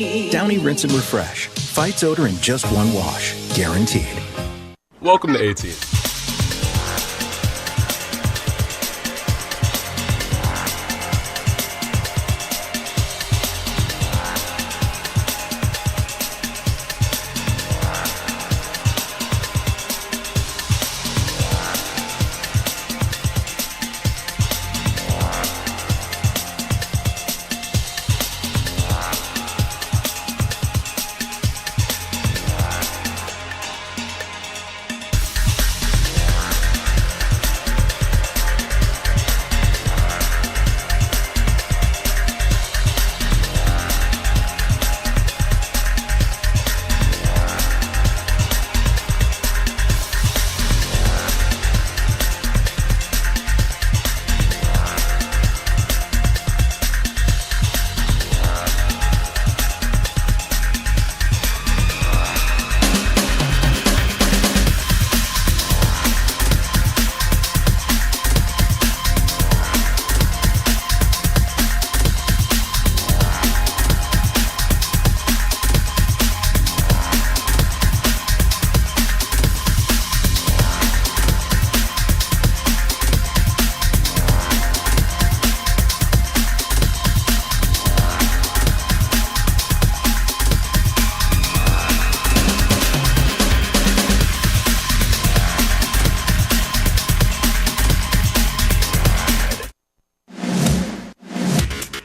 Downy Rinse and Refresh. Fights odor in just one wash. Guaranteed. Welcome to 18.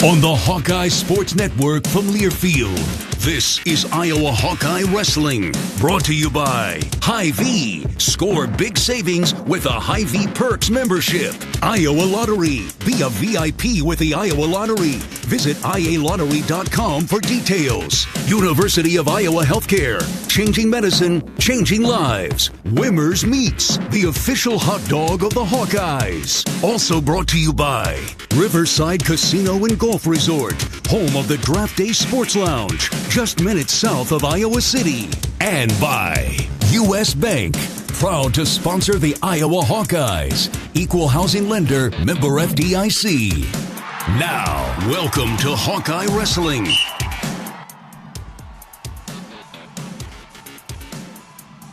On the Hawkeye Sports Network from Learfield, this is Iowa Hawkeye Wrestling, brought to you by Hy-Vee. Score big savings with a Hy-Vee Perks membership. Iowa Lottery. Be a VIP with the Iowa Lottery. Visit ialottery.com for details. University of Iowa Healthcare. Changing medicine, changing lives. Wimmers Meats, the official hot dog of the Hawkeyes. Also brought to you by Riverside Casino and Golf Resort, home of the Draft Day Sports Lounge, just minutes south of Iowa City. And by U.S. Bank, proud to sponsor the Iowa Hawkeyes. Equal housing lender, member FDIC. Now, welcome to Hawkeye Wrestling.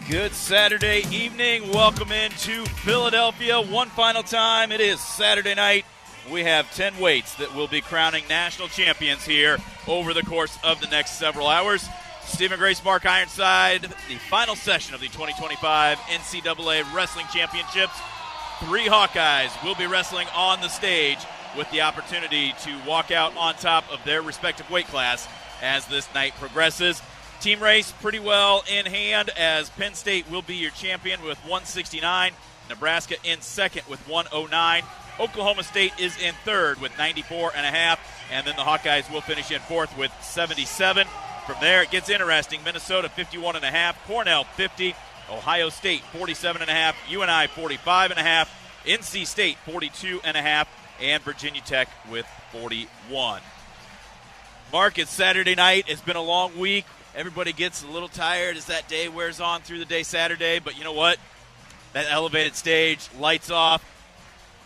Good Saturday evening. Welcome into Philadelphia one final time. It is Saturday night. We have 10 weights that will be crowning national champions here over the course of the next several hours. Stephen Grace, Mark Ironside, the final session of the 2025 NCAA Wrestling Championships. 3 Hawkeyes will be wrestling on the stage with the opportunity to walk out on top of their respective weight class as this night progresses. Team race pretty well in hand as Penn State will be your champion with 169, Nebraska in second with 109. Oklahoma State is in third with 94.5, and then the Hawkeyes will finish in fourth with 77. From there, it gets interesting. Minnesota 51.5, Cornell 50, Ohio State 47.5, UNI 45.5, NC State 42.5, and Virginia Tech with 41. Mark, it's Saturday night. It's been a long week. Everybody gets a little tired as that day wears on through the day Saturday, but you know what? That elevated stage, lights off,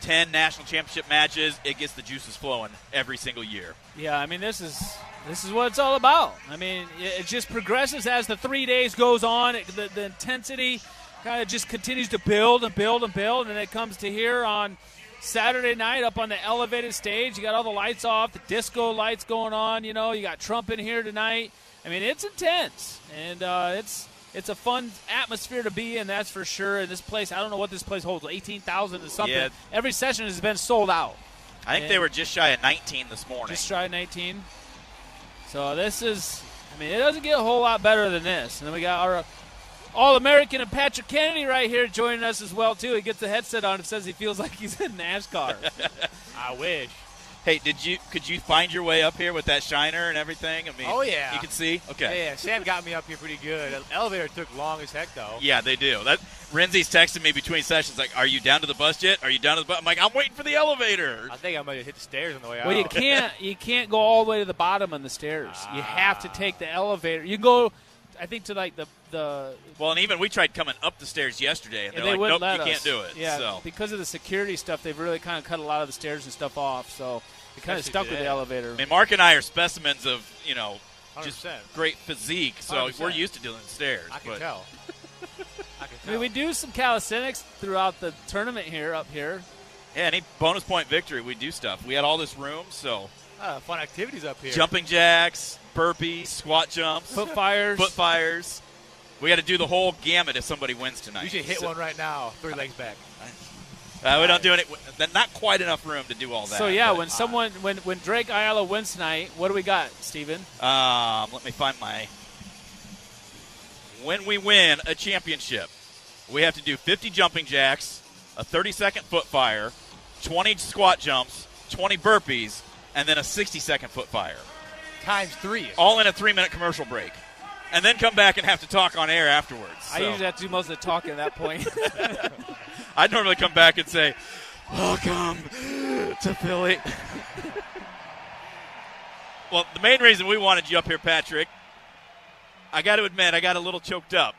10 national championship matches, it gets the juices flowing every single year. Yeah, I mean, this is what it's all about. I mean, it just progresses as the 3 days goes on. The intensity kind of just continues to build and build and build, and it comes to here on Saturday night up on the elevated stage. You got all the lights off, the disco lights going on. You know, you got Trump in here tonight. I mean, it's intense, and it's a fun atmosphere to be in, that's for sure. And this place, I don't know what this place holds, 18,000 or something. Yeah. Every session has been sold out. I think they were just shy of 19 this morning. Just shy of 19. So this is, I mean, it doesn't get a whole lot better than this. And then we got our All-American and Patrick Kennedy right here joining us as well, too. He gets the headset on and says he feels like he's in NASCAR. I wish. Hey, could you find your way up here with that shiner and everything? I mean, oh yeah, you can see. Okay. Yeah, Sam got me up here pretty good. The elevator took long as heck though. Yeah, they do. Renzi's texting me between sessions like, "Are you down to the bus yet? Are you down to the bus?" I'm like, "I'm waiting for the elevator." I think I might have hit the stairs on the way out. Well, you can't go all the way to the bottom on the stairs. You have to take the elevator. You go, I think, to like the. Well, and even we tried coming up the stairs yesterday, and they like, wouldn't "Nope, you let can't us. do it." Yeah, so. Because of the security stuff, they've really kind of cut a lot of the stairs and stuff off. So we kind of stuck with the elevator. I mean, Mark and I are specimens of, just 100%. great physique. So 100%. we're used to doing the stairs. I can but tell. I can I mean, we do some calisthenics throughout the tournament up here. Yeah, any bonus point victory, we do stuff. We had all this room, so fun activities up here. jumping jacks, burpees, squat jumps, Foot fires. We got to do the whole gamut if somebody wins tonight. You should hit one right now. 3 legs back. We don't do it. Not quite enough room to do all that. So yeah, but, when Drake Ayala wins tonight, what do we got, Steven? let me find my. When we win a championship, we have to do 50 jumping jacks, a 30-second foot fire, 20 squat jumps, 20 burpees, and then a 60-second foot fire. Times 3. All in a 3-minute commercial break. And then come back and have to talk on air afterwards. I usually have to do most of the talking at that point. I'd normally come back and say, welcome to Philly. Well, the main reason we wanted you up here, Patrick, I got to admit, I got a little choked up.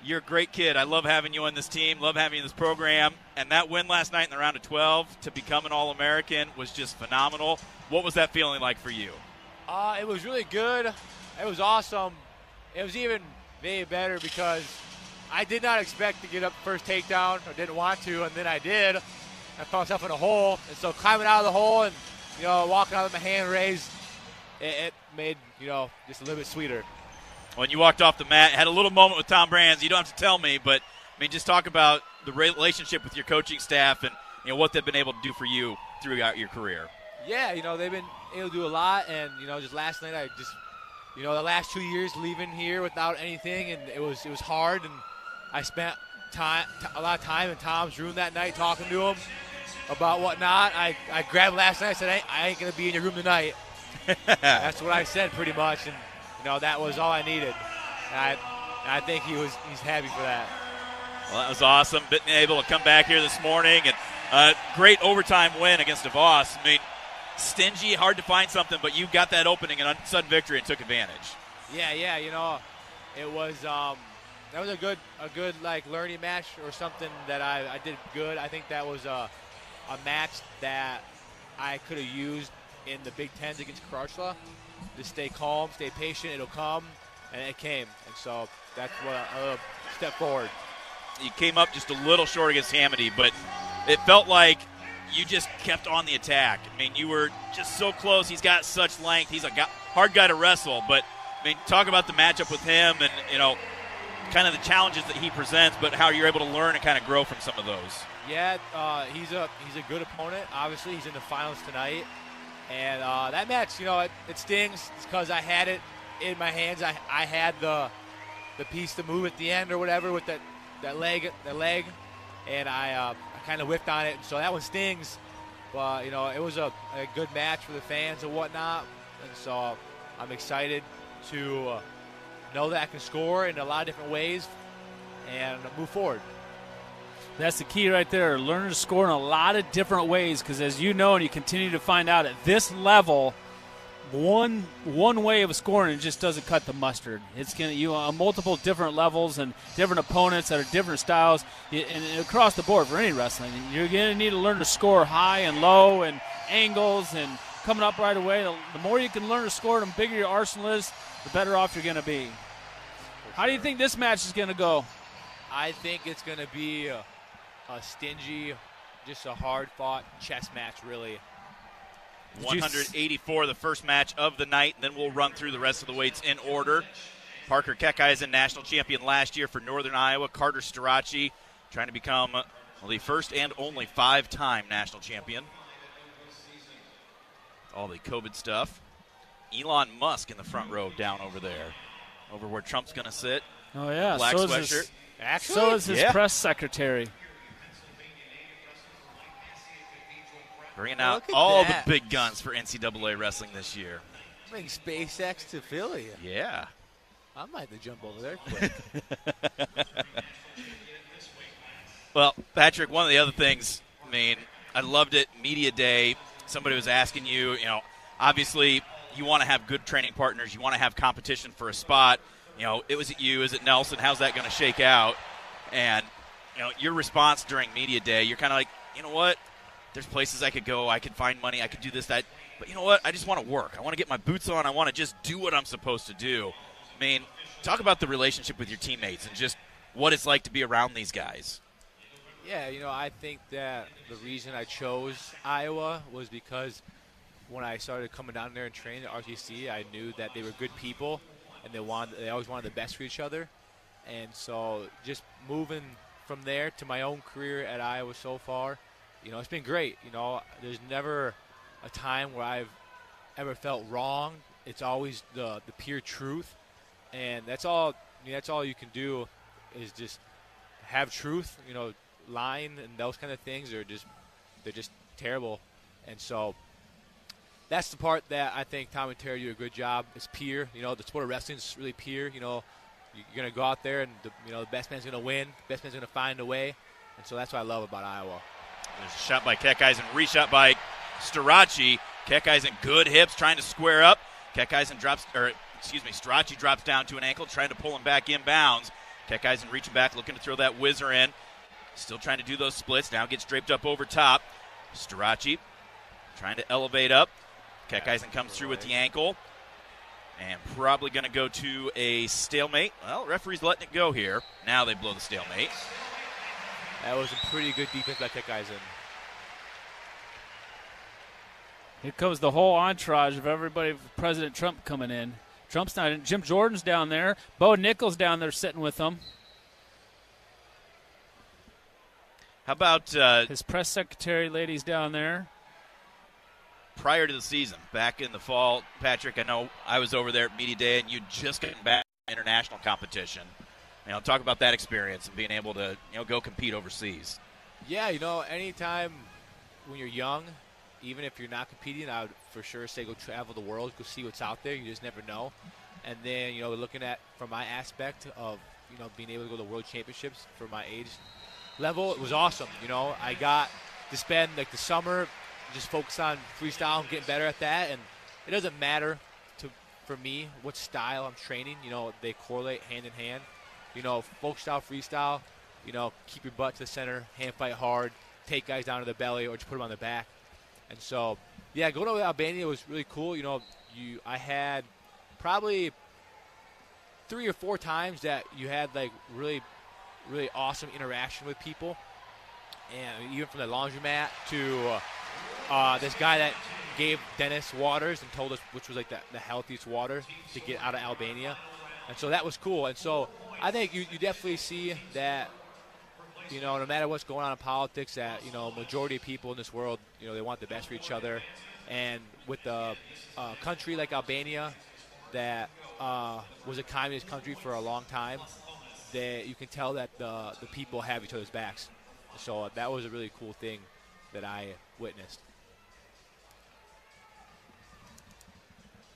You're a great kid. I love having you on this team, love having you in this program. And that win last night in the round of 12 to become an All-American was just phenomenal. What was that feeling like for you? It was really good. It was awesome. It was even maybe better because I did not expect to get up first takedown, or didn't want to, and then I did. I found myself in a hole, and so climbing out of the hole and walking out with my hand raised, it made just a little bit sweeter. When you walked off the mat, had a little moment with Tom Brands. You don't have to tell me, but just talk about the relationship with your coaching staff and what they've been able to do for you throughout your career. Yeah, they've been able to do a lot, and just last night I just. The last 2 years leaving here without anything, and it was hard, and I spent a lot of time in Tom's room that night talking to him about whatnot. I grabbed last night and said, I ain't going to be in your room tonight. That's what I said pretty much, and that was all I needed. And I think he's happy for that. Well, that was awesome. Being able to come back here this morning, and a great overtime win against DeVos. Stingy, hard to find something, but you got that opening and sudden victory and took advantage. Yeah, it was that was a good learning match or something that I did good. I think that was a match that I could have used in the Big Tens against Karchla. Just stay calm, stay patient, it'll come, and it came. And so that's what a step forward. You came up just a little short against Hamdy, but it felt like you just kept on the attack. You were just so close. He's got such length. He's a hard guy to wrestle. But, talk about the matchup with him and, kind of the challenges that he presents, but how you're able to learn and kind of grow from some of those. Yeah, he's a good opponent. Obviously, he's in the finals tonight. And that match, it stings because I had it in my hands. I had the piece to move at the end or whatever with that leg, and I kind of whiffed on it, so that one stings. But it was a good match for the fans and whatnot, and so I'm excited to know that I can score in a lot of different ways and move forward. That's the key right there. Learn to score in a lot of different ways, because as you know, and you continue to find out, at this level, one way of scoring just doesn't cut the mustard. It's going to on multiple different levels and different opponents that are different styles, and across the board for any wrestling. You're going to need to learn to score high and low and angles and coming up right away. The more you can learn to score, the bigger your arsenal is, the better off you're going to be. How do you think this match is going to go? I think it's going to be a stingy, just a hard-fought chess match, really. 184, the first match of the night. Then we'll run through the rest of the weights in order. Parker Kisen, national champion last year for Northern Iowa. Carter Starachi trying to become the first and only 5-time national champion. All the COVID stuff. Elon Musk in the front row down over there, over where Trump's going to sit. Oh, yeah. Black sweatshirt. So is his press secretary. Bringing out all the big guns for NCAA wrestling this year. Bring SpaceX to Philly. Yeah. I might have to jump over there quick. Well, Patrick, one of the other things, I loved it, media day. Somebody was asking you, obviously you want to have good training partners. You want to have competition for a spot. It was at you, is it Nelson? How's that going to shake out? And, your response during media day, you're kind of like, you know what? There's places I could go. I could find money. I could do this, that. but you know what? I just want to work. I want to get my boots on. I want to just do what I'm supposed to do. I mean, talk about the relationship with your teammates and just what it's like to be around these guys. Yeah, I think that the reason I chose Iowa was because when I started coming down there and training at RTC, I knew that they were good people and they always wanted the best for each other. And so just moving from there to my own career at Iowa so far, it's been great. There's never a time where I've ever felt wrong. It's always the pure truth. And that's all you can do is just have truth. Lying and those kind of things they're just terrible. And so that's the part that I think Tom and Terry do a good job. It's peer. The sport of wrestling is really peer. You're going to go out there and the best man's going to win. The best man's going to find a way. And so that's what I love about Iowa. There's a shot by Keken, reshot by Strachey. Keken, good hips, trying to square up. Strachey drops down to an ankle, trying to pull him back inbounds. Keken reaching back, looking to throw that whizzer in. Still trying to do those splits. Now gets draped up over top. Strachey trying to elevate up. Keken comes through with the ankle. And probably going to go to a stalemate. Well, referee's letting it go here. Now they blow the stalemate. That was a pretty good defense by Keken. Here comes the whole entourage of everybody, President Trump coming in. Trump's not in. Jim Jordan's down there. Bo Nichols down there sitting with them. How about his press secretary ladies down there? Prior to the season, back in the fall, Patrick, I know I was over there at Media Day, and you'd just gotten back from international competition. Talk about that experience and being able to, go compete overseas. Yeah, anytime when you're young, even if you're not competing, I would for sure say go travel the world, go see what's out there. You just never know. And then, looking at from my aspect of, being able to go to World Championships for my age level, it was awesome. I got to spend the summer just focus on freestyle and getting better at that. And it doesn't matter for me what style I'm training. They correlate hand in hand. Folk style, freestyle, keep your butt to the center, hand fight hard, take guys down to the belly or just put them on the back. And so, yeah, going over to Albania was really cool. I had probably 3 or 4 times that you had really, really awesome interaction with people. And even from the laundromat to this guy that gave Dennis waters and told us which was the healthiest water to get out of Albania. And so that was cool. And so I think you definitely see that, no matter what's going on in politics, that, majority of people in this world, they want the best for each other. And with a country like Albania that was a communist country for a long time, that you can tell that the people have each other's backs. So that was a really cool thing that I witnessed.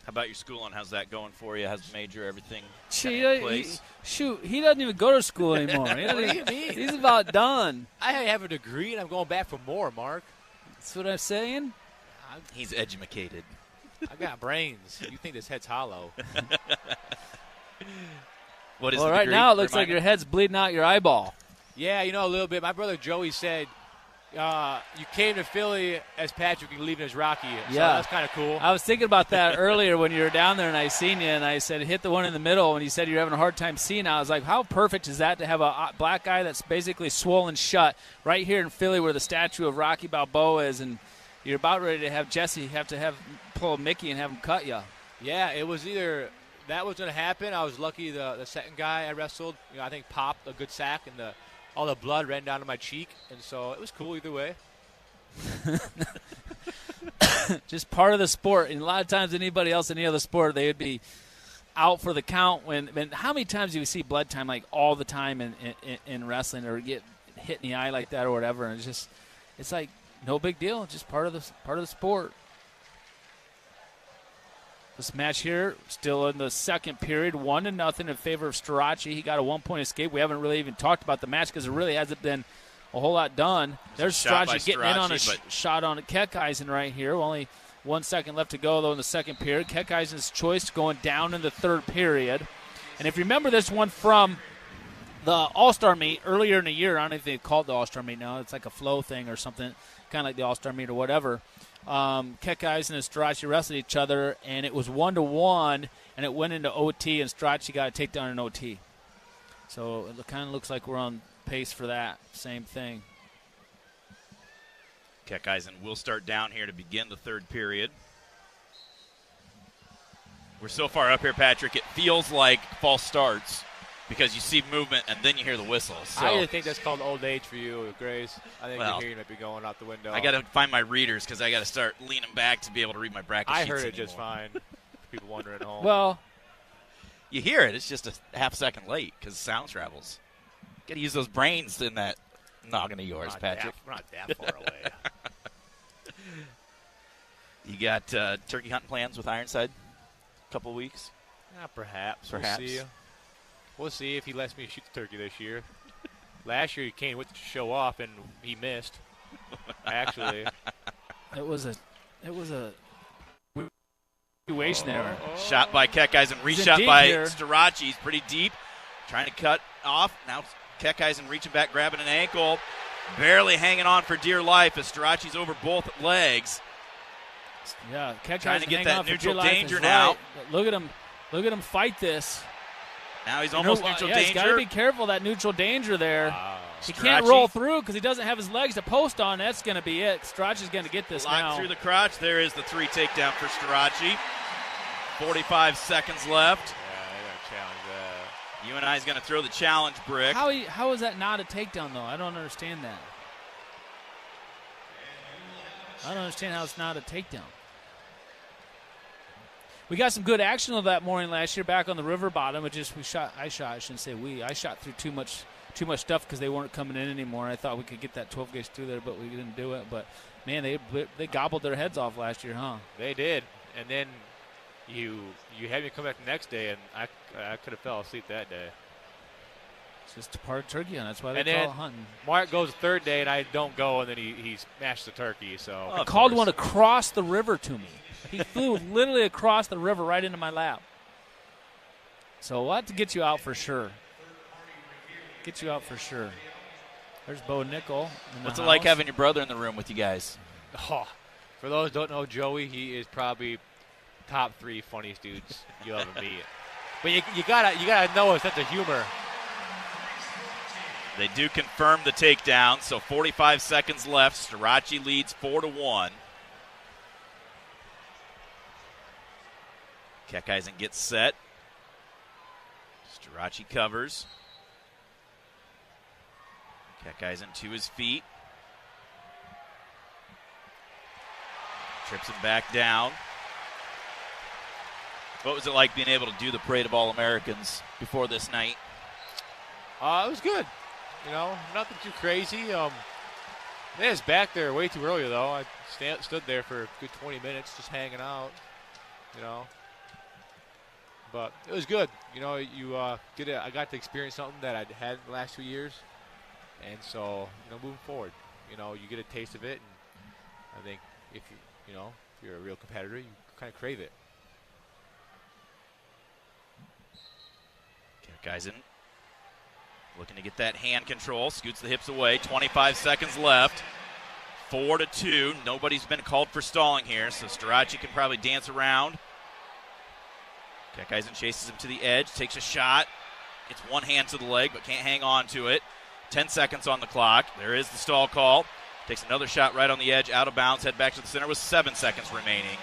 How about your schooling? How's that going for you? How's the major, everything He doesn't even go to school anymore. What do you mean? He's about done. I have a degree, and I'm going back for more, Mark. That's what I'm saying. He's educated. I got brains. You think this head's hollow. What is well, the right degree? now it looks like your head's bleeding out your eyeball. Yeah, a little bit. My brother Joey said, you came to Philly as Patrick and leaving as Rocky. So yeah. that's kind of cool. I was thinking about that earlier when you were down there and I seen you and I said, hit the one in the middle, and you said you're having a hard time seeing. I was like, how perfect is that to have a black guy that's basically swollen shut right here in Philly where the statue of Rocky Balboa is, and you're about ready to have Jesse pull Mickey and have him cut you. Yeah, it was either that was going to happen. I was lucky the second guy I wrestled, I think popped a good sack and all the blood ran down to my cheek, and so it was cool either way. Just part of the sport. And a lot of times anybody else in any other sport, they would be out for the count. When how many times do you see blood time all the time in wrestling, or get hit in the eye like that or whatever? And it's like no big deal. Just part of the sport. This match here, still in the second period, 1-0 in favor of Strachey. He got a 1-point escape. We haven't really even talked about the match because there really hasn't been a whole lot done. There's Strachey getting in on a shot on Keken right here. Only 1 second left to go, though, in the second period. Keken's choice going down in the third period. And if you remember this one from the All-Star meet earlier in the year, I don't know if they called the All-Star meet now. It's like a flow thing or something, kind of like the All-Star meet or whatever. Kekheisen and Stach wrestled each other, and it was 1-1, and it went into OT, and Stach got a takedown in OT. So it kind of looks like we're on pace for that. Same thing. Kekheisen will start down here to begin the third period. We're so far up here, Patrick, it feels like false starts because you see movement and then you hear the whistle. So, I think that's called old age for you, Grace. I think your hearing might be going out the window. I got to find my readers because I got to start leaning back to be able to read my bracket sheets. I heard it anymore. just fine. People wondering at home. Well, you hear it. It's just a half second late because sound travels. Got to use those brains in that noggin of yours, Patrick. We're not that far away. You got turkey hunting plans with Ironside? A couple of weeks? Perhaps. Perhaps. We'll see if he lets me shoot the turkey this year. Last year he came with to show off and he missed. Actually, it was a situation error. Shot by Kekheisen, reshot by Stach. He's pretty deep, trying to cut off. Now Kekheisen reaching back, grabbing an ankle, barely hanging on for dear life as Starachi's over both legs. Yeah, Kekheisen trying to get that neutral danger now. Right. Look at him fight this. Now he's almost neutral danger. He's got to be careful of that neutral danger there. Wow. He can't roll through because he doesn't have his legs to post on. That's going to be it. Stach is going to get this now. Through the crotch. There is the 3 takedown for Stach. 45 seconds left. Yeah, they're going to challenge that. UNI is going to throw the challenge brick. How is that not a takedown, though? I don't understand that. I don't understand how it's not a takedown. We got some good action that morning last year back on the river bottom. I shot through too much stuff because they weren't coming in anymore. I thought we could get that 12 gauge through there, but we didn't do it. But man, they gobbled their heads off last year, huh? They did. And then you had me come back the next day, and I could have fell asleep that day. It's just a part of turkey hunt. That's why they call it hunting. Mark goes the third day, and I don't go, and then he smashed the turkey. So I called one across the river to me. He flew literally across the river right into my lap. So we'll have to get you out for sure. There's Bo Nickel. What's it like having your brother in the room with you guys? Oh, for those who don't know Joey, he is probably top 3 funniest dudes you'll ever meet. But you gotta know his sense of humor. They do confirm the takedown, so 45 seconds left. Stach leads 4-1. Kekheisen gets set. Stach covers. Kekheisen to his feet. Trips him back down. What was it like being able to do the Parade of All-Americans before this night? It was good. Nothing too crazy. They was back there way too early, though. I stood there for a good 20 minutes just hanging out, But it was good. I got to experience something that I'd had the last 2 years. And so, moving forward, you get a taste of it. And I think if you're a real competitor, you kind of crave it. Kekheisen looking to get that hand control, scoots the hips away. 25 seconds left. 4-2. Nobody's been called for stalling here, so Stach can probably dance around. Kekheisen chases him to the edge, takes a shot. Gets one hand to the leg, but can't hang on to it. 10 seconds on the clock. There is the stall call. Takes another shot right on the edge, out of bounds, head back to the center with 7 seconds remaining.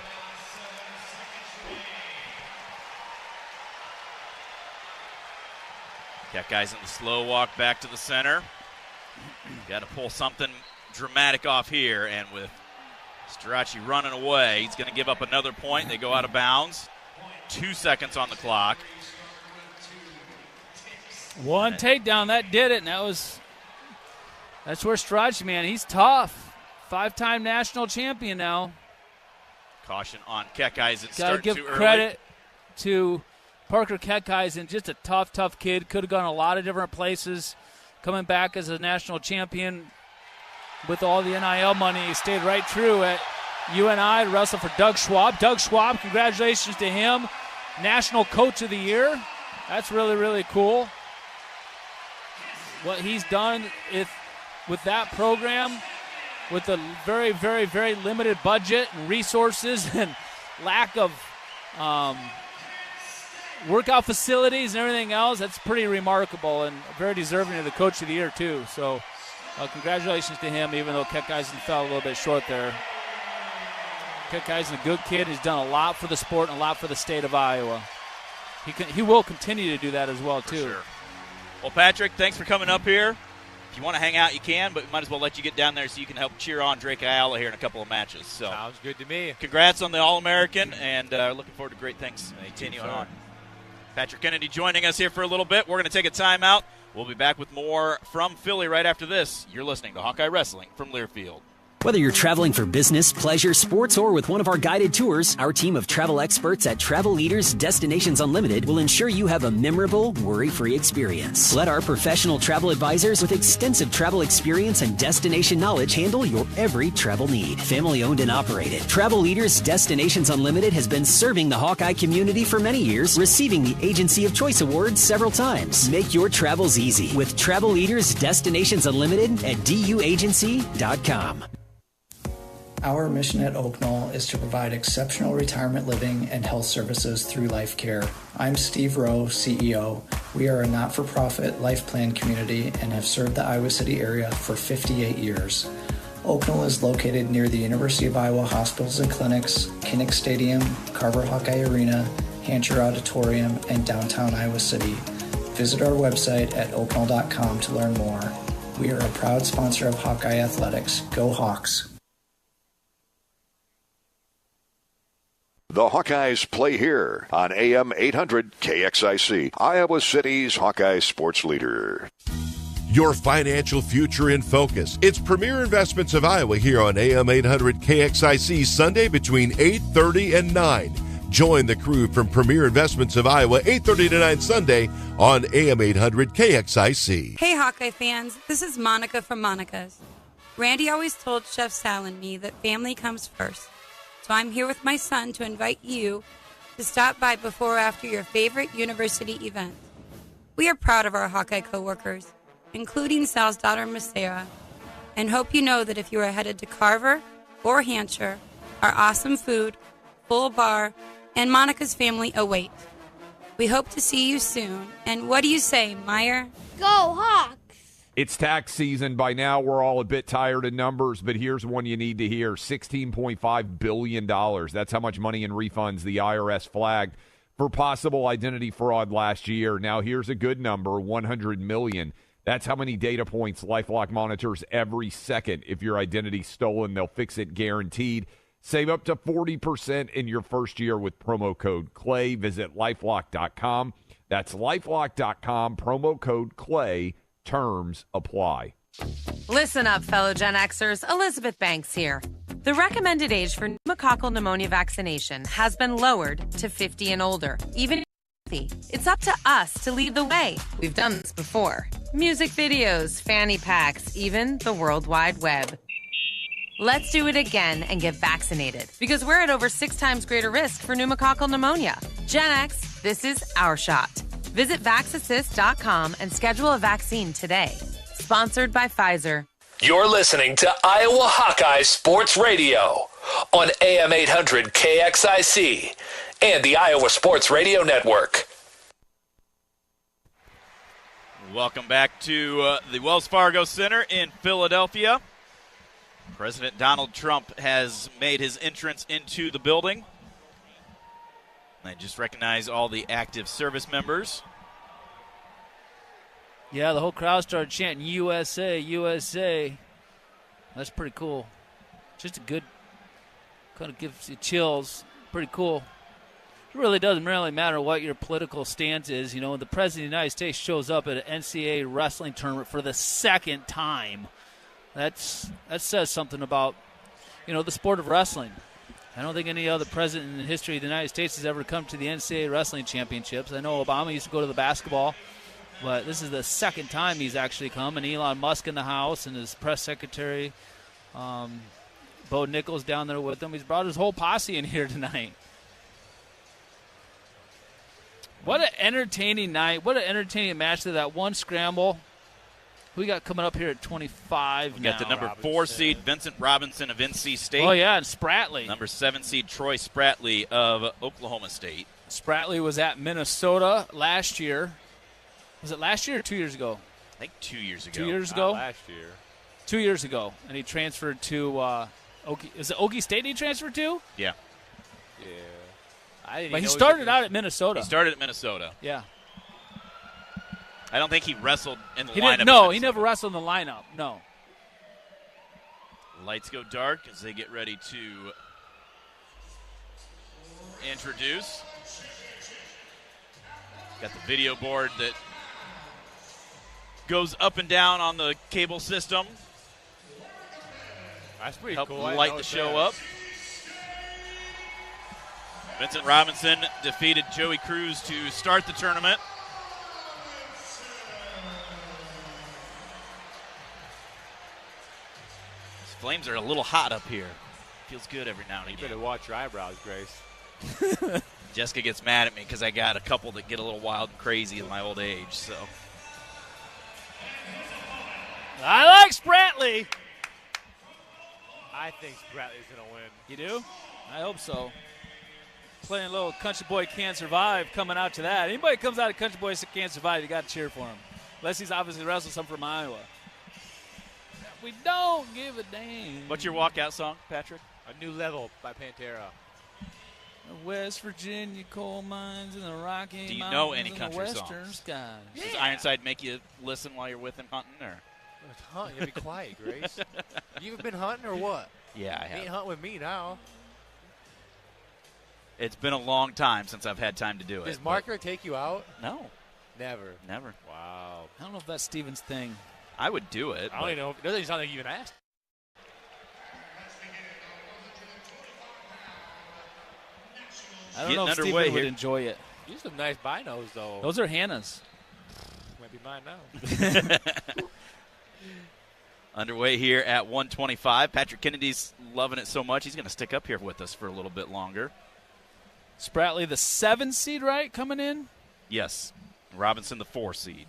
Kekheisen the slow walk back to the center. Got to pull something dramatic off here, and with Stach running away, he's going to give up another point. They go out of bounds. 2 seconds on the clock. One takedown, that did it, and that's where Stach, man, he's tough. 5-time national champion now. Caution on Kekheisen. Got to give credit to Parker Kekheisen, just a tough kid. Could have gone a lot of different places. Coming back as a national champion with all the NIL money, he stayed right true at UNI to wrestle for Doug Schwab. Doug Schwab, congratulations to him. National Coach of the Year. That's really, really cool. What he's done with that program with a very, very, very limited budget and resources and lack of workout facilities and everything else. That's pretty remarkable and very deserving of the Coach of the Year, too. So congratulations to him, even though Kisen fell a little bit short there. Kisen's a good kid. He's done a lot for the sport and a lot for the state of Iowa. He will continue to do that as well, too. Sure. Well, Patrick, thanks for coming up here. If you want to hang out, you can, but we might as well let you get down there so you can help cheer on Drake Ayala here in a couple of matches. So, sounds good to me. Congrats on the All-American, and looking forward to great things continuing on. Patrick Kennedy joining us here for a little bit. We're going to take a timeout. We'll be back with more from Philly right after this. You're listening to Hawkeye Wrestling from Learfield. Whether you're traveling for business, pleasure, sports, or with one of our guided tours, our team of travel experts at Travel Leaders Destinations Unlimited will ensure you have a memorable, worry-free experience. Let our professional travel advisors with extensive travel experience and destination knowledge handle your every travel need. Family-owned and operated, Travel Leaders Destinations Unlimited has been serving the Hawkeye community for many years, receiving the Agency of Choice Award several times. Make your travels easy with Travel Leaders Destinations Unlimited at duagency.com. Our mission at Oak Knoll is to provide exceptional retirement living and health services through Life Care. I'm Steve Rowe, CEO. We are a not-for-profit life plan community and have served the Iowa City area for 58 years. Oak Knoll is located near the University of Iowa Hospitals and Clinics, Kinnick Stadium, Carver Hawkeye Arena, Hancher Auditorium, and downtown Iowa City. Visit our website at oakknoll.com to learn more. We are a proud sponsor of Hawkeye Athletics. Go Hawks! The Hawkeyes play here on AM 800 KXIC, Iowa City's Hawkeye sports leader. Your financial future in focus. It's Premier Investments of Iowa here on AM 800 KXIC, Sunday between 8:30 and 9. Join the crew from Premier Investments of Iowa, 8:30 to 9 Sunday on AM 800 KXIC. Hey, Hawkeye fans. This is Monica from Monica's. Randy always told Chef Sal and me that family comes first. So I'm here with my son to invite you to stop by before or after your favorite university event. We are proud of our Hawkeye coworkers, including Sal's daughter, Miss Sarah, and hope you know that if you are headed to Carver or Hancher, our awesome food, full bar, and Monica's family await. We hope to see you soon. And what do you say, Meyer? Go Hawks! It's tax season. By now, we're all a bit tired of numbers, but here's one you need to hear. $16.5 billion. That's how much money in refunds the IRS flagged for possible identity fraud last year. Now, here's a good number, $100 million. That's how many data points LifeLock monitors every second. If your identity's stolen, they'll fix it guaranteed. Save up to 40% in your first year with promo code CLAY. Visit LifeLock.com. That's LifeLock.com, promo code CLAY. Terms apply. Listen up, fellow Gen Xers. Elizabeth Banks here. The recommended age for pneumococcal pneumonia vaccination has been lowered to 50 and older. Even it's up to us to lead the way. We've done this before. Music videos, fanny packs, even the World Wide Web. Let's do it again and get vaccinated, because we're at over 6 times greater risk for pneumococcal pneumonia. Gen X, this is our shot. Visit VaxAssist.com and schedule a vaccine today. Sponsored by Pfizer. You're listening to Iowa Hawkeye Sports Radio on AM 800 KXIC and the Iowa Sports Radio Network. Welcome back to the Wells Fargo Center in Philadelphia. President Donald Trump has made his entrance into the building. I just recognize all the active service members. Yeah, the whole crowd started chanting USA, USA. That's pretty cool. Just a good, kind of gives you chills. Pretty cool. It really doesn't really matter what your political stance is. You know, when the President of the United States shows up at an NCAA wrestling tournament for the second time, that says something about, you know, the sport of wrestling. I don't think any other president in the history of the United States has ever come to the NCAA wrestling championships. I know Obama used to go to the basketball, but this is the second time he's actually come. And Elon Musk in the house and his press secretary, Bo Nichols down there with him. He's brought his whole posse in here tonight. What an entertaining night. What an entertaining match to that one scramble. Who we got coming up here at 25 We now? got the number 4 seed, Vincent Robinson of NC State. Oh, yeah, and Spratley. Number 7 seed, Troy Spratley of Oklahoma State. Spratley was at Minnesota last year. Was it last year or 2 years ago? I think 2 years ago. 2 years ago? Last year. 2 years ago. And he transferred to Okie. Is it Okie State he transferred to? Yeah. Yeah. But he started out at Minnesota. He started at Minnesota. Yeah. I don't think he wrestled in the He lineup. didn't. No, he never wrestled in the lineup. No. Lights go dark as they get ready to introduce. Got the video board that goes up and down on the cable system. That's pretty Help cool. light the show up. Vincent Robinson defeated Joey Cruz to start the tournament. These flames are a little hot up here. Feels good every now and again. You better watch your eyebrows, Grace. Jessica gets mad at me because I got a couple that get a little wild and crazy in my old age. So I like Spratley. I think Spratley's going to win. You do? I hope so. Playing a little Country Boy Can't Survive coming out to that. Anybody comes out of Country Boy Can't Survive, you got to cheer for him. Unless he's obviously wrestled some from Iowa. We don't give a damn. what's your walkout song, Patrick? A New Level by Pantera. West Virginia coal mines and the Rocky Do you Mountains know any and country the western songs? skies. Does Ironside make you listen while you're with him hunting? Or? You be quiet, Grace. You ever been hunting or what? Yeah, I You ain't have. hunting with me now. It's been a long time since I've had time to do it. Does Marker take you out? No. Never. Never. Wow. I don't know if that's Steven's thing. I would do it. I don't even know. It doesn't sound like you even asked. I don't know if Steven would enjoy it. You some nice binos, though. Those are Hannah's. Might be mine now. Underway here at 125. Patrick Kennedy's loving it so much, he's going to stick up here with us for a little bit longer. Spratley, the 7 seed, right, coming in? Yes. Robinson, the 4 seed.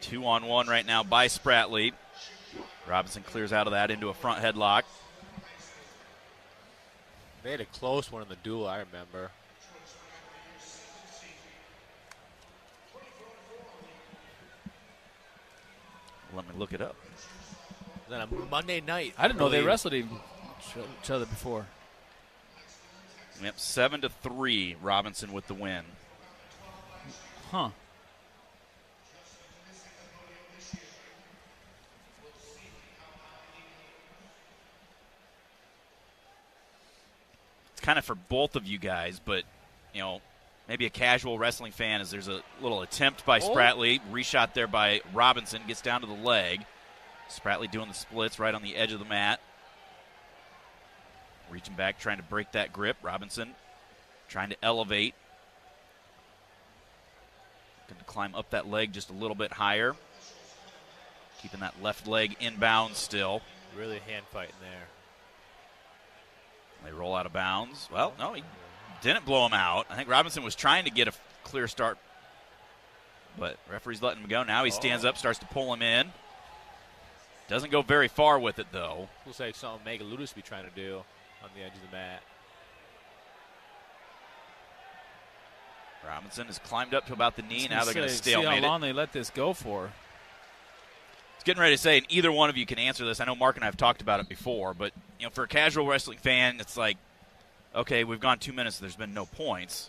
Two-on-one right now by Spratley. Robinson clears out of that into a front headlock. They had a close one in the duel, I remember. Let me look it up. Then a Monday night. I didn't know they wrestled each other before. Yep, 7-3, Robinson with the win. Huh. It's kind of for both of you guys, but, you know, maybe a casual wrestling fan, as there's a little attempt by Spratley. Reshot there by Robinson. Gets down to the leg. Spratley doing the splits right on the edge of the mat. Reaching back, trying to break that grip. Robinson trying to elevate. Going to climb up that leg just a little bit higher. Keeping that left leg inbound still. Really hand fighting there. They roll out of bounds. Well, no, he didn't blow him out. I think Robinson was trying to get a clear start, but referee's letting him go. Now he stands up, starts to pull him in. Doesn't go very far with it, though. Looks like something Mega Ludus be trying to do on the edge of the mat. Robinson has climbed up to about the knee. Now they're going to See stalemate how long it. they let this go for. I was getting ready to say, and either one of you can answer this. I know Mark and I have talked about it before, but you know, for a casual wrestling fan, it's like, okay, we've gone 2 minutes, there's been no points.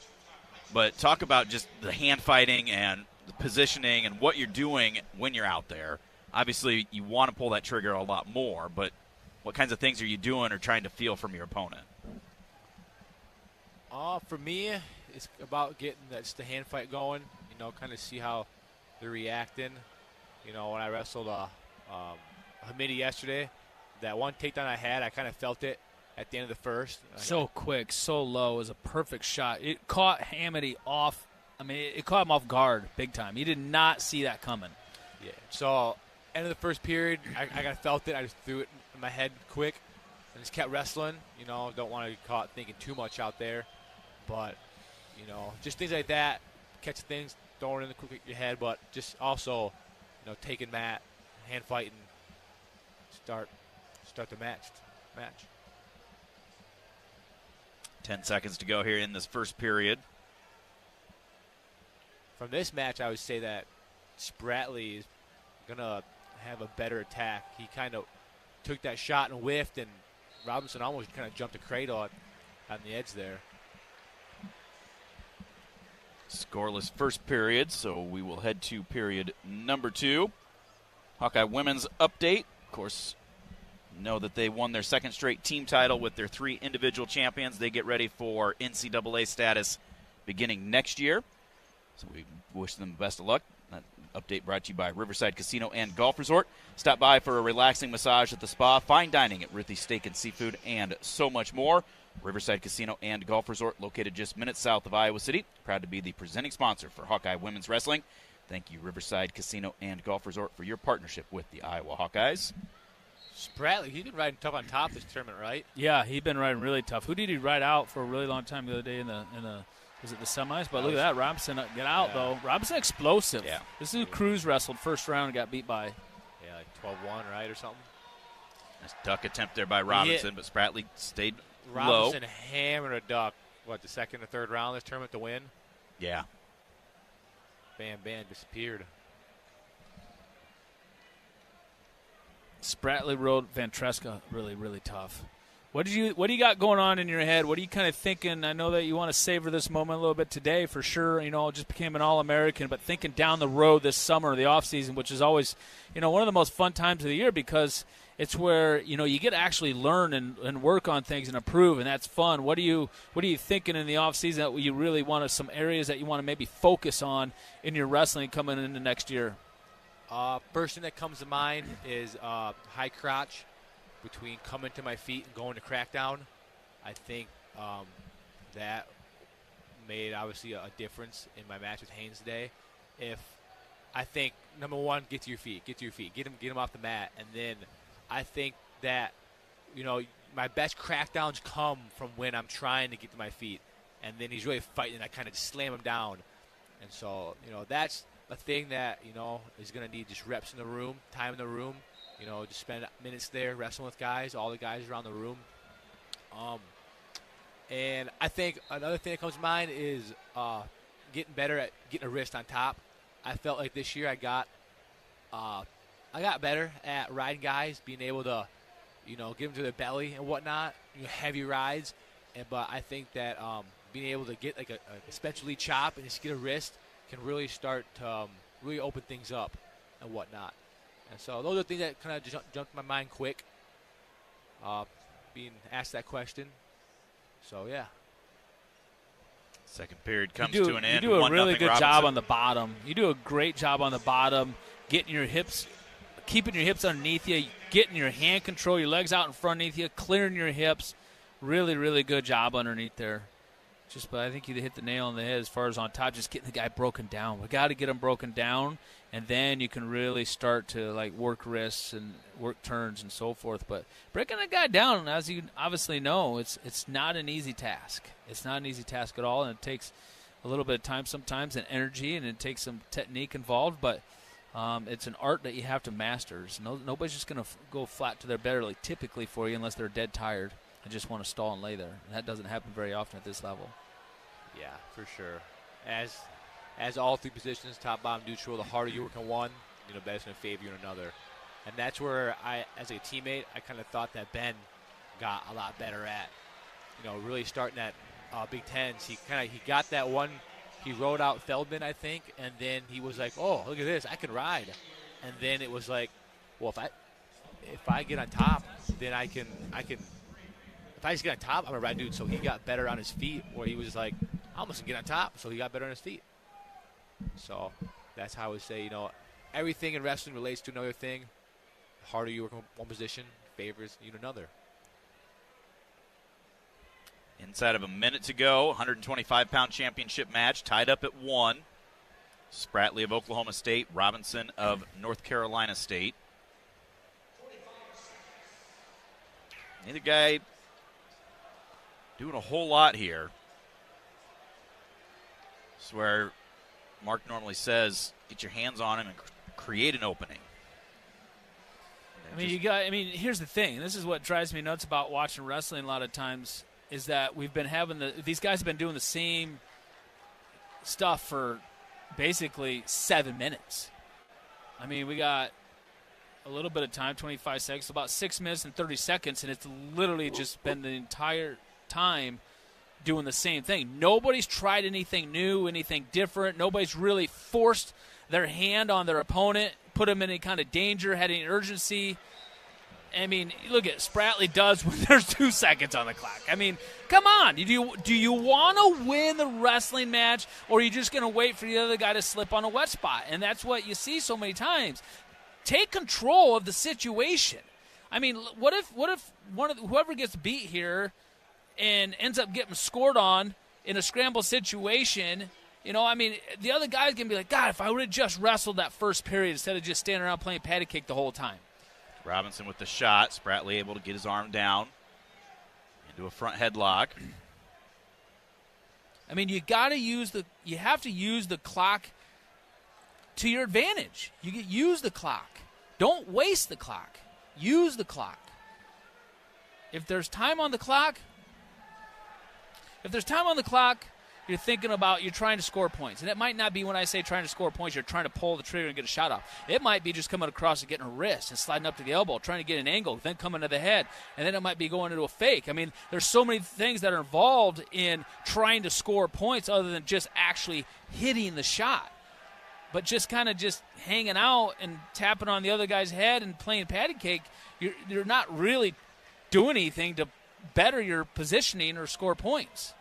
But talk about just the hand fighting and the positioning and what you're doing when you're out there. Obviously, you want to pull that trigger a lot more, but what kinds of things are you doing or trying to feel from your opponent? For me, it's about getting the hand fight going. You know, kind of see how they're reacting. You know, when I wrestled Hamdy yesterday, that one takedown I had, I kind of felt it at the end of the first. So quick, so low. It was a perfect shot. It caught Hamdy off. I mean, it caught him off guard big time. He did not see that coming. Yeah. So end of the first period, I kind of felt it. I just threw it in my head quick and just kept wrestling. Don't want to get caught thinking too much out there. But, just things like that, catch things, throwing it in the quick of your head, but just also, taking mat, hand fighting, start the match. 10 seconds to go here in this first period. From this match, I would say that Spratley is going to have a better attack. He kind of took that shot and whiffed, and Robinson almost kind of jumped a cradle on the edge there. Scoreless first period, so we will head to period number 2. Hawkeye women's update. Of course, know that they won their second straight team title with their 3 individual champions. They get ready for NCAA status beginning next year. So we wish them best of luck. That update brought to you by Riverside Casino and Golf Resort. Stop by for a relaxing massage at the spa, fine dining at Ruthie's Steak and Seafood, and so much more. Riverside Casino and Golf Resort, located just minutes south of Iowa City. Proud to be the presenting sponsor for Hawkeye Women's Wrestling. Thank you, Riverside Casino and Golf Resort, for your partnership with the Iowa Hawkeyes. Spratley, he's been riding tough on top this tournament, right? Yeah, he's been riding really tough. Who did he ride out for a really long time the other day in the was it the semis? But look at that, Robinson get out though. Robinson explosive. Yeah. This is who Cruz wrestled first round and got beat by. Yeah, like 12-1, right, or something. Nice duck attempt there by Robinson, but Spratley stayed Robinson low. hammered a duck. The second or third round of this tournament to win? Yeah. Bam, disappeared. Spratley rode Vantreska really, really tough. What do you got going on in your head? What are you kind of thinking? I know that you want to savor this moment a little bit today for sure. Just became an All-American, but thinking down the road this summer, the off season, which is always, one of the most fun times of the year because it's where you get to actually learn and work on things and improve, and that's fun. What are you thinking in the off season that you really want to, some areas that you want to maybe focus on in your wrestling coming into next year? First thing that comes to mind is high crotch between coming to my feet and going to crackdown. I think that made obviously a difference in my match with Haynes today. I think number one, get to your feet, get him off the mat, and then I think that my best crackdowns come from when I'm trying to get to my feet, and then he's really fighting, and I kind of slam him down, and so that's a thing that is going to need just reps in the room, time in the room. Just spend minutes there wrestling with guys, all the guys around the room. And I think another thing that comes to mind is getting better at getting a wrist on top. I felt like this year I got better at riding guys, being able to, get them to their belly and whatnot, heavy rides. But I think that being able to get like a special lead chop and just get a wrist can really start to really open things up and whatnot. And so those are things that kind of jumped to my mind quick, being asked that question. So, yeah. Second period comes to an end. You do a really good job on the bottom. You do a great job on the bottom, getting your hips, keeping your hips underneath you, getting your hand control, your legs out in front underneath you, clearing your hips. Really, really good job underneath there. But I think you hit the nail on the head as far as on top, just getting the guy broken down. We got to get him broken down, and then you can really start to work wrists and work turns and so forth. But breaking a guy down, as you obviously know, it's not an easy task. It's not an easy task at all, and it takes a little bit of time sometimes and energy, and it takes some technique involved. But it's an art that you have to master. So nobody's just going to go flat to their belly typically for you unless they're dead tired and just want to stall and lay there. And that doesn't happen very often at this level. Yeah, for sure. As all three positions, top, bottom, neutral, the harder you work on one, that's going to favor you in another. And that's where as a teammate, I kind of thought that Ben got a lot better at, really starting at Big Tens. He got that one. He rode out Feldman, I think, and then he was like, "Oh, look at this, I can ride." And then it was like, well, if I get on top, then I can. If I just get on top, I'm a ride dude. So he got better on his feet, where he was like, I almost can get on top. So he got better on his feet. So that's how I would say, everything in wrestling relates to another thing. The harder you work on one position favors you another. Inside of a minute to go, 125-pound championship match, tied up at 1. Spratley of Oklahoma State, Robinson of North Carolina State. Neither guy doing a whole lot here. This is where Mark normally says, get your hands on him and create an opening. Here's the thing. This is what drives me nuts about watching wrestling a lot of times is that we've been having these guys have been doing the same stuff for basically 7 minutes. I mean, we got a little bit of time, 25 seconds, about 6 minutes and 30 seconds, and it's literally just been the entire time doing the same thing. Nobody's tried anything new, anything different. Nobody's really forced their hand on their opponent, put them in any kind of danger, had any urgency. I mean, look at Spratley does when there's 2 seconds on the clock. I mean, come on. Do you want to win the wrestling match, or are you just going to wait for the other guy to slip on a wet spot? And that's what you see so many times. Take control of the situation. I mean, what if whoever gets beat here and ends up getting scored on in a scramble situation? You know, I mean, the other guy's going to be like, God, if I would have just wrestled that first period instead of just standing around playing patty cake the whole time. Robinson with the shot. Spratley able to get his arm down into a front headlock. I mean, you have to use the clock to your advantage. Use the clock. Don't waste the clock. Use the clock. If there's time on the clock, you're thinking about you're trying to score points. And it might not be when I say trying to score points, you're trying to pull the trigger and get a shot off. It might be just coming across and getting a wrist and sliding up to the elbow, trying to get an angle, then coming to the head. And then it might be going into a fake. I mean, there's so many things that are involved in trying to score points other than just actually hitting the shot. But just kind of just hanging out and tapping on the other guy's head and playing patty cake, you're not really doing anything to better your positioning or score points.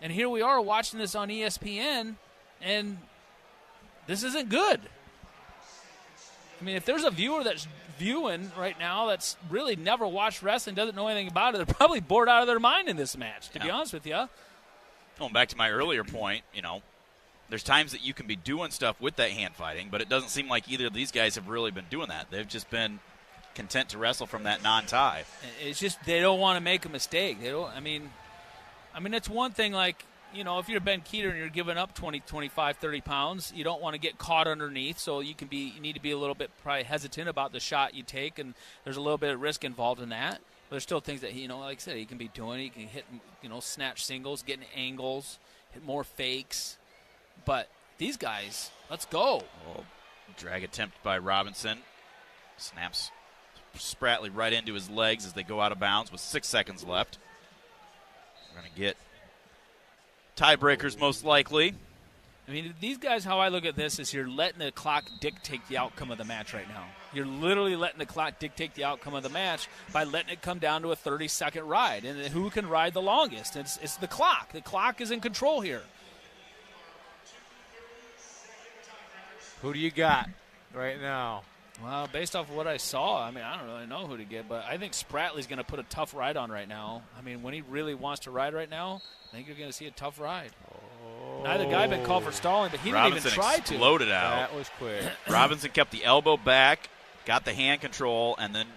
And here we are watching this on ESPN, and this isn't good. I mean, if there's a viewer that's viewing right now that's really never watched wrestling, doesn't know anything about it, they're probably bored out of their mind in this match, to be honest with you. Going back to my earlier point, there's times that you can be doing stuff with that hand fighting, but it doesn't seem like either of these guys have really been doing that. They've just been content to wrestle from that non-tie. It's just they don't want to make a mistake. I mean, it's one thing like, if you're Ben Keeter and you're giving up 20, 25, 30 pounds, you don't want to get caught underneath, so you need to be a little bit probably hesitant about the shot you take, and there's a little bit of risk involved in that. But there's still things that, like I said, he can be doing. He can hit, snatch singles, getting angles, hit more fakes. But these guys, let's go. Drag attempt by Robinson. Snaps Spratley right into his legs as they go out of bounds with 6 seconds left. We're going to get tiebreakers most likely. I mean, these guys, how I look at this is you're letting the clock dictate the outcome of the match right now. You're literally letting the clock dictate the outcome of the match by letting it come down to a 30-second ride. And who can ride the longest? It's the clock. The clock is in control here. Who do you got right now? Well, based off of what I saw, I don't really know who to get, but I think Spratley's going to put a tough ride on right now. I mean, when he really wants to ride right now, I think you're going to see a tough ride. Neither guy been called for stalling, but he didn't even try to. Robinson exploded out. That was quick. Robinson kept the elbow back, got the hand control, and then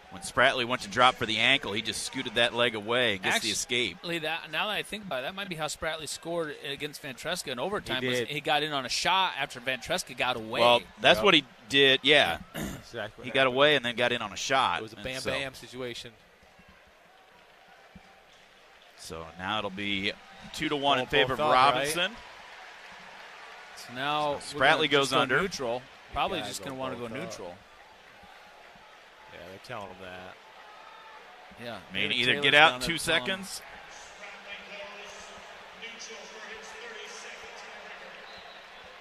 when Spratley went to drop for the ankle, he just scooted that leg away and gets the escape. Now that I think about it, that might be how Spratley scored against Vantreska in overtime. He got in on a shot after Vantreska got away. Well, that's what he did, yeah. Exactly. He got away and then got in on a shot. It was a bam-bam situation. So now it'll be 2-1 in favor of Robinson. Right? So now Spratley goes under. Neutral. Probably just going to want to go neutral. Yeah, they're telling him that. Yeah. I mean, either get out in 2 seconds.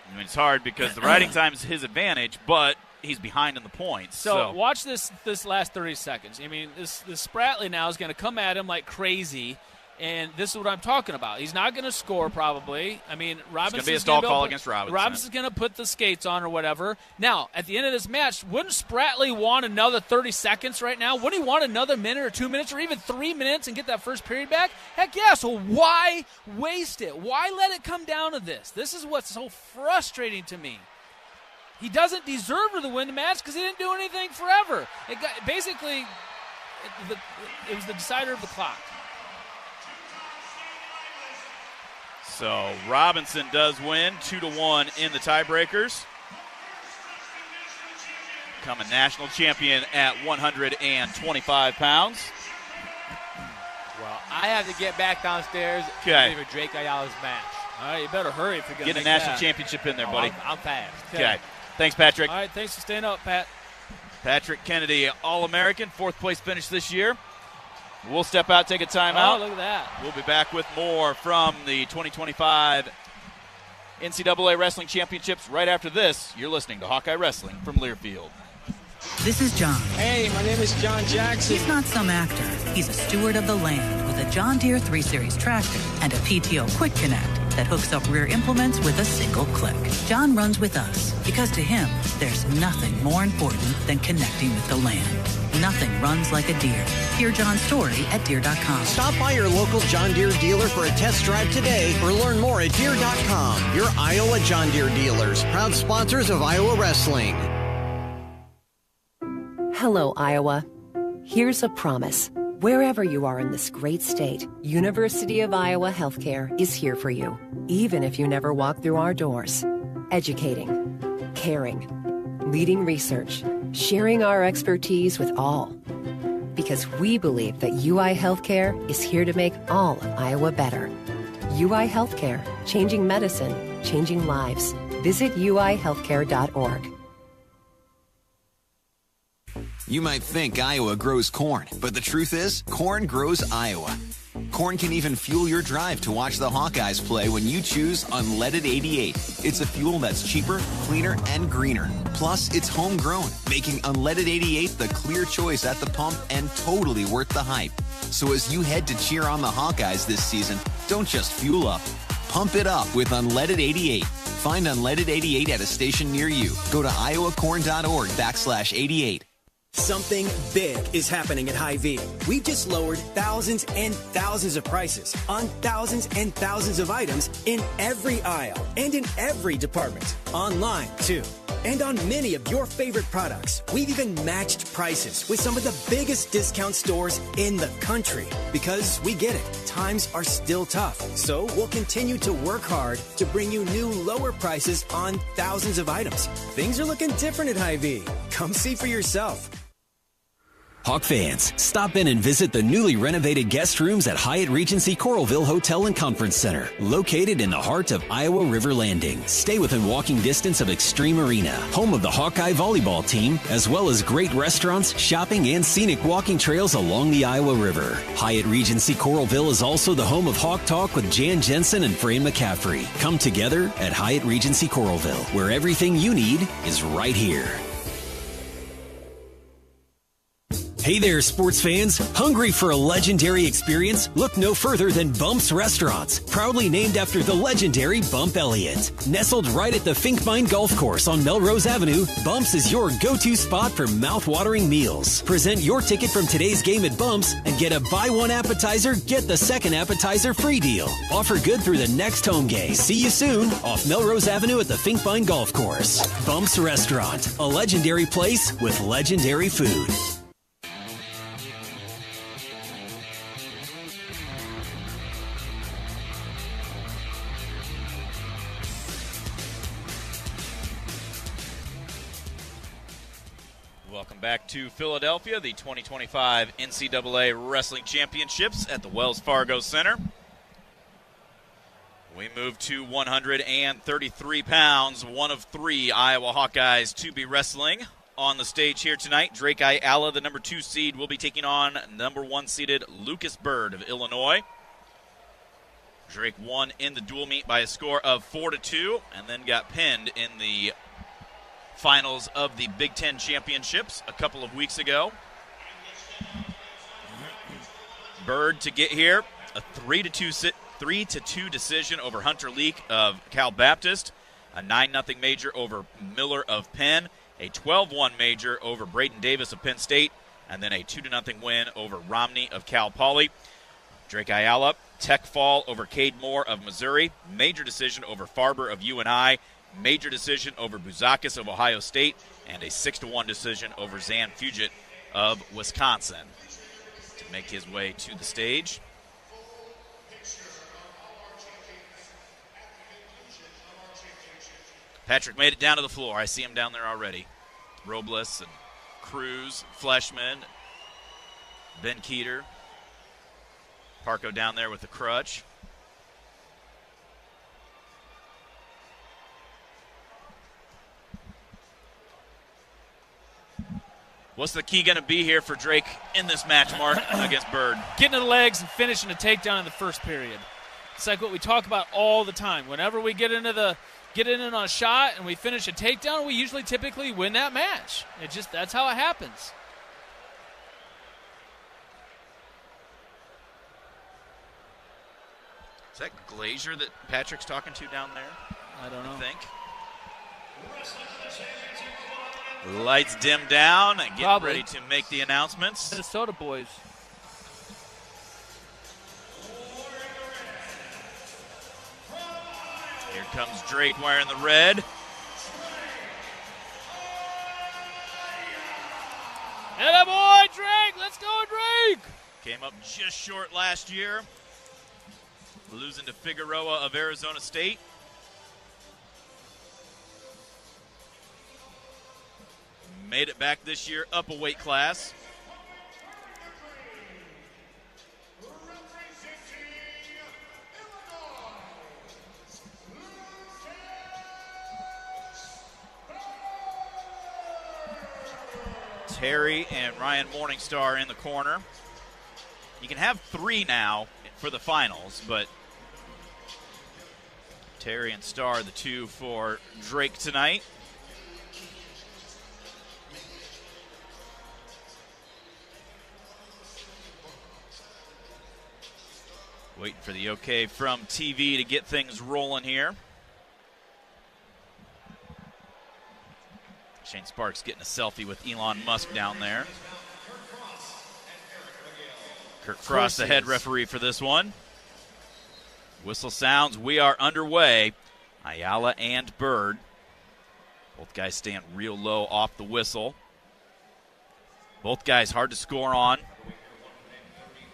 I mean, it's hard because the riding time is his advantage, but he's behind in the points. So watch this last 30 seconds. I mean, this Spratley now is going to come at him like crazy, And this is what I'm talking about. He's not going to score probably. I mean, Robinson's going to be a stall call against Robinson. Robinson's going to put the skates on or whatever. Now, at the end of this match, wouldn't Spratley want another 30 seconds right now? Wouldn't he want another minute or 2 minutes or even 3 minutes and get that first period back? Heck yeah, so why waste it? Why let it come down to this? This is what's so frustrating to me. He doesn't deserve to win the match because he didn't do anything forever. It was the decider of the clock. So Robinson does win 2-1 in the tiebreakers. Become a national champion at 125 pounds. Well, I have to get back downstairs Okay. for Drake Ayala's match. All right, you better hurry if you're going to get a national championship in there, buddy. I'm fast. Okay. Thanks, Patrick. All right, thanks for staying up, Pat. Patrick Kennedy, All-American, fourth place finish this year. We'll step out, take a timeout. Oh, look at that. We'll be back with more from the 2025 NCAA Wrestling Championships right after this. You're listening to Hawkeye Wrestling from Learfield. This is John. Hey, my name is John Jackson. He's not some actor. He's a steward of the land with a John Deere 3 Series tractor and a PTO Quick Connect that hooks up rear implements with a single click. John runs with us because to him, there's nothing more important than connecting with the land. Nothing runs like a Deere. Hear John's story at Deere.com. Stop by your local John Deere dealer for a test drive today or learn more at Deere.com. Your Iowa John Deere dealers, proud sponsors of Iowa Wrestling. Hello, Iowa. Here's a promise. Wherever you are in this great state, University of Iowa Healthcare is here for you, even if you never walk through our doors. Educating, caring, leading research, sharing our expertise with all. Because we believe that UI Healthcare is here to make all of Iowa better. UI Healthcare, changing medicine, changing lives. Visit uihealthcare.org. You might think Iowa grows corn, but the truth is, corn grows Iowa. Corn can even fuel your drive to watch the Hawkeyes play when you choose Unleaded 88. It's a fuel that's cheaper, cleaner, and greener. Plus, it's homegrown, making Unleaded 88 the clear choice at the pump and totally worth the hype. So as you head to cheer on the Hawkeyes this season, don't just fuel up. Pump it up with Unleaded 88. Find Unleaded 88 at a station near you. Go to iowacorn.org/88. Something big is happening at Hy-Vee. We've just lowered thousands and thousands of prices on thousands and thousands of items in every aisle and in every department. Online, too. And on many of your favorite products, we've even matched prices with some of the biggest discount stores in the country. Because we get it, times are still tough. So we'll continue to work hard to bring you new lower prices on thousands of items. Things are looking different at Hy-Vee. Come see for yourself. Hawk fans, stop in and visit the newly renovated guest rooms at Hyatt Regency Coralville Hotel and Conference Center, located in the heart of Iowa River Landing. Stay within walking distance of Extreme Arena, home of the Hawkeye volleyball team, as well as great restaurants, shopping, and scenic walking trails along the Iowa River. Hyatt Regency Coralville is also the home of Hawk Talk with Jan Jensen and Fran McCaffrey. Come together at Hyatt Regency Coralville, where everything you need is right here. Hey there, sports fans. Hungry for a legendary experience? Look no further than Bump's Restaurants, proudly named after the legendary Bump Elliott. Nestled right at the Finkmine Golf Course on Melrose Avenue, Bump's is your go-to spot for mouth-watering meals. Present your ticket from today's game at Bump's and get a buy one appetizer, get the second appetizer free deal. Offer good through the next home game. See you soon off Melrose Avenue at the Finkmine Golf Course. Bump's Restaurant, a legendary place with legendary food. Welcome back to Philadelphia, the 2025 NCAA Wrestling Championships at the Wells Fargo Center. We move to 133 pounds, one of three Iowa Hawkeyes to be wrestling on the stage here tonight. Drake Ayala, the number 2 seed, will be taking on number 1 seeded Lucas Bird of Illinois. Drake won in the dual meet by a score of 4-2 and then got pinned in the finals of the Big Ten Championships a couple of weeks ago. Bird to get here, a 3-2 decision over Hunter Leak of Cal Baptist, a 9-0 major over Miller of Penn, a 12-1 major over Brayton Davis of Penn State, and then a 2-0 win over Romney of Cal Poly. Drake Ayala, tech fall over Cade Moore of Missouri, major decision over Farber of UNI, major decision over Buzakis of Ohio State, and a 6-1 decision over Zan Fugit of Wisconsin to make his way to the stage. Patrick made it down to the floor. I see him down there already. Robles and Cruz, Fleshman, Ben Keeter. Parco down there with the crutch. What's the key going to be here for Drake in this match, Mark, against Bird? Getting to the legs and finishing a takedown in the first period. It's like what we talk about all the time. Whenever we get in on a shot and we finish a takedown, we usually typically win that match. That's how it happens. Is that Glazier that Patrick's talking to down there? I don't know. I think. Lights dim down and getting ready to make the announcements. Minnesota boys. Here comes Drake wearing the red. And a boy, Drake! Let's go, Drake! Came up just short last year, losing to Figueroa of Arizona State. Made it back this year, up a weight class. Terry and Ryan Morningstar in the corner. You can have 3 now for the finals, but Terry and Starr, the 2 for Drake tonight. Waiting for the okay from TV to get things rolling here. Shane Sparks getting a selfie with Elon Musk down there. Kurt Cross, the head referee for this one. Whistle sounds. We are underway. Ayala and Bird. Both guys stand real low off the whistle. Both guys hard to score on.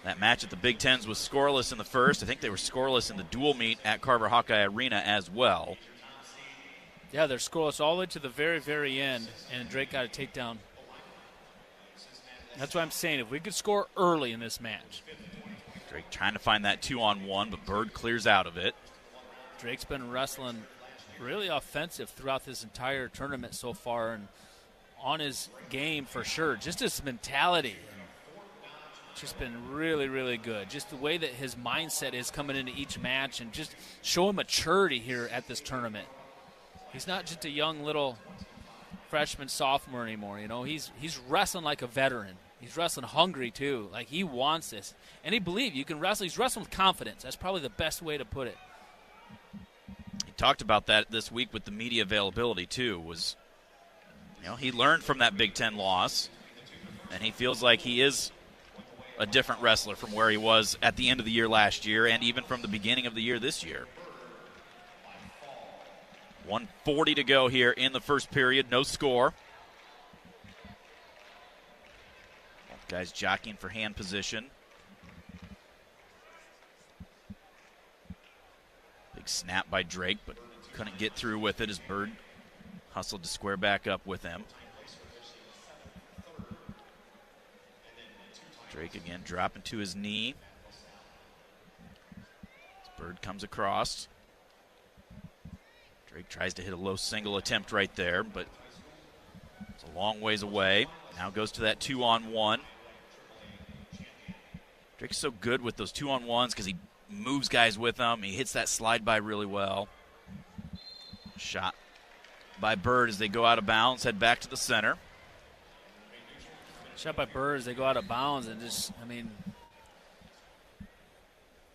That match at the Big Tens was scoreless in the first. I think they were scoreless in the dual meet at Carver Hawkeye Arena as well. Yeah, they're scoreless all the way to the very, very end, and Drake got a takedown. That's what I'm saying. If we could score early in this match. Drake trying to find that 2-on-1, but Bird clears out of it. Drake's been wrestling really offensive throughout this entire tournament so far, and on his game for sure. Just his mentality. Just been really, really good. Just the way that his mindset is coming into each match and just showing maturity here at this tournament. He's not just a young little freshman, sophomore anymore. You know, he's wrestling like a veteran. He's wrestling hungry, too. Like, he wants this. And he believes you can wrestle. He's wrestling with confidence. That's probably the best way to put it. He talked about that this week with the media availability, too. He learned from that Big Ten loss, and he feels like he is a different wrestler from where he was at the end of the year last year and even from the beginning of the year this year. 1:40 to go here in the first period. No score. Both guys jockeying for hand position. Big snap by Drake, but couldn't get through with it as Bird hustled to square back up with him. Drake again dropping to his knee. Bird comes across. Drake tries to hit a low single attempt right there, but it's a long ways away. Now goes to that 2-on-1. Drake's so good with those 2-on-1s because he moves guys with them. He hits that slide by really well. Shot by Bird as they go out of bounds, head back to the center. Shot by Bird as they go out of bounds and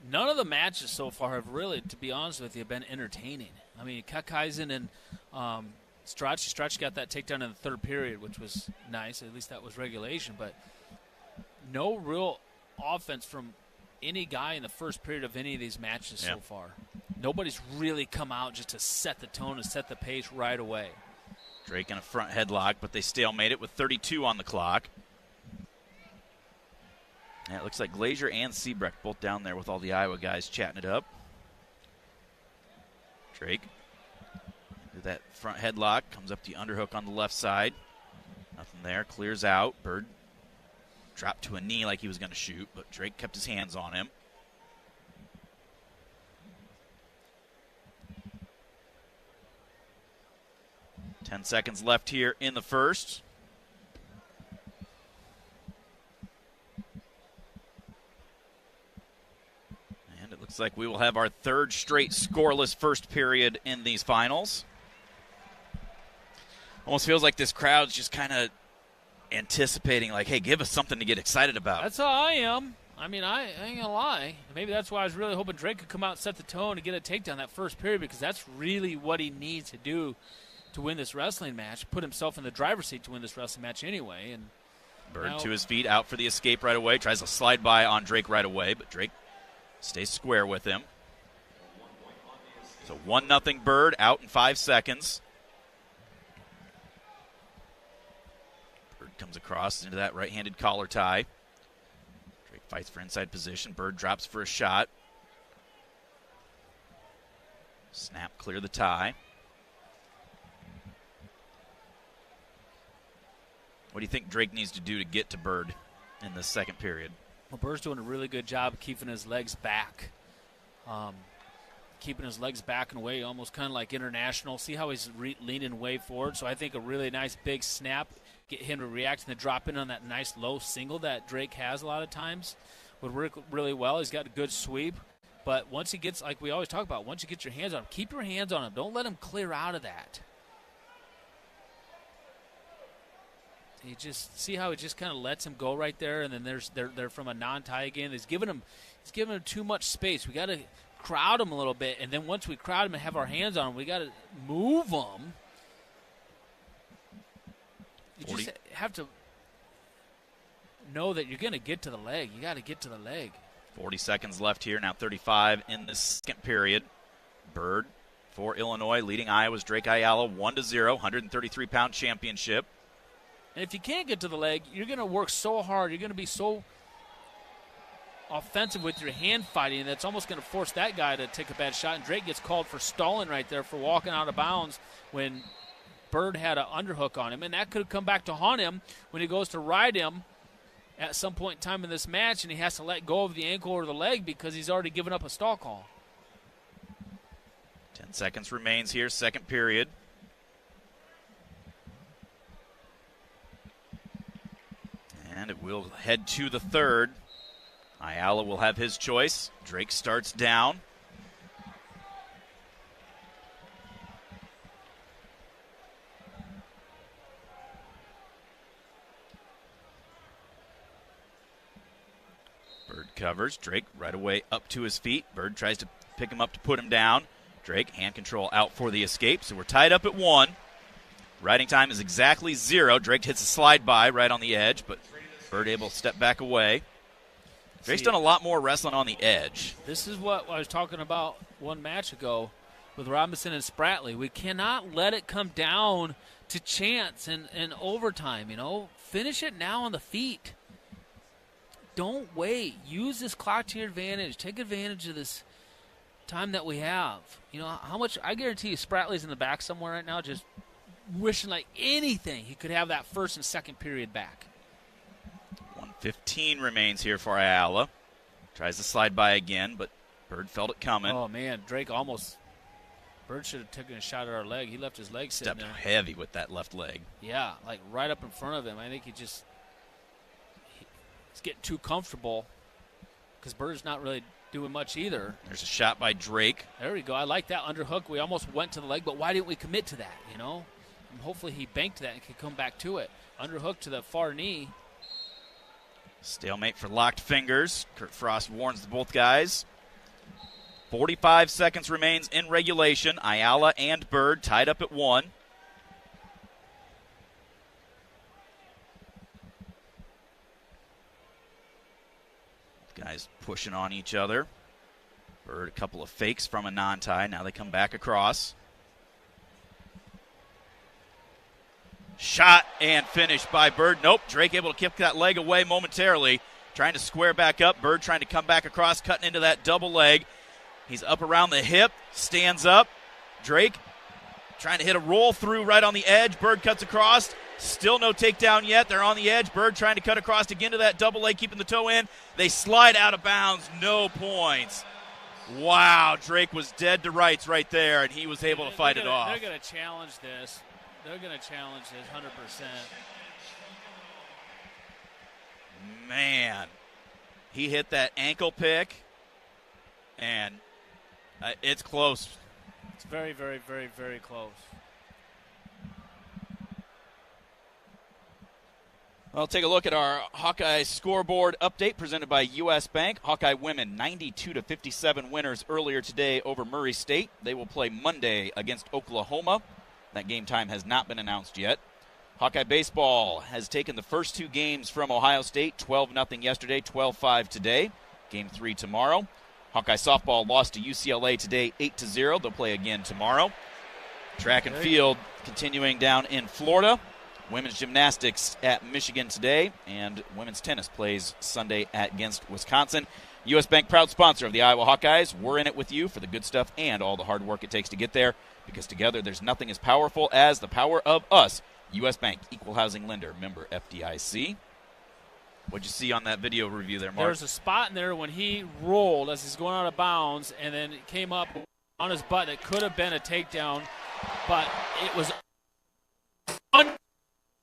None of the matches so far have really, to be honest with you, been entertaining. I mean, Kisen and Stach got that takedown in the third period, which was nice. At least that was regulation. But no real offense from any guy in the first period of any of these matches so far. Nobody's really come out just to set the tone and set the pace right away. Drake in a front headlock, but they stalemate it with 32 on the clock. Yeah, it looks like Glazier and Seabrecht both down there with all the Iowa guys chatting it up. Drake, do that front headlock, comes up the underhook on the left side. Nothing there, clears out. Bird dropped to a knee like he was going to shoot, but Drake kept his hands on him. Ten seconds left here in the first. And it looks like we will have our third straight scoreless first period in these finals. Almost feels like this crowd's just kind of anticipating, like, hey, give us something to get excited about. That's how I am. I mean, I ain't going to lie. Maybe that's why I was really hoping Drake could come out and set the tone and get a takedown that first period, because that's really what he needs to do to win this wrestling match, put himself in the driver's seat to win this wrestling match anyway. And Bird to his feet, out for the escape right away. Tries to slide by on Drake right away, but Drake stays square with him. So 1-0 Bird, out in 5 seconds. Bird comes across into that right-handed collar tie. Drake fights for inside position. Bird drops for a shot. Snap, clear the tie. What do you think Drake needs to do to get to Bird in this second period? Well, Bird's doing a really good job of keeping his legs back. Keeping his legs back and away, almost kind of like international. See how he's leaning way forward? So I think a really nice big snap, get him to react and then drop in on that nice low single that Drake has a lot of times, would work really well. He's got a good sweep. But once he gets, like we always talk about, once you get your hands on him, keep your hands on him. Don't let him clear out of that. You just see how he just kind of lets him go right there, and then they're from a non-tie again. He's giving him too much space. We got to crowd him a little bit, and then once we crowd him and have our hands on him, we got to move him. You just have to know that you're going to get to the leg. You got to get to the leg. 40 seconds left here. Now 35 in the second period. Bird for Illinois, leading Iowa's Drake Ayala 1-0, 133-pound championship. And if you can't get to the leg, you're going to work so hard. You're going to be so offensive with your hand fighting that's almost going to force that guy to take a bad shot. And Drake gets called for stalling right there for walking out of bounds when Bird had an underhook on him. And that could come back to haunt him when he goes to ride him at some point in time in this match, and he has to let go of the ankle or the leg because he's already given up a stall call. 10 seconds remains here, second period. And it will head to the third. Ayala will have his choice. Drake starts down. Bird covers. Drake right away up to his feet. Bird tries to pick him up to put him down. Drake, hand control out for the escape. So we're tied up at 1. Riding time is exactly 0. Drake hits a slide by right on the edge, but Bird able to step back away. Drake's done a lot more wrestling on the edge. This is what I was talking about one match ago with Robinson and Spratley. We cannot let it come down to chance and overtime, Finish it now on the feet. Don't wait. Use this clock to your advantage. Take advantage of this time that we have. How much, I guarantee you Spratley's in the back somewhere right now just wishing like anything he could have that first and second period back. 1:15 remains here for Ayala. Tries to slide by again, but Bird felt it coming. Oh, man, Bird should have taken a shot at our leg. He left his leg sitting Stepped there. heavy with that left leg. Yeah, like right up in front of him. I think he's getting too comfortable because Bird's not really doing much either. There's a shot by Drake. There we go. I like that underhook. We almost went to the leg, but why didn't we commit to that, And hopefully he banked that and could come back to it. Underhook to the far knee. Stalemate for locked fingers. Kurt Frost warns both guys. 45 seconds remains in regulation. Ayala and Bird tied up at 1. Guys pushing on each other. Bird, a couple of fakes from a non-tie. Now they come back across. Shot and finished by Bird. Nope, Drake able to kick that leg away momentarily. Trying to square back up. Bird trying to come back across, cutting into that double leg. He's up around the hip, stands up. Drake trying to hit a roll through right on the edge. Bird cuts across. Still no takedown yet. They're on the edge. Bird trying to cut across again to that double leg, keeping the toe in. They slide out of bounds. No points. Wow, Drake was dead to rights right there, and he was able to fight it off. They're going to challenge this. They're going to challenge this 100%. Man, he hit that ankle pick, and it's close. It's very, very, very, very close. Well, take a look at our Hawkeye scoreboard update presented by U.S. Bank. Hawkeye women 92-57 winners earlier today over Murray State. They will play Monday against Oklahoma. That game time has not been announced yet. Hawkeye baseball has taken the first 2 games from Ohio State, 12-0 yesterday, 12-5 today. Game 3 tomorrow. Hawkeye softball lost to UCLA today, 8-0. They'll play again tomorrow. Track and field continuing down in Florida. Women's gymnastics at Michigan today, and women's tennis plays Sunday against Wisconsin. U.S. Bank, proud sponsor of the Iowa Hawkeyes. We're in it with you for the good stuff and all the hard work it takes to get there, because together there's nothing as powerful as the power of us. U.S. Bank, equal housing lender, member FDIC. What'd you see on that video review there, Mark? There's a spot in there when he rolled as he's going out of bounds, and then it came up on his butt. It could have been a takedown, but it was an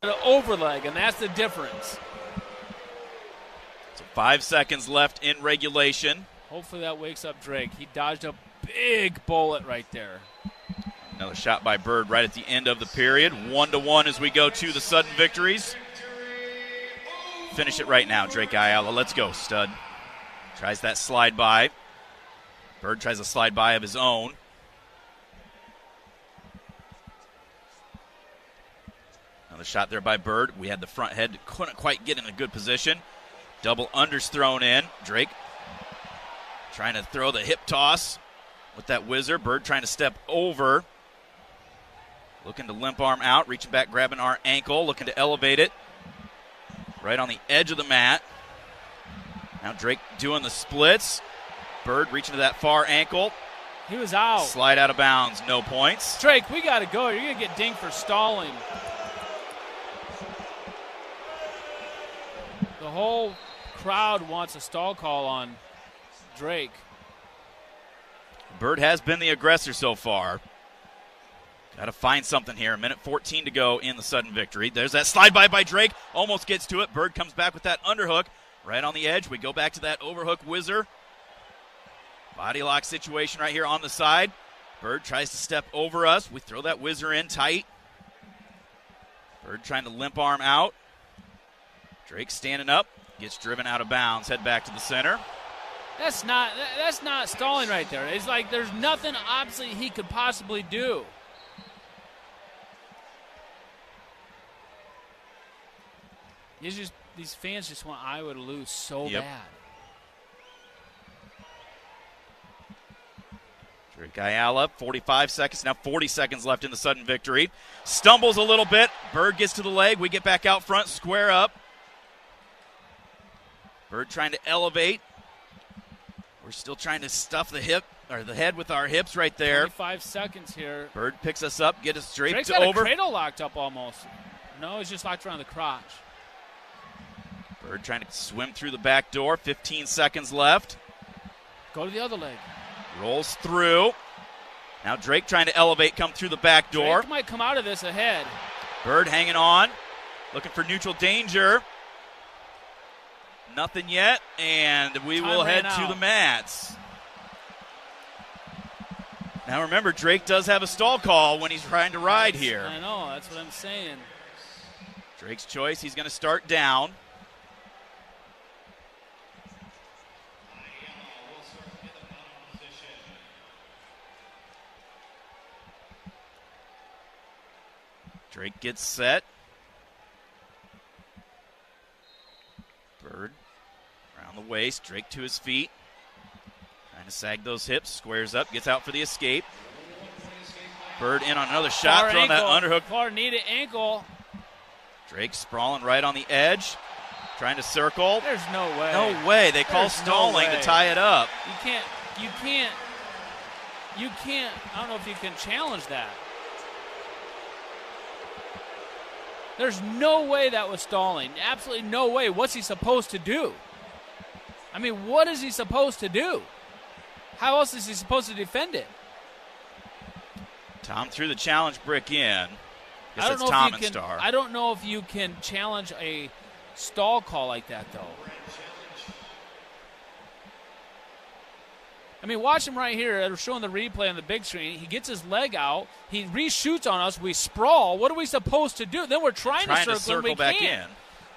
overleg, and that's the difference. So 5 seconds left in regulation. Hopefully that wakes up Drake. He dodged a big bullet right there. Another shot by Bird right at the end of the period. 1-1 as we go to the sudden victories. Finish it right now, Drake Ayala. Let's go, stud. Tries that slide by. Bird tries a slide by of his own. Another shot there by Bird. We had the front head. Couldn't quite get in a good position. Double unders thrown in. Drake trying to throw the hip toss with that whizzer. Bird trying to step over. Looking to limp arm out. Reaching back, grabbing our ankle. Looking to elevate it. Right on the edge of the mat. Now Drake doing the splits. Bird reaching to that far ankle. He was out. Slide out of bounds. No points. Drake, we got to go. You're going to get dinged for stalling. The whole crowd wants a stall call on Drake. Bird has been the aggressor so far. Got to find something here. 1:14 to go in the sudden victory. There's that slide by Drake. Almost gets to it. Bird comes back with that underhook. Right on the edge. We go back to that overhook whizzer. Body lock situation right here on the side. Bird tries to step over us. We throw that whizzer in tight. Bird trying to limp arm out. Drake standing up. Gets driven out of bounds. Head back to the center. That's not stalling right there. It's like there's nothing obviously he could possibly do. These fans just want Iowa to lose so bad. Drake Ayala, 45 seconds, now 40 seconds left in the sudden victory. Stumbles a little bit. Bird gets to the leg. We get back out front, square up. Bird trying to elevate. We're still trying to stuff the head with our hips right there. 25 seconds here. Bird picks us up, get us straight Drake's to got over. A cradle locked up almost. No, he's just locked around the crotch. Bird trying to swim through the back door. 15 seconds left. Go to the other leg. Rolls through. Now Drake trying to elevate, come through the back door. Drake might come out of this ahead. Bird hanging on. Looking for neutral danger. Nothing yet, and we will head to the mats. Now remember, Drake does have a stall call when he's trying to ride here. I know, that's what I'm saying. Drake's choice, he's going to start down. Drake gets set. Bird around the waist. Drake to his feet. Trying to sag those hips. Squares up. Gets out for the escape. Bird in on another shot. Throwing that underhook. Far needed ankle. Drake sprawling right on the edge. Trying to circle. There's no way. No way. They call stalling to tie it up. You can't. I don't know if you can challenge that. There's no way that was stalling. Absolutely no way. What's he supposed to do? I mean, what is he supposed to do? How else is he supposed to defend it? Tom threw the challenge brick in. I don't know if you can challenge a stall call like that, though. I mean, watch him right here. They're showing the replay on the big screen. He gets his leg out. He reshoots on us. We sprawl. What are we supposed to do? Then we're trying to circle back in.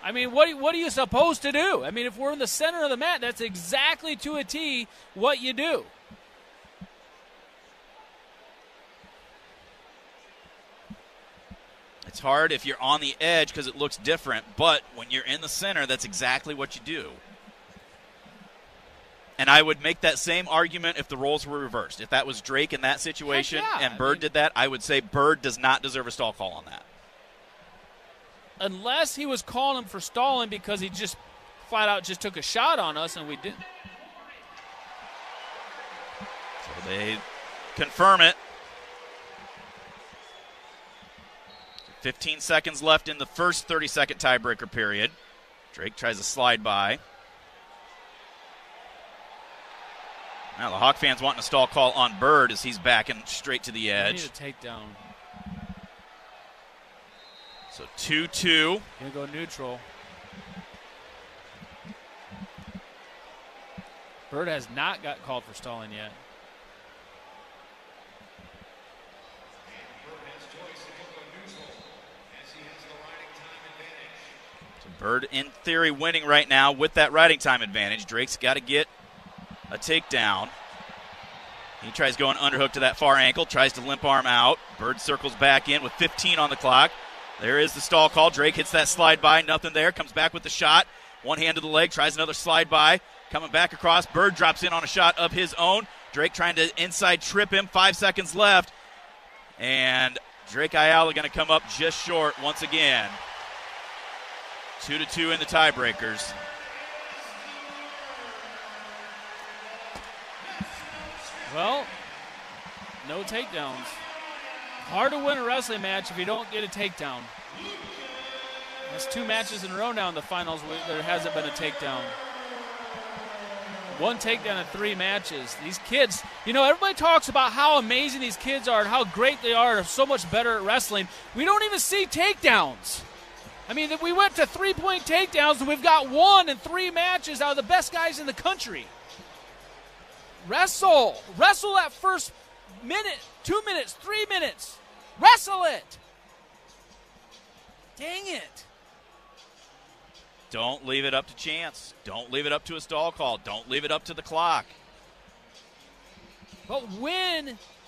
I mean, what are you supposed to do? I mean, if we're in the center of the mat, that's exactly to a T what you do. It's hard if you're on the edge because it looks different, but when you're in the center, that's exactly what you do. And I would make that same argument if the roles were reversed. If that was Drake in that situation and Bird did that, I would say Bird does not deserve a stall call on that. Unless he was calling him for stalling because he just flat out just took a shot on us and we didn't. So they confirm it. 15 seconds left in the first 30-second tiebreaker period. Drake tries to slide by. Now the Hawk fans wanting a stall call on Bird as he's backing straight to the edge. We need a takedown. So 2-2. Gonna go neutral. Bird has not got called for stalling yet. So Bird, in theory, winning right now with that riding time advantage. Drake's got to get a takedown. He tries going underhook to that far ankle, tries to limp arm out. Bird circles back in with 15 on the clock. There is the stall call. Drake hits that slide by, nothing there. Comes back with the shot. One hand to the leg, tries another slide by. Coming back across. Bird drops in on a shot of his own. Drake trying to inside trip him. 5 seconds left. And Drake Ayala going to come up just short once again. 2-2 in the tiebreakers. Well, no takedowns. Hard to win a wrestling match if you don't get a takedown. That's 2 matches in a row now in the finals where there hasn't been a takedown. 1 takedown in 3 matches. These kids, you know, everybody talks about how amazing these kids are and how great they are and so much better at wrestling. We don't even see takedowns. I mean, we went to 3-point takedowns and we've got 1 in 3 matches out of the best guys in the country. Wrestle that first minute, 2 minutes, 3 minutes. Wrestle it. Dang it. Don't leave it up to chance. Don't leave it up to a stall call. Don't leave it up to the clock. But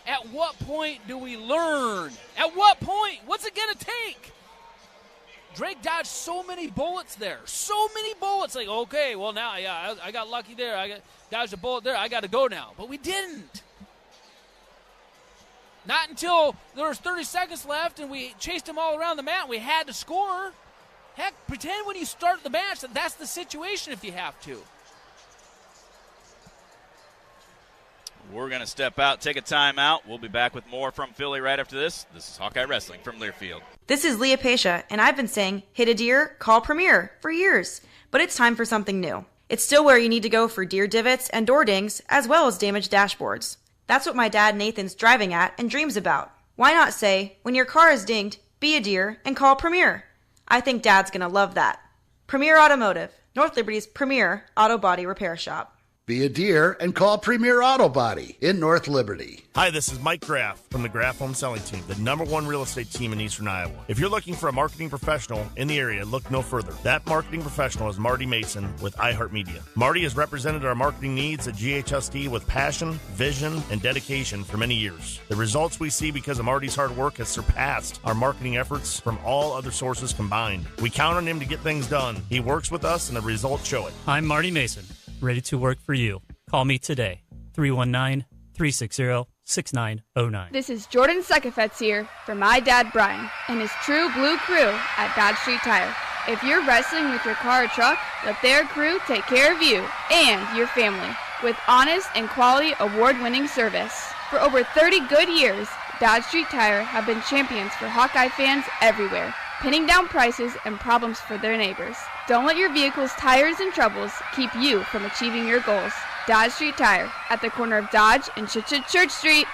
at what point do we learn? At what point? What's it going to take? Drake dodged so many bullets there. So many bullets. Like, okay, well, now, yeah, I got lucky there. I dodged a bullet there. I got to go now. But we didn't. Not until there was 30 seconds left and we chased him all around the mat and we had to score. Heck, pretend when you start the match that that's the situation if you have to. We're going to step out, take a timeout. We'll be back with more from Philly right after this. This is Hawkeye Wrestling from Learfield. This is Leah Pesha, and I've been saying, hit a deer, call Premier for years. But it's time for something new. It's still where you need to go for deer divots and door dings, as well as damaged dashboards. That's what my dad Nathan's driving at and dreams about. Why not say, when your car is dinged, be a deer and call Premier? I think Dad's going to love that. Premier Automotive, North Liberty's premier auto body repair shop. Be a deer and call Premier Auto Body in North Liberty. Hi, this is Mike Graff from the Graff Home Selling Team, the #1 real estate team in Eastern Iowa. If you're looking for a marketing professional in the area, look no further. That marketing professional is Marty Mason with iHeartMedia. Marty has represented our marketing needs at GHSD with passion, vision, and dedication for many years. The results we see because of Marty's hard work has surpassed our marketing efforts from all other sources combined. We count on him to get things done. He works with us, and the results show it. I'm Marty Mason, ready to work for you. Call me today, 319-360-6909. This is Jordan Sekefetz here for my dad Brian and his True Blue crew at Dodge Street Tire. If you're wrestling with your car or truck, let their crew take care of you and your family with honest and quality award-winning service. For over 30 good years, Dodge Street Tire have been champions for Hawkeye fans everywhere, pinning down prices and problems for their neighbors. Don't let your vehicle's tires and troubles keep you from achieving your goals. Dodge Street Tire at the corner of Dodge and Church Street.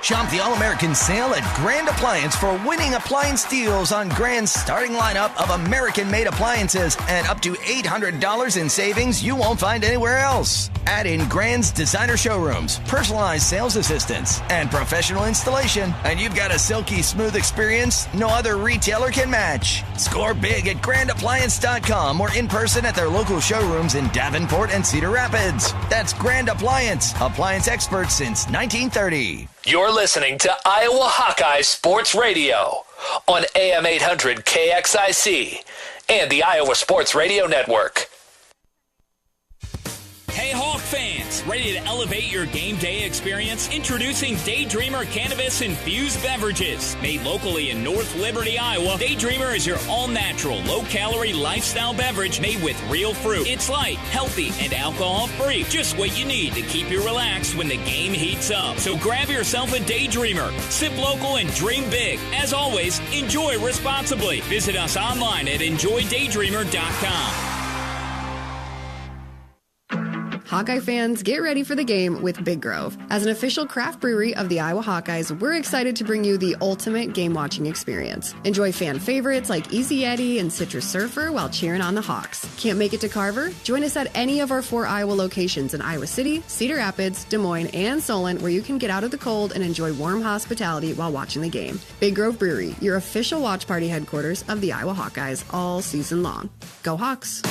Shop the All-American Sale at Grand Appliance for winning appliance deals on Grand's starting lineup of American-made appliances and up to $800 in savings you won't find anywhere else. Add in Grand's designer showrooms, personalized sales assistants, and professional installation, and you've got a silky smooth experience no other retailer can match. Score big at grandappliance.com or in person at their local showrooms in Davenport and Cedar Rapids. That's Grand Appliance, appliance experts since 1930. You're listening to Iowa Hawkeyes Sports Radio on AM 800 KXIC and the Iowa Sports Radio Network. Hey Hawk fans, ready to elevate your game day experience? Introducing Daydreamer Cannabis-infused beverages. Made locally in North Liberty, Iowa, Daydreamer is your all-natural, low-calorie lifestyle beverage made with real fruit. It's light, healthy, and alcohol-free. Just what you need to keep you relaxed when the game heats up. So grab yourself a Daydreamer. Sip local and dream big. As always, enjoy responsibly. Visit us online at enjoydaydreamer.com. Hawkeye fans, get ready for the game with Big Grove. As an official craft brewery of the Iowa Hawkeyes, we're excited to bring you the ultimate game-watching experience. Enjoy fan favorites like Easy Yeti and Citrus Surfer while cheering on the Hawks. Can't make it to Carver? Join us at any of our 4 Iowa locations in Iowa City, Cedar Rapids, Des Moines, and Solon, where you can get out of the cold and enjoy warm hospitality while watching the game. Big Grove Brewery, your official watch party headquarters of the Iowa Hawkeyes all season long. Go Hawks!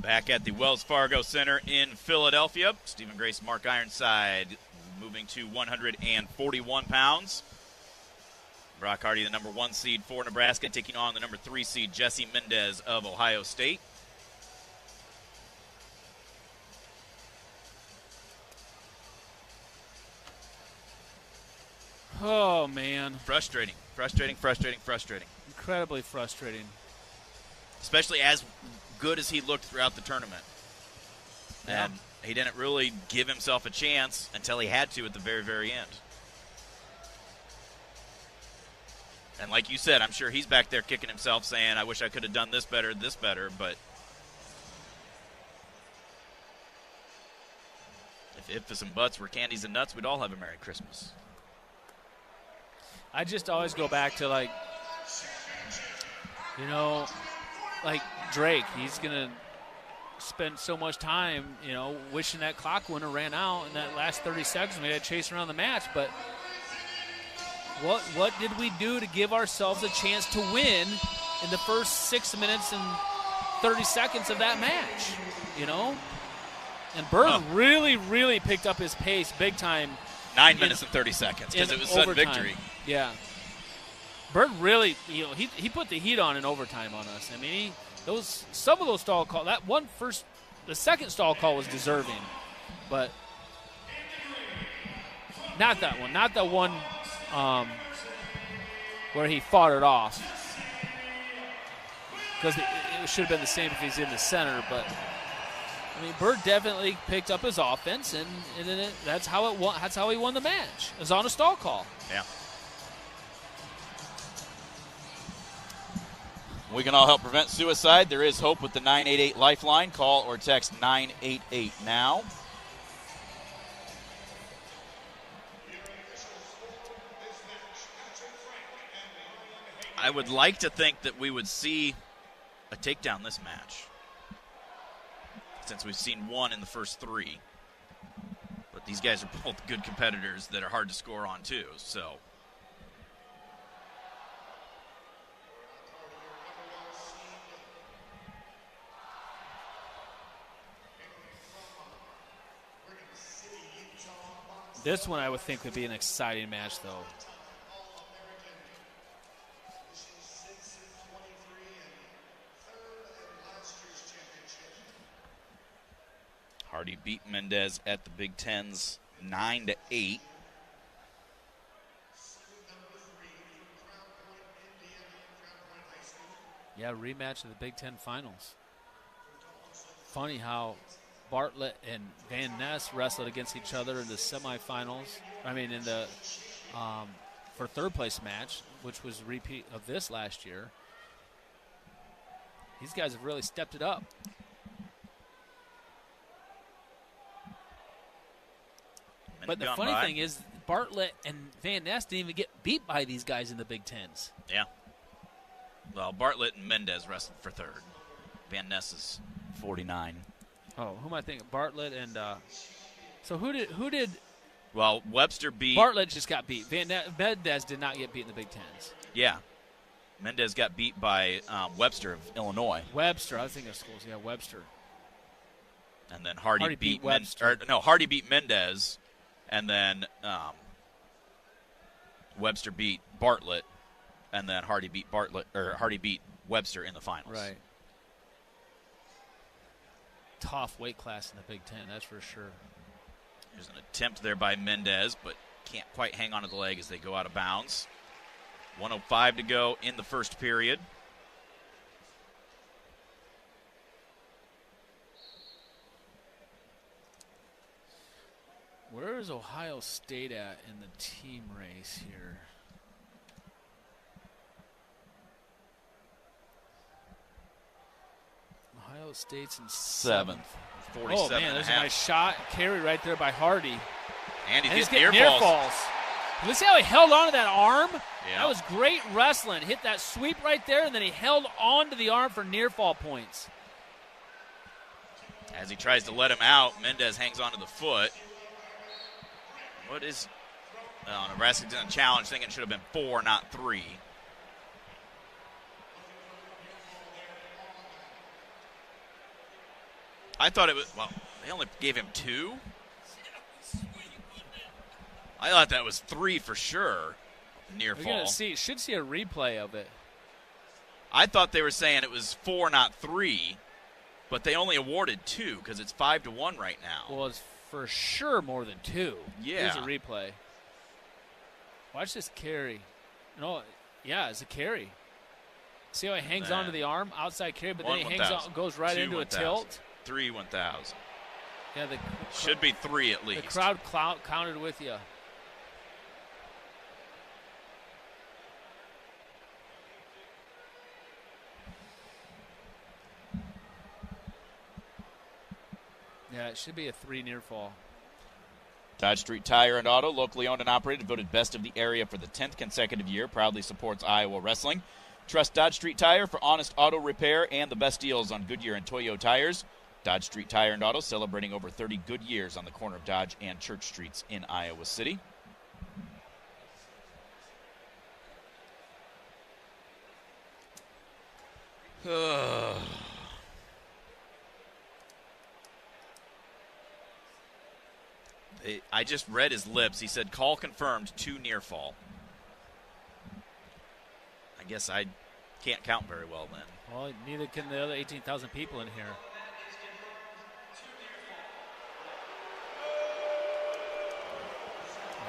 Back at the Wells Fargo Center in Philadelphia, Stephen Grace, Mark Ironside moving to 141 pounds. Brock Hardy, the number 1 seed for Nebraska, taking on the number 3 seed Jesse Mendes of Ohio State. Oh, man. Frustrating. Incredibly frustrating. Especially as good as he looked throughout the tournament. Yeah. And he didn't really give himself a chance until he had to at the very, very end. And like you said, I'm sure he's back there kicking himself saying, I wish I could have done this better, but if ifs and buts were candies and nuts, we'd all have a Merry Christmas. I just always go back to, like Drake. He's going to spend so much time, wishing that clock wouldn't have ran out in that last 30 seconds. We had to chase around the match, but what did we do to give ourselves a chance to win in the first 6 minutes and 30 seconds of that match, And Bird really, really picked up his pace big time. 9 minutes and 30 seconds because it was sudden victory. Yeah. Bird really, he put the heat on in overtime on us. I mean, some of those stall calls, the second stall call was deserving, but not that one. Not the one where he fought it off, because it should have been the same if he's in the center. But I mean, Bird definitely picked up his offense, and that's how he won the match. It was on a stall call. Yeah. We can all help prevent suicide. There is hope with the 988 Lifeline. Call or text 988 now. I would like to think that we would see a takedown this match, since we've seen one in the first three. But these guys are both good competitors that are hard to score on too, so. This one I would think would be an exciting match, though. Hardy beat Mendes at the Big Ten's 9-8. Yeah, rematch of the Big Ten Finals. Funny how Bartlett and Van Ness wrestled against each other in the semifinals. I mean, in the for third place match, which was a repeat of this last year. These guys have really stepped it up. But the funny thing is, Bartlett and Van Ness didn't even get beat by these guys in the Big Tens. Yeah. Well, Bartlett and Mendes wrestled for third. Van Ness is 49. Oh, who am I thinking? Bartlett and so who did? Well, Webster beat. Bartlett just got beat. Mendes did not get beat in the Big Tens. Yeah. Mendes got beat by Webster of Illinois. Webster, I was thinking of schools. Yeah, Webster. And then Hardy beat Webster. Hardy beat Mendes. And then Webster beat Bartlett, and then Hardy beat Webster in the finals. Right. Tough weight class in the Big Ten, that's for sure. There's an attempt there by Mendes, but can't quite hang on to the leg as they go out of bounds. 1:05 to go in the first period. Where is Ohio State at in the team race here? Ohio State's in seventh. 47. Oh, man, there's a nice shot. Carry right there by Hardy. And he's getting near falls. Let's see how he held on to that arm. Yeah. That was great wrestling. Hit that sweep right there, and then he held on to the arm for near fall points. As he tries to let him out, Mendes hangs onto the foot. What is Nebraska done a challenge, thinking it should have been 4, not 3. I thought it was, well, they only gave him 2. I thought that was 3 for sure, near fall. We're going to should see a replay of it. I thought they were saying it was 4, not 3, but they only awarded 2 because it's 5-1 right now. Well, it's for sure more than 2. Yeah. Here's a replay. Watch this carry. No, yeah, it's a carry. See how he hangs onto the arm, outside carry, but then he hangs on, goes right into a tilt. 3 1,000. Yeah, should be 3 at least. The crowd counted with you. Yeah, it should be a 3 near fall. Dodge Street Tire and Auto, locally owned and operated, voted best of the area for the 10th consecutive year, proudly supports Iowa wrestling. Trust Dodge Street Tire for honest auto repair and the best deals on Goodyear and Toyo tires. Dodge Street Tire and Auto, celebrating over 30 good years on the corner of Dodge and Church Streets in Iowa City. I just read his lips. He said, call confirmed, 2 near fall. I guess I can't count very well then. Well, neither can the other 18,000 people in here.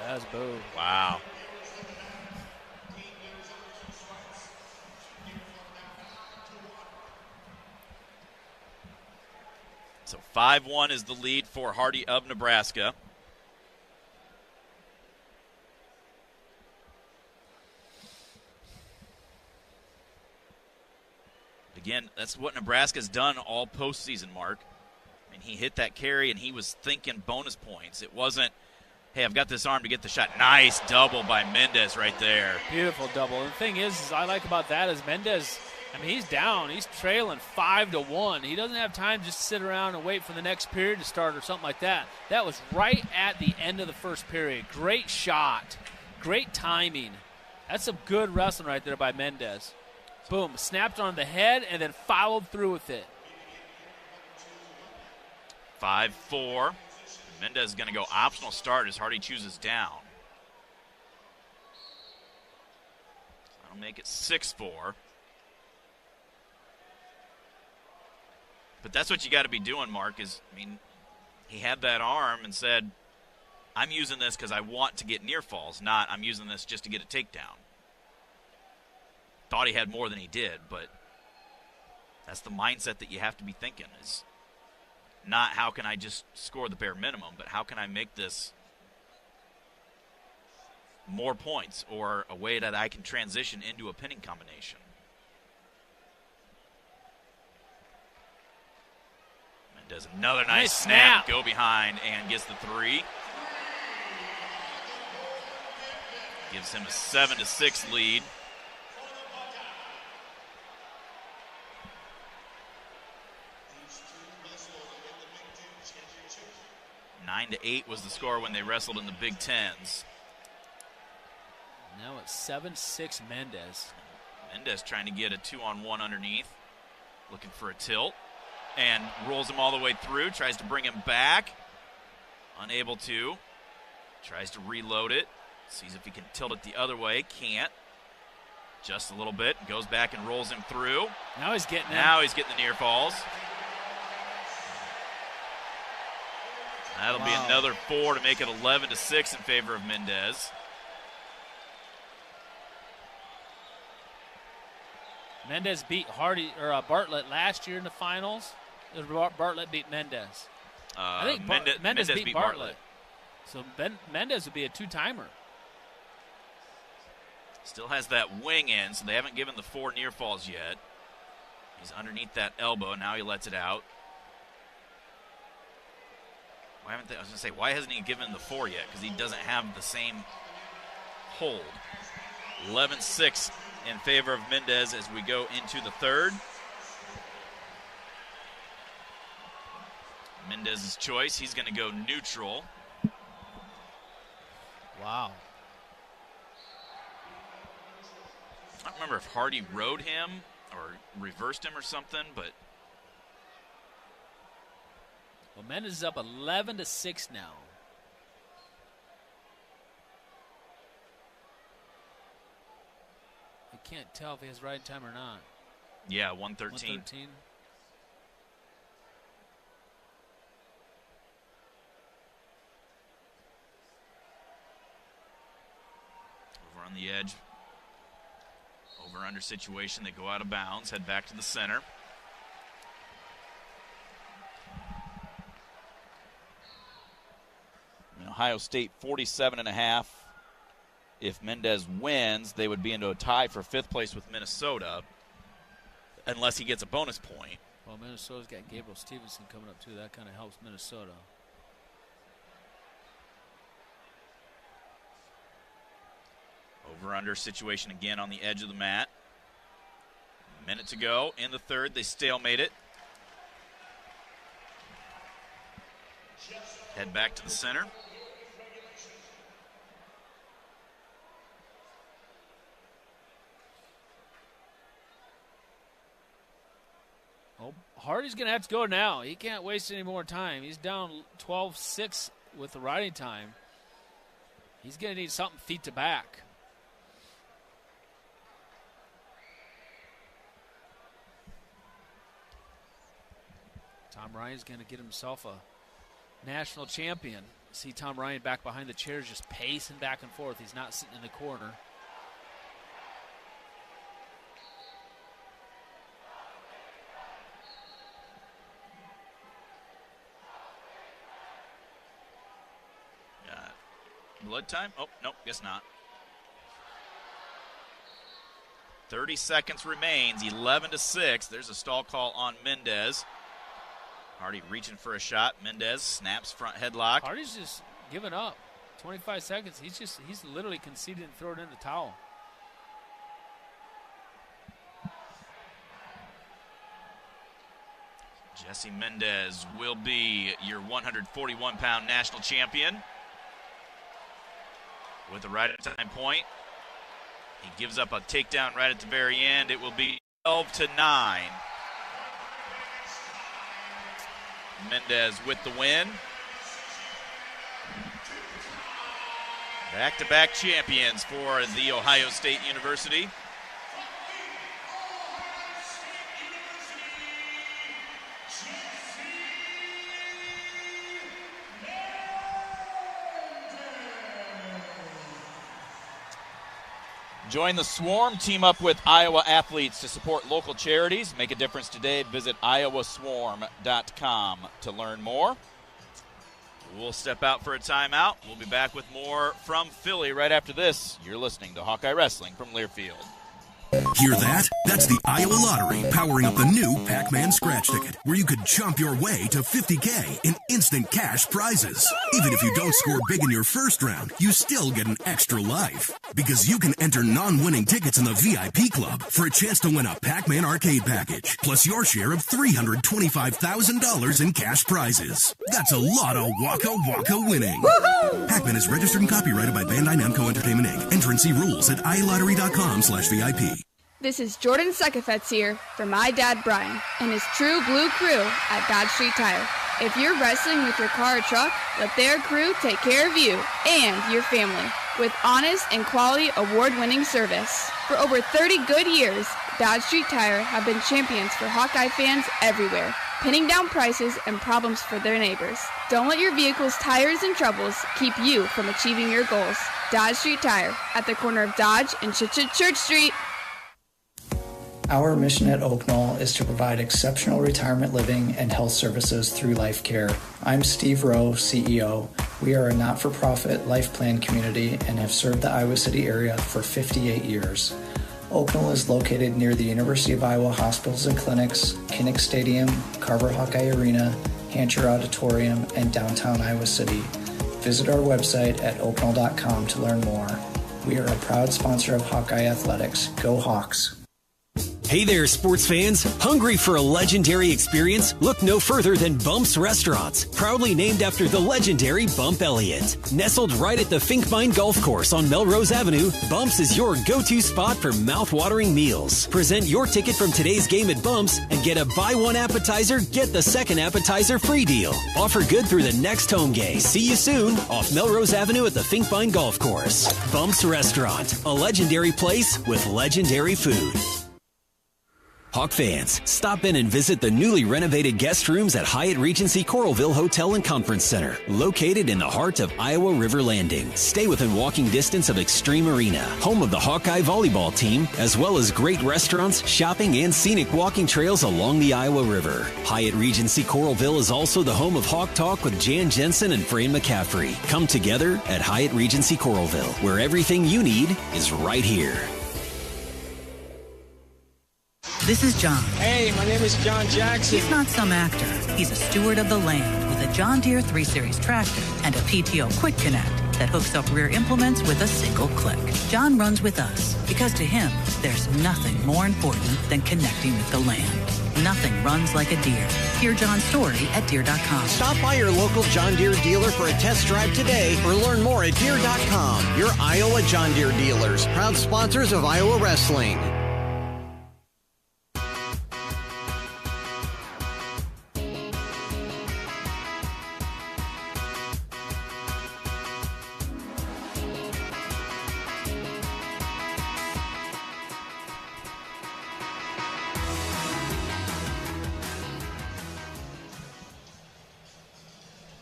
That's boo. Wow. So 5-1 is the lead for Hardy of Nebraska. Again, that's what Nebraska's done all postseason, Mark. I mean, he hit that carry, and he was thinking bonus points. It wasn't, hey, I've got this arm to get the shot. Nice double by Mendes right there. Beautiful double. And the thing is I like about that is Mendes, I mean, he's down. He's trailing 5-1. He doesn't have time just to sit around and wait for the next period to start or something like that. That was right at the end of the first period. Great shot. Great timing. That's some good wrestling right there by Mendes. Boom. Snapped on the head and then followed through with it. 5-4. Mendes is going to go optional start as Hardy chooses down. That'll make it 6-4. But that's what you got to be doing, Mark, is, I mean, he had that arm and said, I'm using this because I want to get near falls, not I'm using this just to get a takedown. Thought he had more than he did, but that's the mindset that you have to be thinking is not how can I just score the bare minimum, but how can I make this more points or a way that I can transition into a pinning combination. Does another nice snap, go behind, and gets the 3. Gives him a 7-6 lead. Nine to 8 was the score when they wrestled in the Big Tens. Now it's 7-6 Mendes. Mendes trying to get a 2-on-1 underneath, looking for a tilt. And rolls him all the way through, tries to bring him back. Unable to. Tries to reload it. Sees if he can tilt it the other way. Can't. Just a little bit. Goes back and rolls him through. Now he's getting the near falls. That'll be another 4 to make it 11-6 in favor of Mendes. Mendes beat Bartlett last year in the finals. Bartlett beat Mendes. I think Mendes beat Bartlett. So Mendes would be a 2-timer. Still has that wing in, so they haven't given the 4 near falls yet. He's underneath that elbow. Now he lets it out. Why hasn't he given the 4 yet? Because he doesn't have the same hold. 11-6 in favor of Mendes as we go into the third. Mendez's choice. He's going to go neutral. Wow. I don't remember if Hardy rode him or reversed him or something, but. Well, Mendes is up 11-6 now. I can't tell if he has ride time or not. Yeah, 113. Over on the edge. Over-under situation. They go out of bounds, head back to the center. Ohio State 47.5. If Mendes wins, they would be into a tie for 5th place with Minnesota, unless he gets a bonus point. Well, Minnesota's got Gabriel Steveson coming up, too. That kind of helps Minnesota. Over-under situation again on the edge of the mat. A minute to go in the third. They stalemate it. Head back to the center. Oh, Hardy's going to have to go now. He can't waste any more time. He's down 12-6 with the riding time. He's going to need something feet to back. Tom Ryan's going to get himself a national champion. See Tom Ryan back behind the chairs just pacing back and forth. He's not sitting in the corner. Blood time? Oh, nope, guess not. 30 seconds remains, 11-6. There's a stall call on Mendes. Hardy reaching for a shot. Mendes snaps front headlock. Hardy's just giving up. 25 seconds. He's literally conceded and thrown in the towel. Jesse Mendes will be your 141-pound national champion. With the right at time point. He gives up a takedown right at the very end. It will be 12-9. Mendes with the win. Back-to-back champions for The Ohio State University. Join the Swarm. Team up with Iowa athletes to support local charities. Make a difference today. Visit iowaswarm.com to learn more. We'll step out for a timeout. We'll be back with more from Philly right after this. You're listening to Hawkeye Wrestling from Learfield. Hear that? That's the Iowa Lottery powering up the new Pac-Man scratch ticket, where you could chomp your way to $50K in instant cash prizes. Even if you don't score big in your first round, you still get an extra life. Because you can enter non-winning tickets in the VIP club for a chance to win a Pac-Man arcade package, plus your share of $325,000 in cash prizes. That's a lot of Waka Waka winning. Woo-hoo! Pac-Man is registered and copyrighted by Bandai Namco Entertainment Inc. Entrancy rules at ilottery.com/VIP. This is Jordan Sekafetz here for my dad Brian and his True Blue crew at Dodge Street Tire. If you're wrestling with your car or truck, let their crew take care of you and your family with honest and quality award-winning service. For over 30 good years, Dodge Street Tire have been champions for Hawkeye fans everywhere, pinning down prices and problems for their neighbors. Don't let your vehicle's tires and troubles keep you from achieving your goals. Dodge Street Tire at the corner of Dodge and Church Street. Our mission at Oak Knoll is to provide exceptional retirement living and health services through Life Care. I'm Steve Rowe, CEO. We are a not-for-profit life plan community and have served the Iowa City area for 58 years. Oak Knoll is located near the University of Iowa hospitals and clinics, Kinnick Stadium, Carver Hawkeye Arena, Hancher Auditorium, and downtown Iowa City. Visit our website at oakknoll.com to learn more. We are a proud sponsor of Hawkeye Athletics. Go Hawks! Hey there, sports fans. Hungry for a legendary experience? Look no further than Bumps Restaurants, proudly named after the legendary Bump Elliott. Nestled right at the Finkmine Golf Course on Melrose Avenue, Bumps is your go-to spot for mouth-watering meals. Present your ticket from today's game at Bumps and get a buy one appetizer, get the second appetizer free deal. Offer good through the next home game. See you soon off Melrose Avenue at the Finkmine Golf Course. Bumps Restaurant, a legendary place with legendary food. Hawk fans, stop in and visit the newly renovated guest rooms at Hyatt Regency Coralville Hotel and Conference Center, located in the heart of Iowa River Landing. Stay within walking distance of Extreme Arena, home of the Hawkeye volleyball team, as well as great restaurants, shopping, and scenic walking trails along the Iowa River. Hyatt Regency Coralville is also the home of Hawk Talk with Jan Jensen and Fran McCaffrey. Come together at Hyatt Regency Coralville, where everything you need is right here. This is John. Hey, my name is John Jackson. He's not some actor. He's a steward of the land with a John Deere 3 Series tractor and a PTO Quick Connect that hooks up rear implements with a single click. John runs with us because to him, there's nothing more important than connecting with the land. Nothing runs like a Deere. Hear John's story at Deere.com. Stop by your local John Deere dealer for a test drive today or learn more at Deere.com. Your Iowa John Deere dealers, proud sponsors of Iowa Wrestling.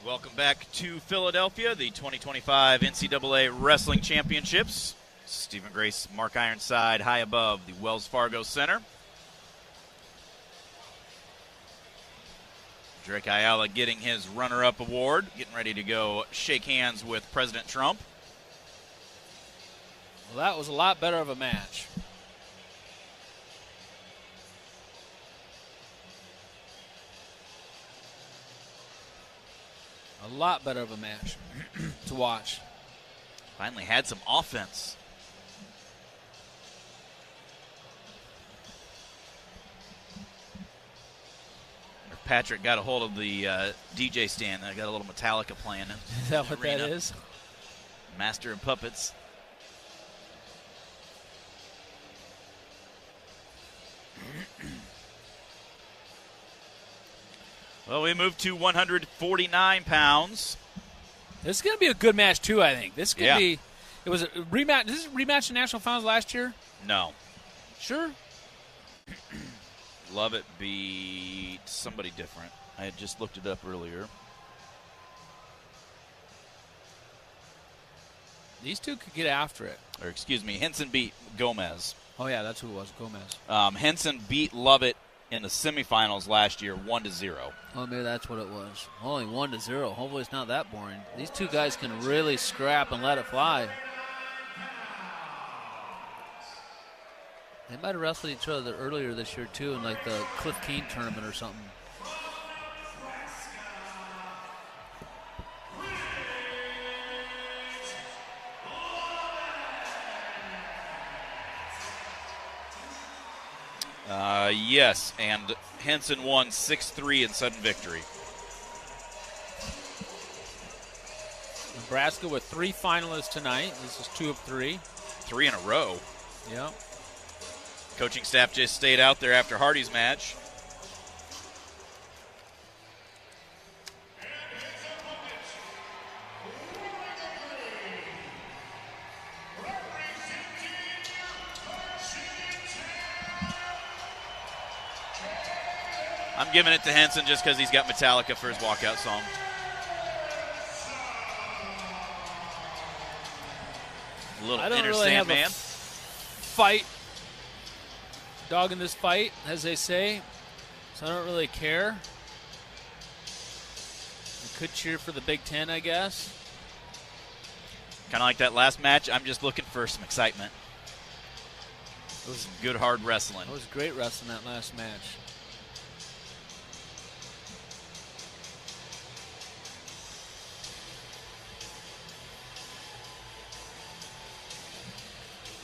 Welcome back to Philadelphia, the 2025 NCAA Wrestling Championships. Stephen Grace, Mark Ironside, high above the Wells Fargo Center. Drake Ayala getting his runner-up award, getting ready to go shake hands with President Trump. Well, that was a lot better of a match. A lot better of a match to watch. Finally had some offense. Patrick got a hold of the DJ stand. I got a little Metallica playing. Is that what that is? Master of Puppets. Well, we moved to 149 pounds. This is going to be a good match, too, I think. This could be – it was a rematch. This is a rematch in National Finals last year? No. Sure? Lovett beat somebody different. I had just looked it up earlier. These two could get after it. Or, excuse me, Henson beat Gomez. Oh, yeah, that's who it was, Gomez. Henson beat Lovett in the semifinals last year, 1-0. Oh, maybe that's what it was. Only 1-0. Hopefully it's not that boring. These two guys can really scrap and let it fly. They might have wrestled each other earlier this year, too, in like the Cliff Keen tournament or something. Yes, and Henson won 6-3 in sudden victory. Nebraska with 3 finalists tonight. This is 2 of 3. 3 in a row. Yep. Coaching staff just stayed out there after Hardy's match. I'm giving it to Henson just because he's got Metallica for his walkout song. A little inner really have Sandman. a fight. Dog in this fight, as they say. So I don't really care. I could cheer for the Big Ten, I guess. Kind of like that last match. I'm just looking for some excitement. It was some good, hard wrestling. It was great wrestling that last match.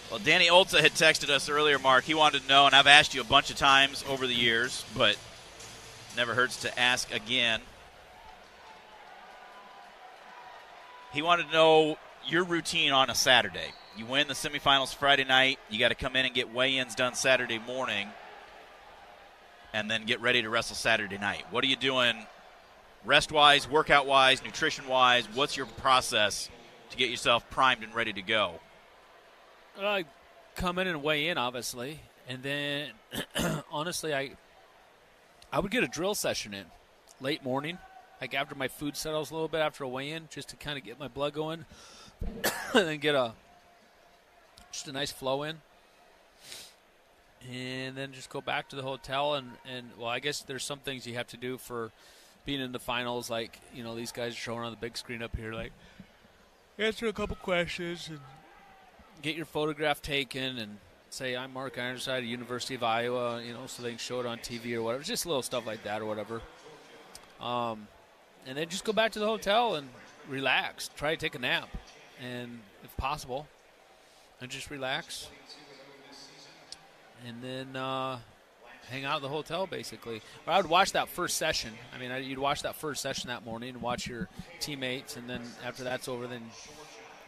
Well, Danny Olza had texted us earlier, Mark. He wanted to know, and I've asked you a bunch of times over the years, but never hurts to ask again. He wanted to know your routine on a Saturday. You win the semifinals Friday night. You got to come in and get weigh-ins done Saturday morning and then get ready to wrestle Saturday night. What are you doing rest-wise, workout-wise, nutrition-wise? What's your process to get yourself primed and ready to go? I come in and weigh in, obviously, and then honestly, I would get a drill session in late morning, like after my food settles a little bit after a weigh-in, just to kind of get my blood going, and then get just a nice flow in, and then just go back to the hotel and well, I guess there's some things you have to do for being in the finals, like these guys are showing on the big screen up here, like answer a couple questions and get your photograph taken and say, I'm Mark Ironside, University of Iowa, so they can show it on TV or whatever. Just little stuff like that or whatever. And then just go back to the hotel and relax. Try to take a nap, and if possible, and just relax. And then hang out at the hotel, basically. Or I would watch that first session. I mean, you'd watch that first session that morning and watch your teammates, and then after that's over, then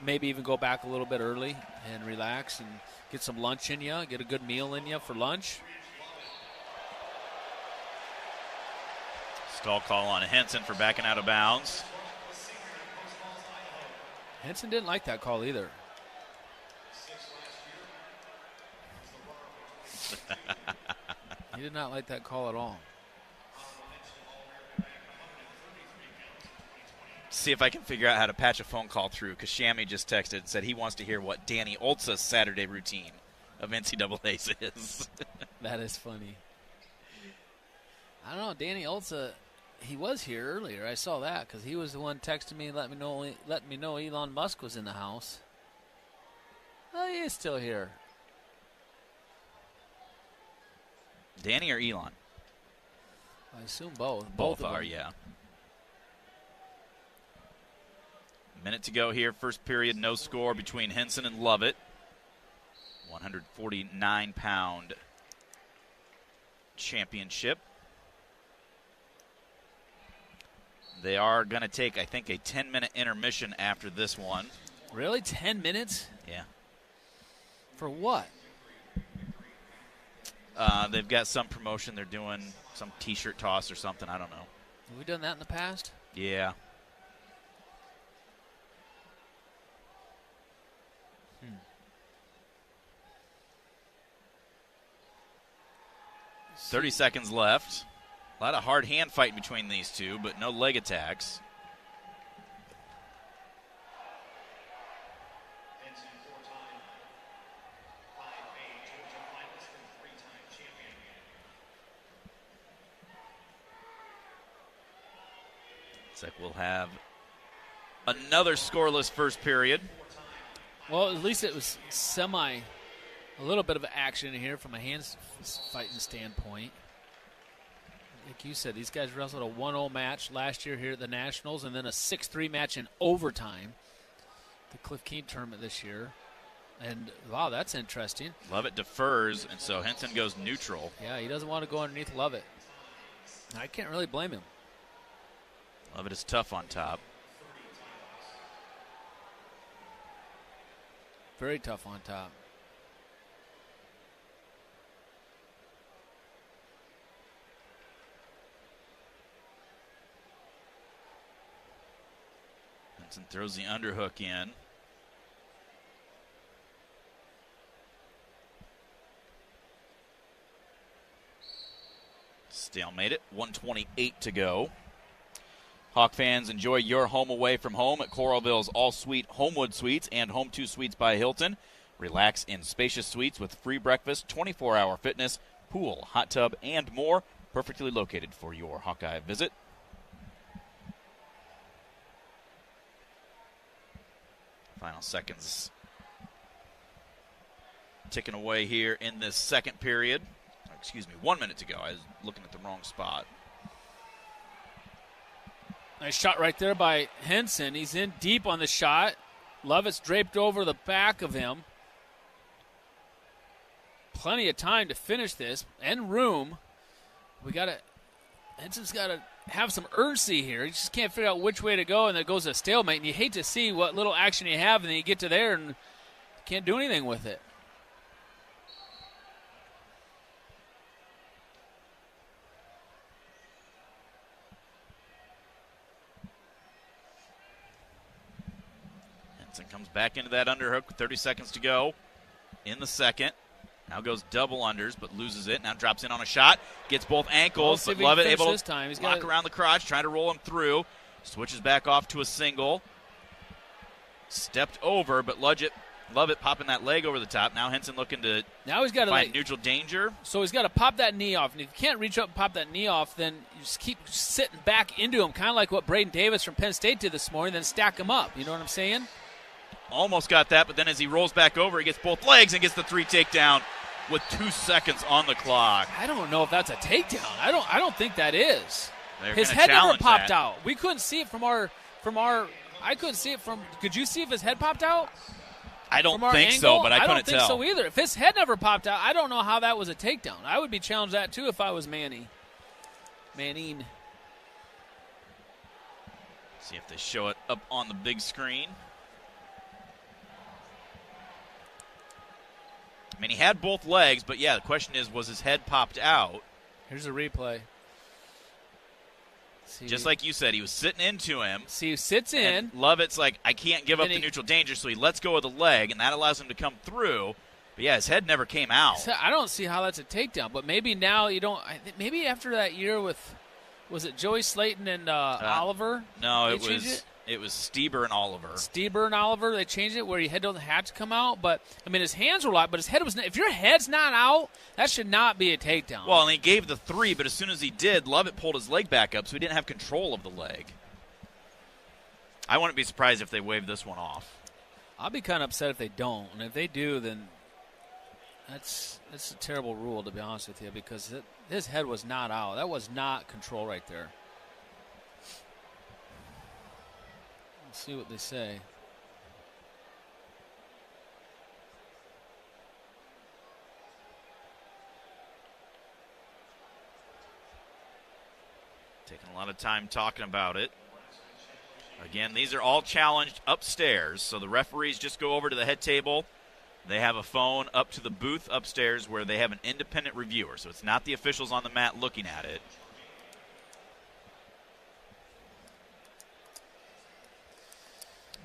maybe even go back a little bit early and relax and get some lunch in you, get a good meal in you for lunch. Stall call on Henson for backing out of bounds. Henson didn't like that call either. He did not like that call at all. See if I can figure out how to patch a phone call through, because Shammy just texted and said he wants to hear what Danny Olza's Saturday routine of NCAAs is. That is funny. I don't know, Danny Olza, he was here earlier. I saw that because he was the one texting me and let me know Elon Musk was in the house. Oh, he is still here. Danny or Elon? I assume both. Both are, yeah. Minute to go here. First period, no score between Henson and Lovett. 149-pound championship. They are going to take, I think, a 10-minute intermission after this one. Really? 10 minutes? Yeah. For what? They've got some promotion. They're doing some T-shirt toss or something. I don't know. Have we done that in the past? Yeah. Hmm. 30 seconds left. A lot of hard hand fighting between these two, but no leg attacks. Looks like we'll have another scoreless first period. Well, at least it was a little bit of action here from a hand fighting standpoint. Like you said, these guys wrestled a 1-0 match last year here at the Nationals and then a 6-3 match in overtime. The Cliff Keen tournament this year. And, wow, that's interesting. Lovett defers, and so Henson goes neutral. Yeah, he doesn't want to go underneath Lovett. I can't really blame him. Lovett is tough on top. Very tough on top. Henson throws the underhook in. Stalemate it. 1:28 to go. Hawk fans, enjoy your home away from home at Coralville's all-suite Homewood Suites and Home 2 Suites by Hilton. Relax in spacious suites with free breakfast, 24-hour fitness, pool, hot tub, and more. Perfectly located for your Hawkeye visit. Final seconds ticking away here in this second period. Excuse me, 1 minute to go. I was looking at the wrong spot. Nice shot right there by Henson. He's in deep on the shot. Lovett's draped over the back of him. Plenty of time to finish this and room. Henson's got to have some urgency here. He just can't figure out which way to go, and there goes a stalemate. And you hate to see what little action you have, and then you get to there and can't do anything with it. Henson comes back into that underhook with 30 seconds to go in the second. Now goes double unders, but loses it. Now drops in on a shot. Gets both ankles, but Lovett able to lock around the crotch, trying to roll him through. Switches back off to a single. Stepped over, but Lovett popping that leg over the top. Now Henson looking to find neutral danger. So he's got to pop that knee off. And if you can't reach up and pop that knee off, then you just keep sitting back into him, kind of like what Braden Davis from Penn State did this morning, then stack him up. You know what I'm saying? Almost got that, but then as he rolls back over, he gets both legs and gets the 3 takedown with 2 seconds on the clock. I don't know if that's a takedown. I don't think that is. They're his head never popped out. We couldn't see it from our I couldn't see it from. Could you see if his head popped out? I don't think so, but I couldn't tell. I don't think so either. If his head never popped out, I don't know how that was a takedown. I would be challenged that too if I was Manning. See if they show it up on the big screen. I mean, he had both legs, but yeah, the question is, was his head popped out? Here's a replay. Just like you said, he was sitting into him. See, he sits in. Lovett's like, I can't give up the neutral danger, so he lets go of the leg, and that allows him to come through. But yeah, his head never came out. I don't see how that's a takedown, but maybe now you don't. Maybe after that year with, was it Joey Slayton and Oliver? No, it was Stieber and Oliver. Stieber and Oliver, they changed it where your head doesn't have to come out. But, I mean, his hands were locked, but his head was not. If your head's not out, that should not be a takedown. Well, and he gave the 3, but as soon as he did, Lovett pulled his leg back up, so he didn't have control of the leg. I wouldn't be surprised if they waved this one off. I'll be kind of upset if they don't. And if they do, then that's a terrible rule, to be honest with you, because his head was not out. That was not control right there. Let's see what they say. Taking a lot of time talking about it. Again, these are all challenged upstairs, so the referees just go over to the head table. They have a phone up to the booth upstairs where they have an independent reviewer, so it's not the officials on the mat looking at it.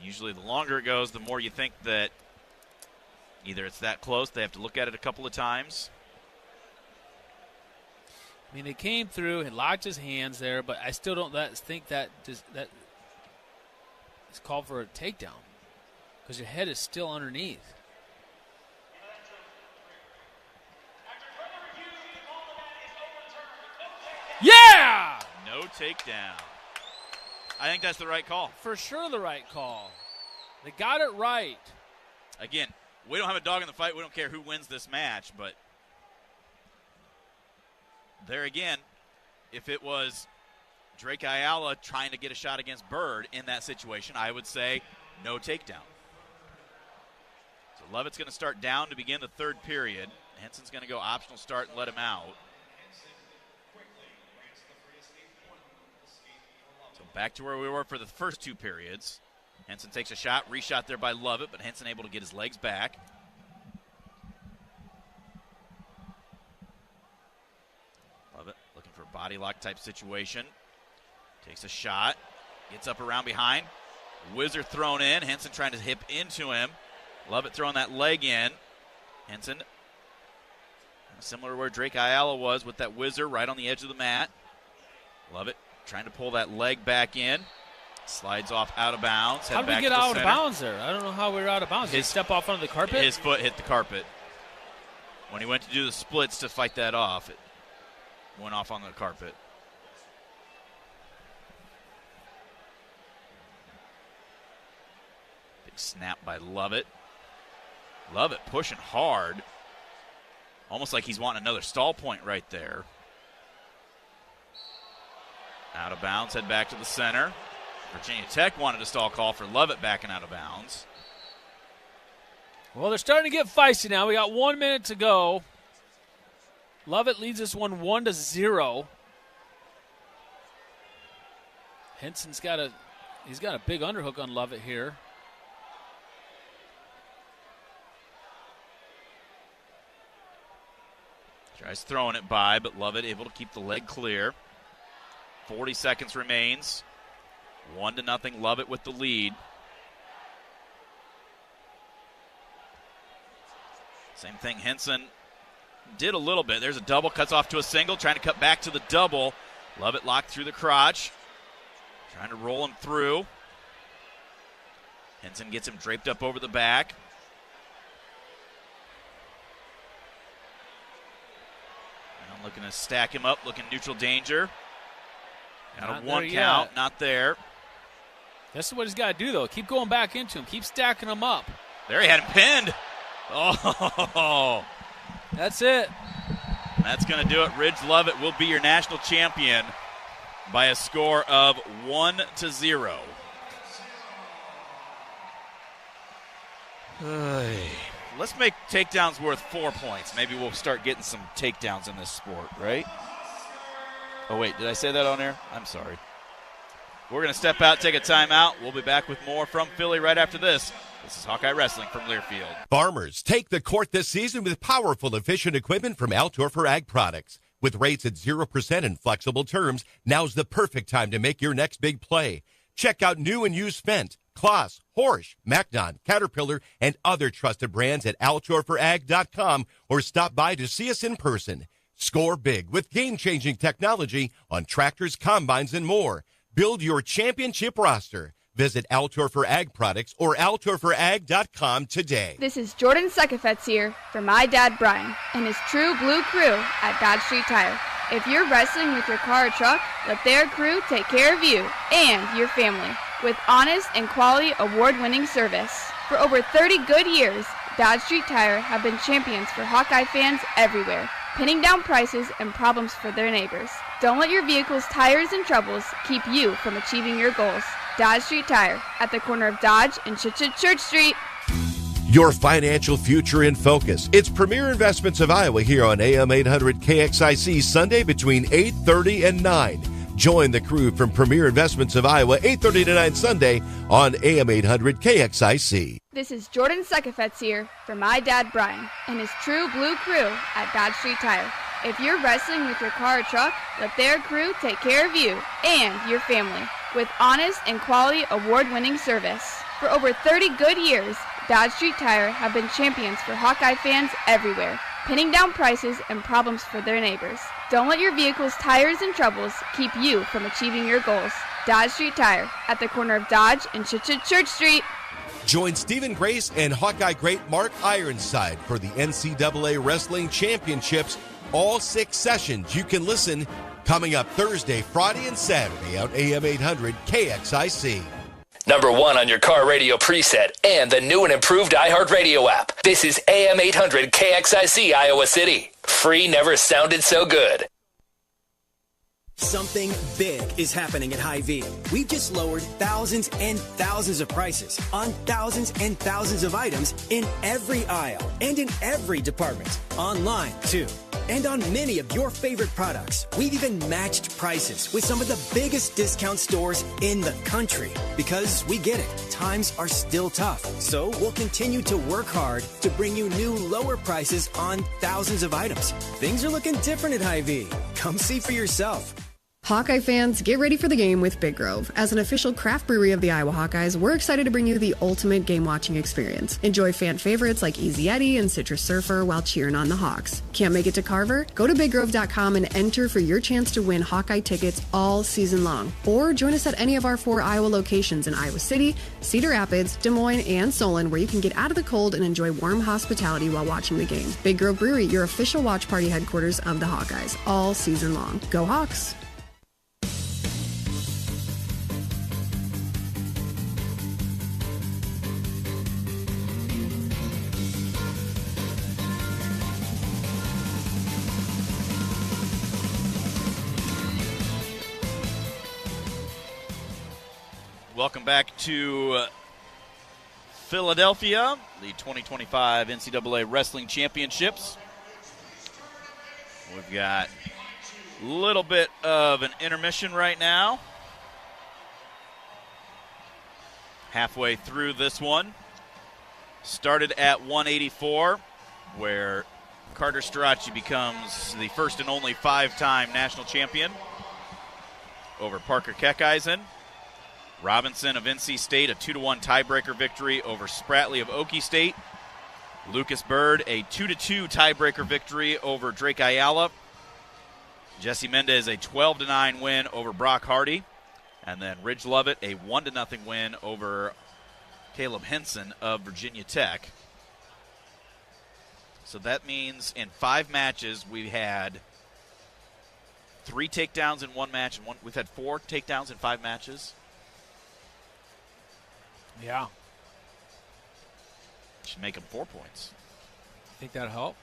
Usually the longer it goes, the more you think that either it's that close, they have to look at it a couple of times. I mean, they came through and locked his hands there, but I still don't think that is called for a takedown because your head is still underneath. Yeah! No takedown. I think that's the right call. For sure the right call. They got it right. Again, we don't have a dog in the fight. We don't care who wins this match, but there again, if it was Drake Ayala trying to get a shot against Bird in that situation, I would say no takedown. So Lovett's going to start down to begin the third period. Henson's going to go optional start and let him out. So back to where we were for the first two periods. Henson takes a shot, reshot there by Lovett, but Henson able to get his legs back. Lovett looking for a body lock type situation. Takes a shot, gets up around behind. Whizzer thrown in. Henson trying to hip into him. Lovett throwing that leg in. Henson, similar to where Drake Ayala was with that whizzer right on the edge of the mat. Lovett trying to pull that leg back in. Slides off out of bounds. How did we get out of bounds there? I don't know how we were out of bounds. Did he step off onto the carpet? His foot hit the carpet. When he went to do the splits to fight that off, it went off on the carpet. Big snap by Lovett. Lovett pushing hard. Almost like he's wanting another stall point right there. Out of bounds, head back to the center. Virginia Tech wanted a stall call for Lovett backing out of bounds. Well, they're starting to get feisty now. We got 1 minute to go. Lovett leads this one 1-0. Henson's got a big underhook on Lovett here. Tries throwing it by, but Lovett able to keep the leg clear. 40 seconds remains. 1-0 Lovett with the lead. Same thing Henson did a little bit. There's a double, cuts off to a single, trying to cut back to the double. Lovett locked through the crotch. Trying to roll him through. Henson gets him draped up over the back. And looking to stack him up, looking neutral danger. Out of one count, not there. This is what he's got to do, though. Keep going back into him. Keep stacking him up. There he had him pinned. Oh. That's it. That's going to do it. Ridge Lovett will be your national champion by a score of 1-0. Let's make takedowns worth 4 points. Maybe we'll start getting some takedowns in this sport, right? Oh, wait, did I say that on air? I'm sorry. We're going to step out, take a timeout. We'll be back with more from Philly right after this. This is Hawkeye Wrestling from Learfield. Farmers, take the court this season with powerful, efficient equipment from Altorfer Ag Products. With rates at 0% and flexible terms, now's the perfect time to make your next big play. Check out new and used Fendt, Kloss, Horsch, Macnon, Caterpillar, and other trusted brands at altorferag.com or stop by to see us in person. Score big with game-changing technology on tractors, combines, and more. Build your championship roster. Visit Altorfer Ag Products or altorferag.com today. This is Jordan Sekefetz here for my dad Brian and his True Blue crew at Dodge Street Tire. If you're wrestling with your car or truck, let their crew take care of you and your family with honest and quality award-winning service. For over 30 good years, Dodge Street Tire have been champions for Hawkeye fans everywhere, pinning down prices and problems for their neighbors. Don't let your vehicle's tires and troubles keep you from achieving your goals. Dodge Street Tire at the corner of Dodge and Church Street. Your financial future in focus. It's Premier Investments of Iowa here on AM 800 KXIC Sunday between 8:30 and 9. Join the crew from Premier Investments of Iowa 8:30 to 9 Sunday on AM 800 KXIC. This is Jordan Sekafetz here for my dad Brian and his True Blue crew at Dodge Street Tire. If you're wrestling with your car or truck, let their crew take care of you and your family with honest and quality award-winning service. For over 30 good years, Dodge Street Tire have been champions for Hawkeye fans everywhere, pinning down prices and problems for their neighbors. Don't let your vehicle's tires and troubles keep you from achieving your goals. Dodge Street Tire at the corner of Dodge and Church Street. Join Stephen Grace and Hawkeye great Mark Ironside for the NCAA Wrestling Championships. All 6 sessions. You can listen coming up Thursday, Friday, and Saturday on AM 800 KXIC. Number 1 on your car radio preset and the new and improved iHeartRadio app. This is AM 800 KXIC Iowa City. Free never sounded so good. Something big is happening at Hy-Vee. We've just lowered thousands and thousands of prices on thousands and thousands of items in every aisle and in every department. Online, too. And on many of your favorite products, we've even matched prices with some of the biggest discount stores in the country. Because we get it, times are still tough. So we'll continue to work hard to bring you new lower prices on thousands of items. Things are looking different at Hy-Vee. Come see for yourself. Hawkeye fans, get ready for the game with Big Grove. As an official craft brewery of the Iowa Hawkeyes, we're excited to bring you the ultimate game-watching experience. Enjoy fan favorites like Easy Eddie and Citrus Surfer while cheering on the Hawks. Can't make it to Carver? Go to BigGrove.com and enter for your chance to win Hawkeye tickets all season long. Or join us at any of our 4 Iowa locations in Iowa City, Cedar Rapids, Des Moines, and Solon, where you can get out of the cold and enjoy warm hospitality while watching the game. Big Grove Brewery, your official watch party headquarters of the Hawkeyes, all season long. Go Hawks! Welcome back to Philadelphia, the 2025 NCAA Wrestling Championships. We've got a little bit of an intermission right now. Halfway through this one. Started at 184, where Carter Strachey becomes the first and only 5-time national champion over Parker Kekisen. Robinson of NC State, a 2-1 tiebreaker victory over Spratley of Okie State. Lucas Bird, a 2-2 tiebreaker victory over Drake Ayala. Jesse Mendes, a 12-9 win over Brock Hardy. And then Ridge Lovett, a 1-0 win over Caleb Henson of Virginia Tech. So that means in 5 matches we had 3 takedowns in 1 match. And we've had 4 takedowns in 5 matches. Yeah. Should make them 4 points. Think that'll help?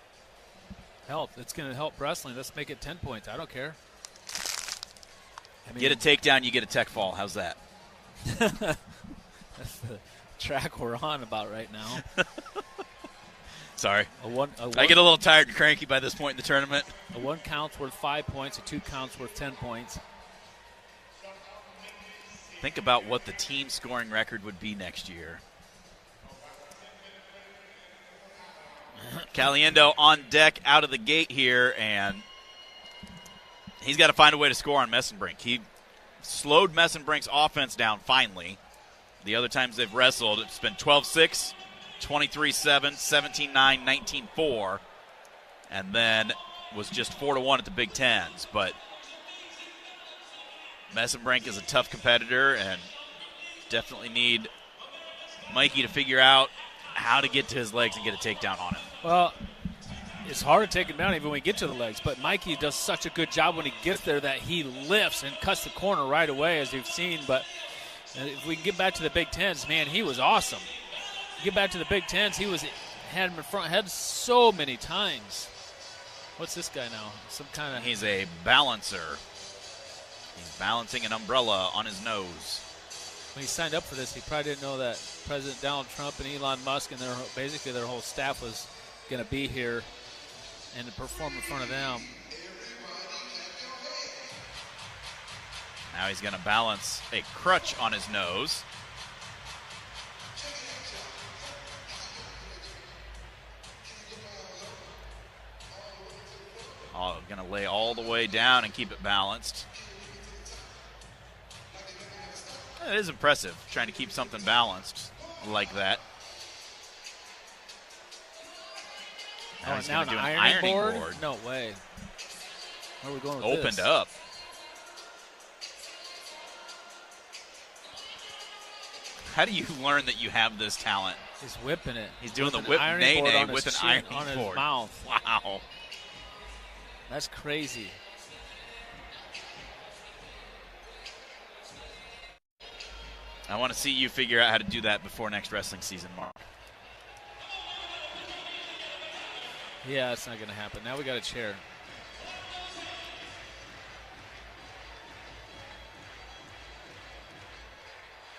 It's going to help wrestling. Let's make it 10 points. I don't care. Get a takedown, you get a tech fall. How's that? That's the track we're on about right now. Sorry. I get a little tired and cranky by this point in the tournament. A 1 count's worth 5 points. A 2 count's worth 10 points. Think about what the team scoring record would be next year. Caliendo on deck out of the gate here, and he's got to find a way to score on Messenbrink. He slowed Messenbrink's offense down finally. The other times they've wrestled, it's been 12-6, 23-7, 17-9, 19-4, and then was just 4-1 at the Big Tens. But Messenbrink is a tough competitor and definitely need Mikey to figure out how to get to his legs and get a takedown on him. Well, it's hard to take him down even when we get to the legs, but Mikey does such a good job when he gets there that he lifts and cuts the corner right away, as you've seen. But if we can get back to the Big Tens, man, he was awesome. Get back to the Big Tens, had him in front head so many times. What's this guy now? He's a balancer. He's balancing an umbrella on his nose. when he signed up for this, he probably didn't know that President Donald Trump and Elon Musk and basically their whole staff was going to be here and to perform in front of them. Now he's going to balance a crutch on his nose. Oh, going to lay all the way down and keep it balanced. It is impressive, trying to keep something balanced like that. Now he's going to do an ironing board. No way. Where are we going with Opened this? up. How do you learn that you have this talent? He's whipping it. He's doing the With an whip ironing board nay-nay on with his an chin, ironing on his board. mouth. Wow. That's crazy. I want to see you figure out how to do that before next wrestling season, Mark. Yeah, it's not going to happen. Now we got a chair.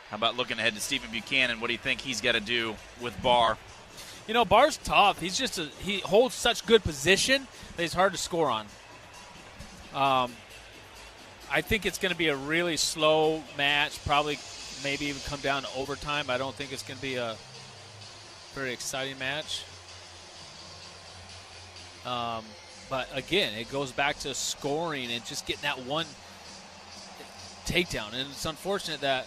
How about looking ahead to Stephen Buchanan? What do you think he's got to do with Barr? You know, Barr's tough. He's just he holds such good position that he's hard to score on. I think it's going to be a really slow match, probably maybe even come down to overtime. I don't think it's going to be a very exciting match. But again, it goes back to scoring and just getting that one takedown. And it's unfortunate that,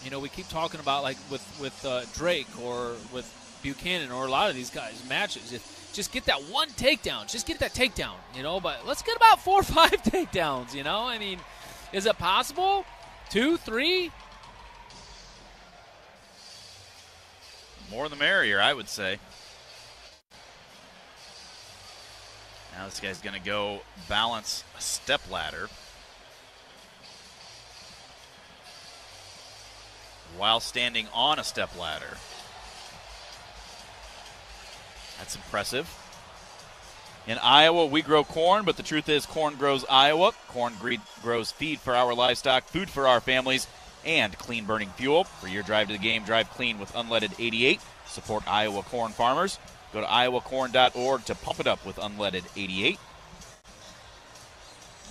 you know, we keep talking about, like with Drake or with Buchanan or a lot of these guys' matches. Just get that one takedown. Just get that takedown, you know. But let's get about 4 or 5 takedowns, you know. I mean, is it possible? 2, 3? More the merrier, I would say. Now this guy's going to go balance a step ladder while standing on a step ladder. That's impressive. In Iowa, we grow corn, but the truth is corn grows Iowa. Corn grows feed for our livestock, food for our families, and clean burning fuel. For your drive to the game, drive clean with Unleaded 88. Support Iowa corn farmers. Go to iowacorn.org to pump it up with Unleaded 88.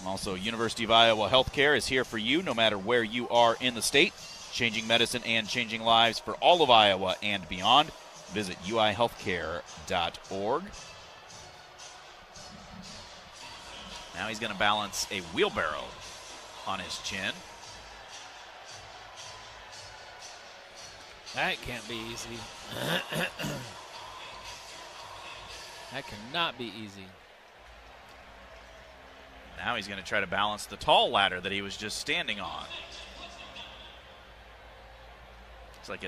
Also, University of Iowa Healthcare is here for you no matter where you are in the state. Changing medicine and changing lives for all of Iowa and beyond. Visit uihealthcare.org. Now he's going to balance a wheelbarrow on his chin. That can't be easy. That cannot be easy. Now he's going to try to balance the tall ladder that he was just standing on. It's like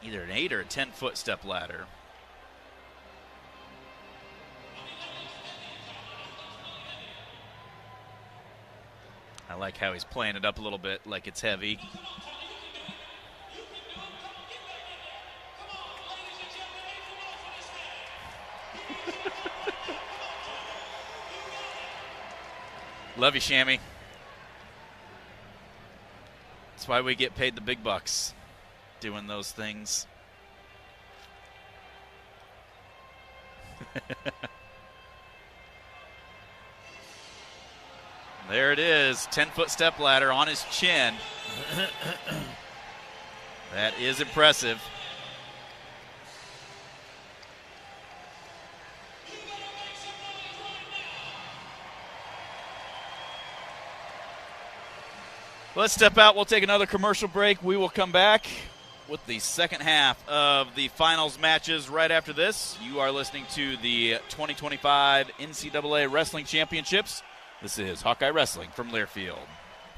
either an 8 or a 10-foot step ladder. I like how he's playing it up a little bit like it's heavy. Love you, Shammy. That's why we get paid the big bucks doing those things. There it is, 10-foot step ladder on his chin. That is impressive. Let's step out. We'll take another commercial break. We will come back with the second half of the finals matches right after this. You are listening to the 2025 NCAA Wrestling Championships. This is Hawkeye Wrestling from Learfield.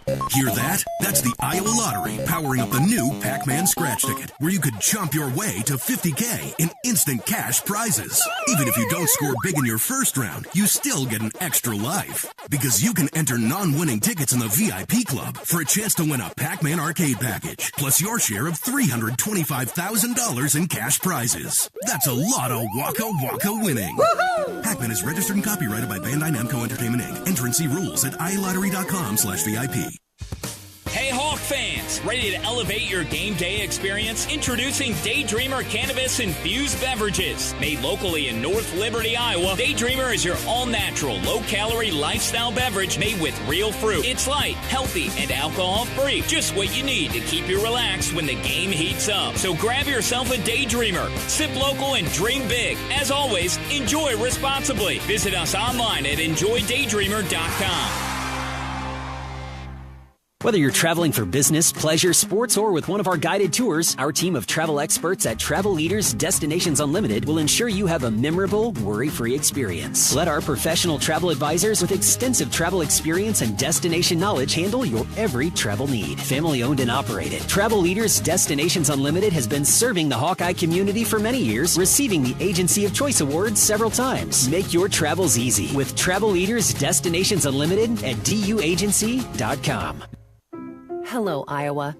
Hear that? That's the Iowa Lottery powering up the new Pac-Man scratch ticket, where you could jump your way to $50K in instant cash prizes. Even if you don't score big in your first round, you still get an extra life. Because you can enter non-winning tickets in the VIP club for a chance to win a Pac-Man arcade package, plus your share of $325,000 in cash prizes. That's a lot of Waka Waka winning. Woohoo! Pac-Man is registered and copyrighted by Bandai Namco Entertainment Inc. Enter and see rules at iLottery.com/VIP. Hey, Hawk fans, ready to elevate your game day experience? Introducing Daydreamer Cannabis-infused beverages. Made locally in North Liberty, Iowa, Daydreamer is your all-natural, low-calorie lifestyle beverage made with real fruit. It's light, healthy, and alcohol-free. Just what you need to keep you relaxed when the game heats up. So grab yourself a Daydreamer. Sip local and dream big. As always, enjoy responsibly. Visit us online at enjoydaydreamer.com. Whether you're traveling for business, pleasure, sports, or with one of our guided tours, our team of travel experts at Travel Leaders Destinations Unlimited will ensure you have a memorable, worry-free experience. Let our professional travel advisors with extensive travel experience and destination knowledge handle your every travel need. Family-owned and operated, Travel Leaders Destinations Unlimited has been serving the Hawkeye community for many years, receiving the Agency of Choice Award several times. Make your travels easy with Travel Leaders Destinations Unlimited at duagency.com. Hello, Iowa.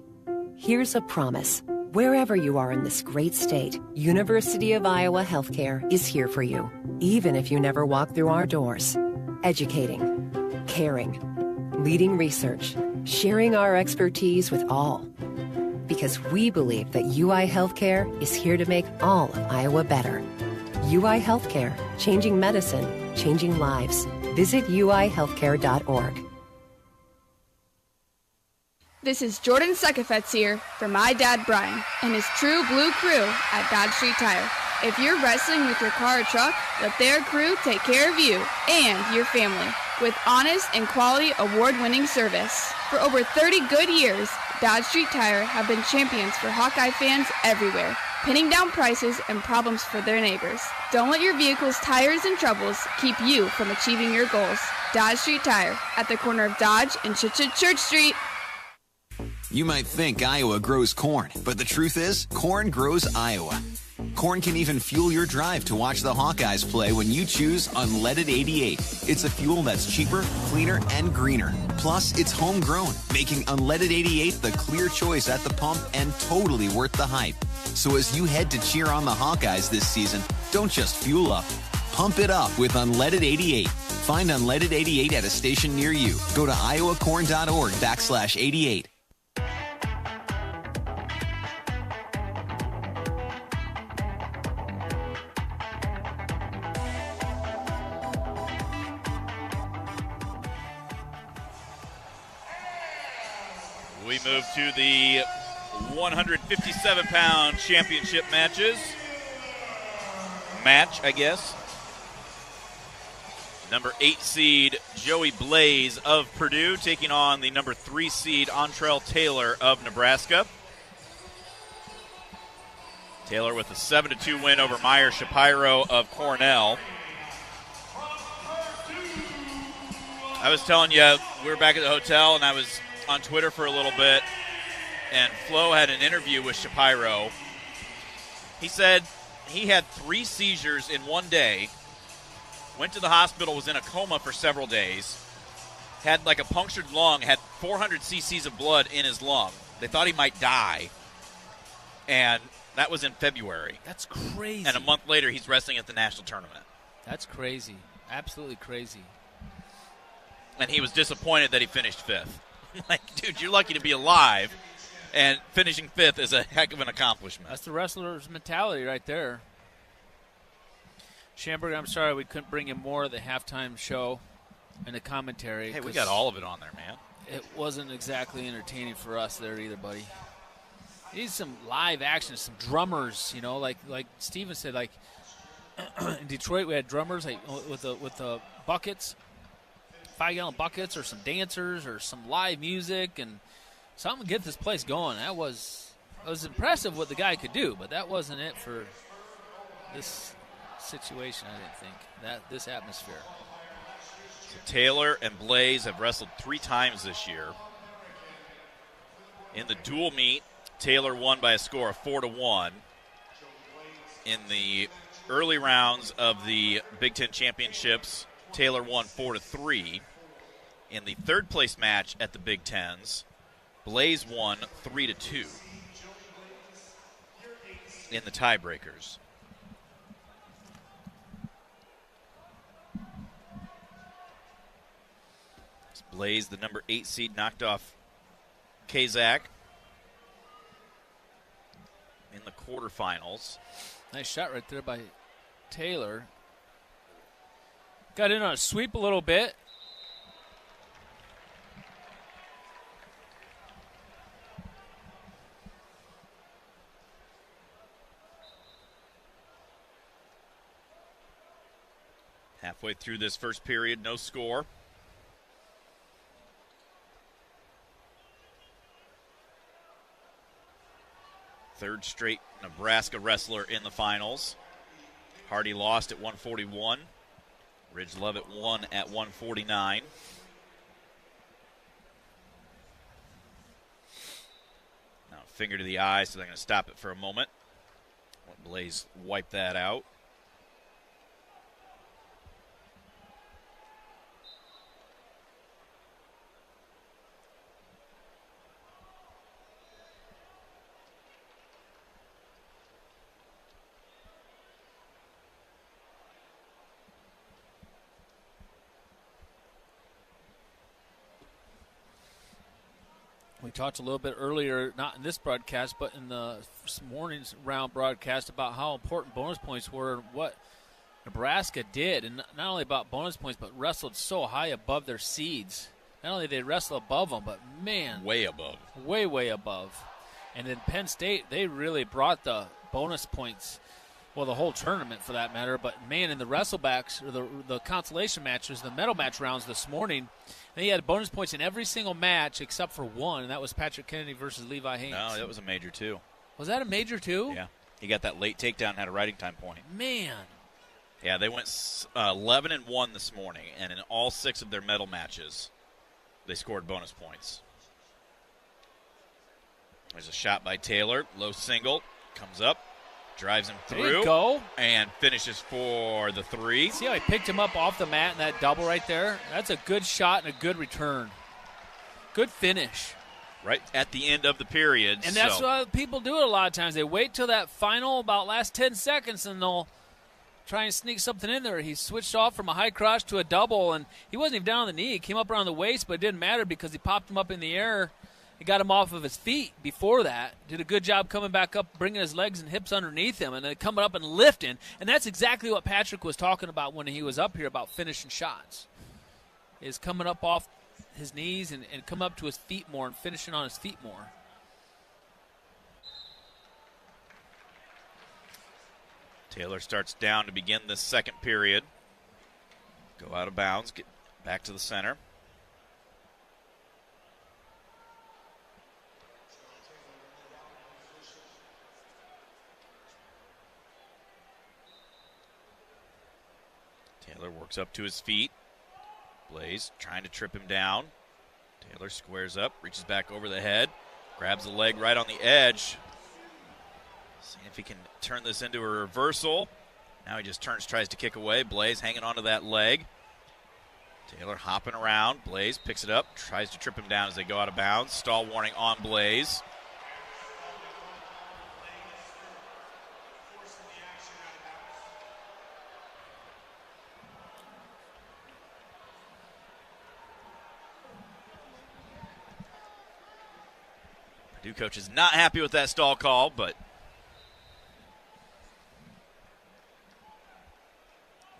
Here's a promise. Wherever you are in this great state, University of Iowa Healthcare is here for you, even if you never walk through our doors. Educating, caring, leading research, sharing our expertise with all. Because we believe that UI Healthcare is here to make all of Iowa better. UI Healthcare, changing medicine, changing lives. Visit uihealthcare.org. This is Jordan Sekafetz here for my dad Brian and his true blue crew at Dodge Street Tire. If you're wrestling with your car or truck, let their crew take care of you and your family with honest and quality award-winning service. For over 30 good years, Dodge Street Tire have been champions for Hawkeye fans everywhere, pinning down prices and problems for their neighbors. Don't let your vehicle's tires and troubles keep you from achieving your goals. Dodge Street Tire at the corner of Dodge and Church Street. You might think Iowa grows corn, but the truth is, corn grows Iowa. Corn can even fuel your drive to watch the Hawkeyes play when you choose Unleaded 88. It's a fuel that's cheaper, cleaner, and greener. Plus, it's homegrown, making Unleaded 88 the clear choice at the pump and totally worth the hype. So as you head to cheer on the Hawkeyes this season, don't just fuel up. Pump it up with Unleaded 88. Find Unleaded 88 at a station near you. Go to iowacorn.org/88. We move to the 157-pound championship match, I guess. Number 8 seed Joey Blaze of Purdue taking on the number 3 seed Antrell Taylor of Nebraska. Taylor with a 7-2 win over Meyer Shapiro of Cornell. I was telling you, we were back at the hotel and I was on Twitter for a little bit, and Flo had an interview with Shapiro. He said he had 3 seizures in one day, went to the hospital, was in a coma for several days, had like a punctured lung, had 400 cc's of blood in his lung. They thought he might die, and that was in February. That's crazy. And a month later, he's wrestling at the national tournament. That's crazy. Absolutely crazy. And he was disappointed that he finished 5th. Like, dude, you're lucky to be alive, and finishing 5th is a heck of an accomplishment. That's the wrestler's mentality right there. Schamberger, I'm sorry we couldn't bring in more of the halftime show and the commentary. Hey, we got all of it on there, man. It wasn't exactly entertaining for us there either, buddy. You need some live action, some drummers, you know, like Steven said, like in Detroit we had drummers like with the buckets. 5-gallon buckets or some dancers or some live music and something to get this place going. It was impressive what the guy could do, but that wasn't it for this situation, I didn't think. This atmosphere. So Taylor and Blaze have wrestled 3 times this year. In the dual meet, Taylor won by a score of 4-1. In the early rounds of the Big Ten Championships, Taylor won 4-3. In the third place match at the Big Tens, Blaze won 3-2 in the tiebreakers. Blaze, the number 8 seed, knocked off Kazak in the quarterfinals. Nice shot right there by Taylor. Got in on a sweep a little bit. Halfway through this first period, no score. Third straight Nebraska wrestler in the finals. Hardy lost at 141. Ridge Levitt won at 149. Now finger to the eye, so they're going to stop it for a moment. Let Blaze wipe that out. We talked a little bit earlier, not in this broadcast, but in the morning's round broadcast about how important bonus points were and what Nebraska did. And not only about bonus points, but wrestled so high above their seeds. Not only did they wrestle above them, but, man. Way above. Way, way above. And then Penn State, they really brought the bonus points, well, the whole tournament for that matter. But, man, in the wrestlebacks, or the consolation matches, the medal match rounds this morning, they had bonus points in every single match except for one, and that was Patrick Kennedy versus Levi Haynes. No, that was a major, too. Was that a major, too? Yeah. He got that late takedown and had a riding time point. Man. Yeah, they went 11-1 this morning, and in all 6 of their medal matches, they scored bonus points. There's a shot by Taylor. Low single. Comes up. Drives him through. There you go. And finishes for the 3. See how he picked him up off the mat in that double right there? That's a good shot and a good return. Good finish. Right at the end of the period. And that's what people do it a lot of times. They wait till that final about last 10 seconds and they'll try and sneak something in there. He switched off from a high crotch to a double, and he wasn't even down on the knee. He came up around the waist, but it didn't matter because he popped him up in the air. He got him off of his feet before that. Did a good job coming back up, bringing his legs and hips underneath him, and then coming up and lifting. And that's exactly what Patrick was talking about when he was up here about finishing shots. Is coming up off his knees and coming up to his feet more and finishing on his feet more. Taylor starts down to begin the second period. Go out of bounds, get back to the center. Taylor works up to his feet. Blaze trying to trip him down. Taylor squares up, reaches back over the head, grabs the leg right on the edge. Seeing if he can turn this into a reversal. Now he just turns, tries to kick away. Blaze hanging onto that leg. Taylor hopping around. Blaze picks it up, tries to trip him down as they go out of bounds. Stall warning on Blaze. Purdue coach is not happy with that stall call, but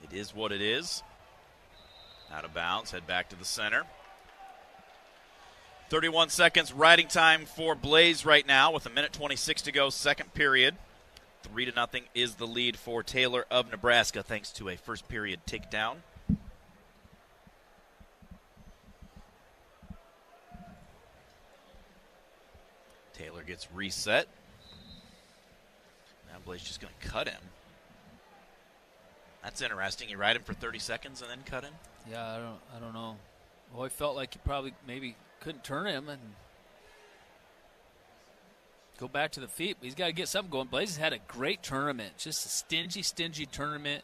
it is what it is. Out of bounds, head back to the center. 31 seconds riding time for Blaze right now with 1:26 to go, second period. 3-0 is the lead for Taylor of Nebraska thanks to a first period takedown. Taylor gets reset. Now Blaze just going to cut him. That's interesting. You ride him for 30 seconds and then cut him? Yeah, I don't know. Well, I felt like he probably maybe couldn't turn him and go back to the feet. But he's got to get something going. Blaze has had a great tournament. Just a stingy tournament.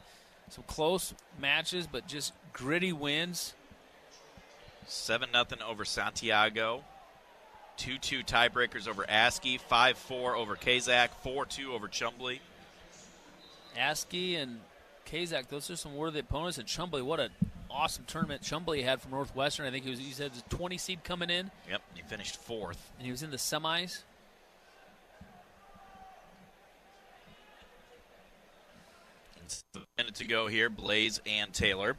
Some close matches, but just gritty wins. 7-0 over Santiago. 2-2 tiebreakers over Askey. 5-4 over Kazak. 4-2 over Chumbley. Askey and Kazak, those are some worthy opponents. And Chumbley, what a awesome tournament Chumbley had from Northwestern. I think he said the 20 seed coming in. Yep, he finished 4th. And he was in the semis. It's a minute to go here, Blaze and Taylor.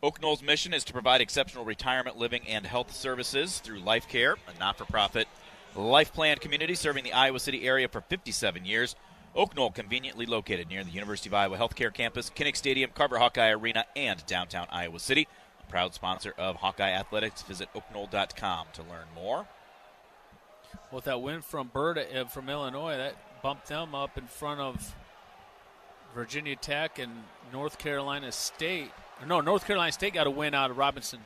Oak Knoll's mission is to provide exceptional retirement living and health services through Life Care, a not-for-profit life plan community serving the Iowa City area for 57 years. Oak Knoll, conveniently located near the University of Iowa Healthcare Campus, Kinnick Stadium, Carver Hawkeye Arena, and downtown Iowa City. A proud sponsor of Hawkeye Athletics. Visit oakknoll.com to learn more. With that win from from Illinois, that bumped them up in front of Virginia Tech and North Carolina State. No, North Carolina State got a win out of Robinson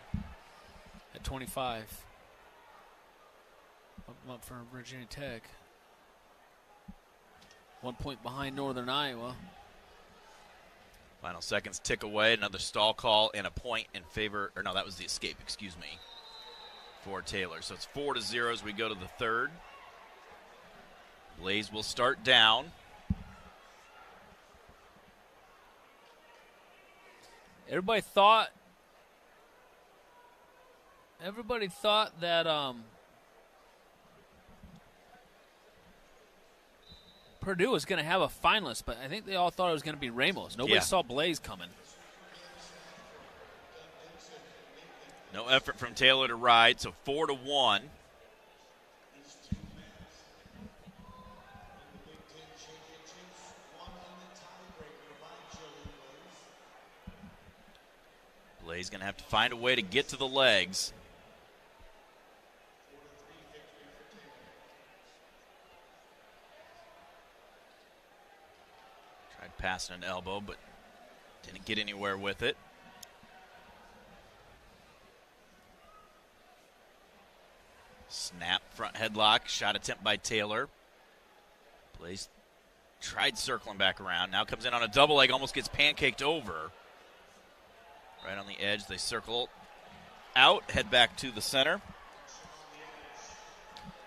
at 25. Up for Virginia Tech. 1 point behind Northern Iowa. Final seconds tick away. Another stall call and a point in favor. Or no, that was the escape, excuse me, for Taylor. So it's 4-0 as we go to the third. Blaze will start down. Everybody thought that Purdue was going to have a finalist, but I think they all thought it was going to be Ramos. Nobody saw Blaze coming. No effort from Taylor to ride, so 4-1. Blaze going to have to find a way to get to the legs. Tried passing an elbow, but didn't get anywhere with it. Snap, front headlock, shot attempt by Taylor. Blaze tried circling back around. Now comes in on a double leg, almost gets pancaked over. Right on the edge, they circle out, head back to the center.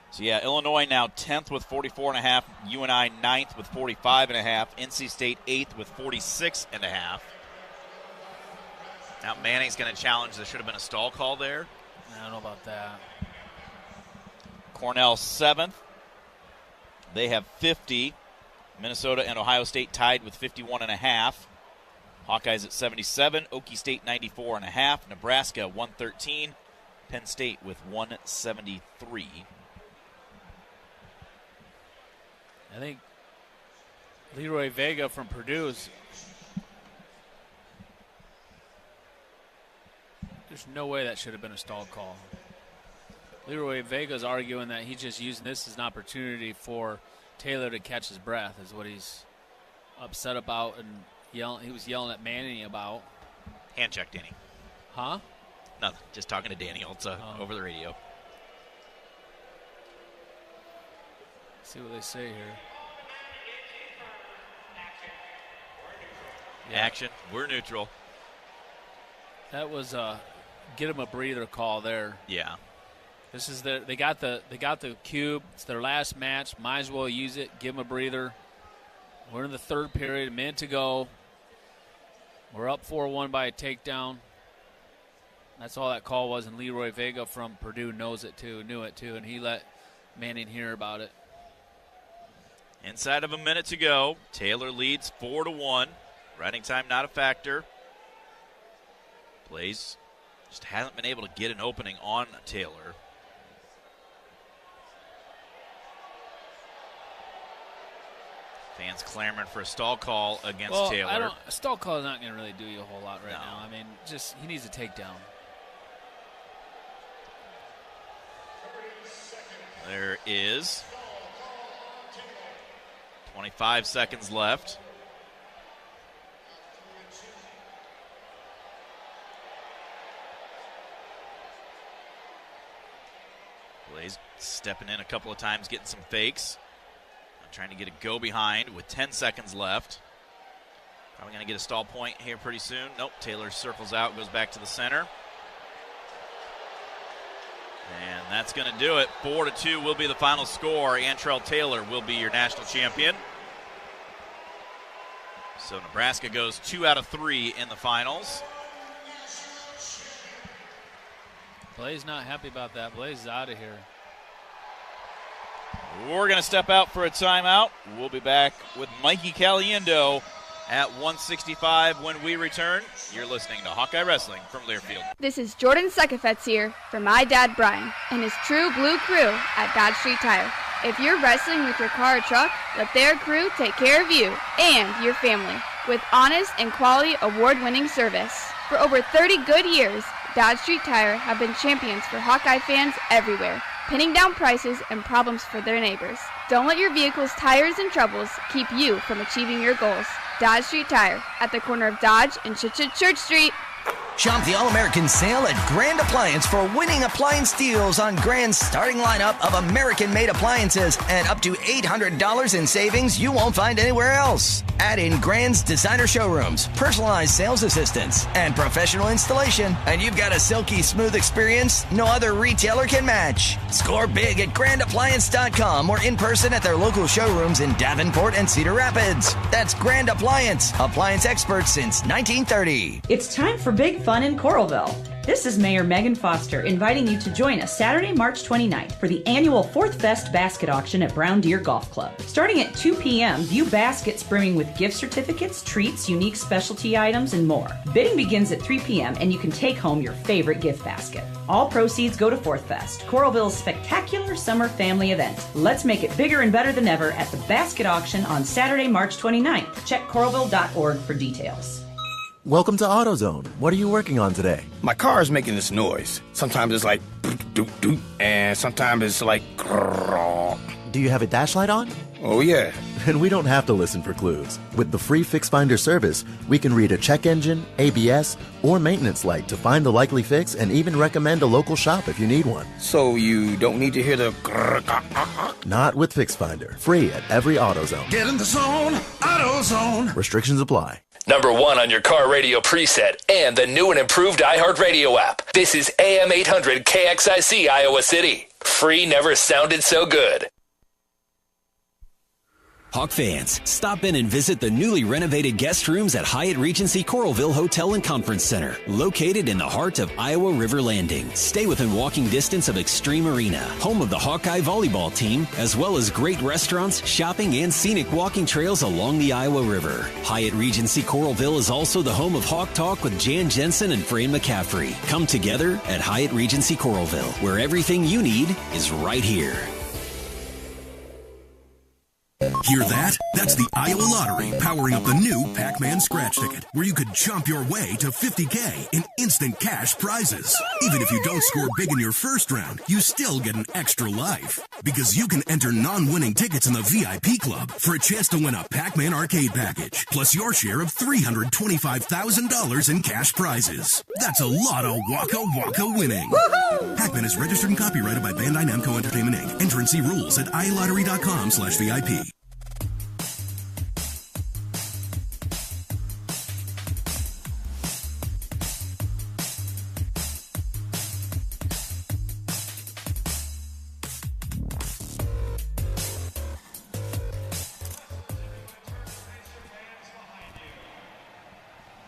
So, yeah, Illinois now 10th with 44.5, UNI 9th with 45.5, NC State 8th with 46.5. Now Manning's going to challenge. There should have been a stall call there. I don't know about that. Cornell 7th. They have 50. Minnesota and Ohio State tied with 51.5. Hawkeyes at 77, Okie State 94.5, Nebraska 113, Penn State with 173. I think Leroy Vega from Purdue is. There's no way that should have been a stall call. Leroy Vega's arguing that he's just using this as an opportunity for Taylor to catch his breath, is what he's upset about, and he was yelling at Manning about. Hand check, Danny. Huh? Nothing. Just talking to Danny Olza over the radio. See what they say here. Action. We're neutral. That was get him a breather call there. Yeah. This is they got the cube. It's their last match. Might as well use it. Give them a breather. We're in the third period. A minute to go. We're up 4-1 by a takedown. That's all that call was, and Leroy Vega from Purdue knew it too, and he let Manning hear about it. Inside of a minute to go, Taylor leads 4-1. Riding time not a factor. Blaze just hasn't been able to get an opening on Taylor. Fans clamoring for a stall call against Taylor. A stall call is not going to really do you a whole lot right now. I mean, he needs a takedown. There is 25 seconds left. Blaze stepping in a couple of times, getting some fakes. I'm trying to get a go behind with 10 seconds left. Probably going to get a stall point here pretty soon. Nope, Taylor circles out, goes back to the center. And that's going to do it. 4-2 will be the final score. Antrell Taylor will be your national champion. So Nebraska goes 2 out of 3 in the finals. Blaze not happy about that. Blaze is out of here. We're going to step out for a timeout. We'll be back with Mikey Caliendo at 165 when we return. You're listening to Hawkeye Wrestling from Learfield. This is Jordan Sekafetz here for my dad Brian and his True Blue crew at Dodge Street Tire. If you're wrestling with your car or truck, let their crew take care of you and your family with honest and quality award-winning service. For over 30 good years, Dodge Street Tire have been champions for Hawkeye fans everywhere, pinning down prices and problems for their neighbors. Don't let your vehicle's tires and troubles keep you from achieving your goals. Dodge Street Tire at the corner of Dodge and Church Street. Shop the All-American Sale at Grand Appliance for winning appliance deals on Grand's starting lineup of American-made appliances and up to $800 in savings you won't find anywhere else. Add in Grand's designer showrooms, personalized sales assistants, and professional installation, and you've got a silky smooth experience no other retailer can match. Score big at grandappliance.com or in person at their local showrooms in Davenport and Cedar Rapids. That's Grand Appliance, appliance experts since 1930. It's time for big fun in Coralville. This is Mayor Megan Foster inviting you to join us Saturday, March 29th for the annual 4th Fest Basket Auction at Brown Deer Golf Club. Starting at 2 p.m., view baskets brimming with gift certificates, treats, unique specialty items, and more. Bidding begins at 3 p.m. and you can take home your favorite gift basket. All proceeds go to 4th Fest, Coralville's spectacular summer family event. Let's make it bigger and better than ever at the Basket Auction on Saturday, March 29th. Check coralville.org for details. Welcome to AutoZone. What are you working on today? My car is making this noise. Sometimes it's like doop doop, and sometimes it's like grrr. Do you have a dash light on? Oh yeah. And we don't have to listen for clues. With the free Fix Finder service, we can read a check engine, ABS, or maintenance light to find the likely fix and even recommend a local shop if you need one. So you don't need to hear the grrr. Not with Fix Finder. Free at every AutoZone. Get in the zone, AutoZone. Restrictions apply. Number 1 on your car radio preset and the new and improved iHeartRadio app. This is AM 800 KXIC Iowa City. Free never sounded so good. Hawk fans, stop in and visit the newly renovated guest rooms at Hyatt Regency Coralville Hotel and Conference Center, located in the heart of Iowa River Landing. Stay within walking distance of Extreme Arena, home of the Hawkeye volleyball team, as well as great restaurants, shopping, and scenic walking trails along the Iowa River. Hyatt Regency Coralville is also the home of Hawk Talk with Jan Jensen and Fran McCaffrey. Come together at Hyatt Regency Coralville, where everything you need is right here. Hear that? That's the Iowa Lottery powering up the new Pac-Man scratch ticket, where you could jump your way to $50K in instant cash prizes. Even if you don't score big in your first round, you still get an extra life. Because you can enter non-winning tickets in the VIP club for a chance to win a Pac-Man arcade package, plus your share of $325,000 in cash prizes. That's a lot of Waka Waka winning. Woo-hoo! Pac-Man is registered and copyrighted by Bandai Namco Entertainment Inc. Enter and see rules at iLottery.com/VIP.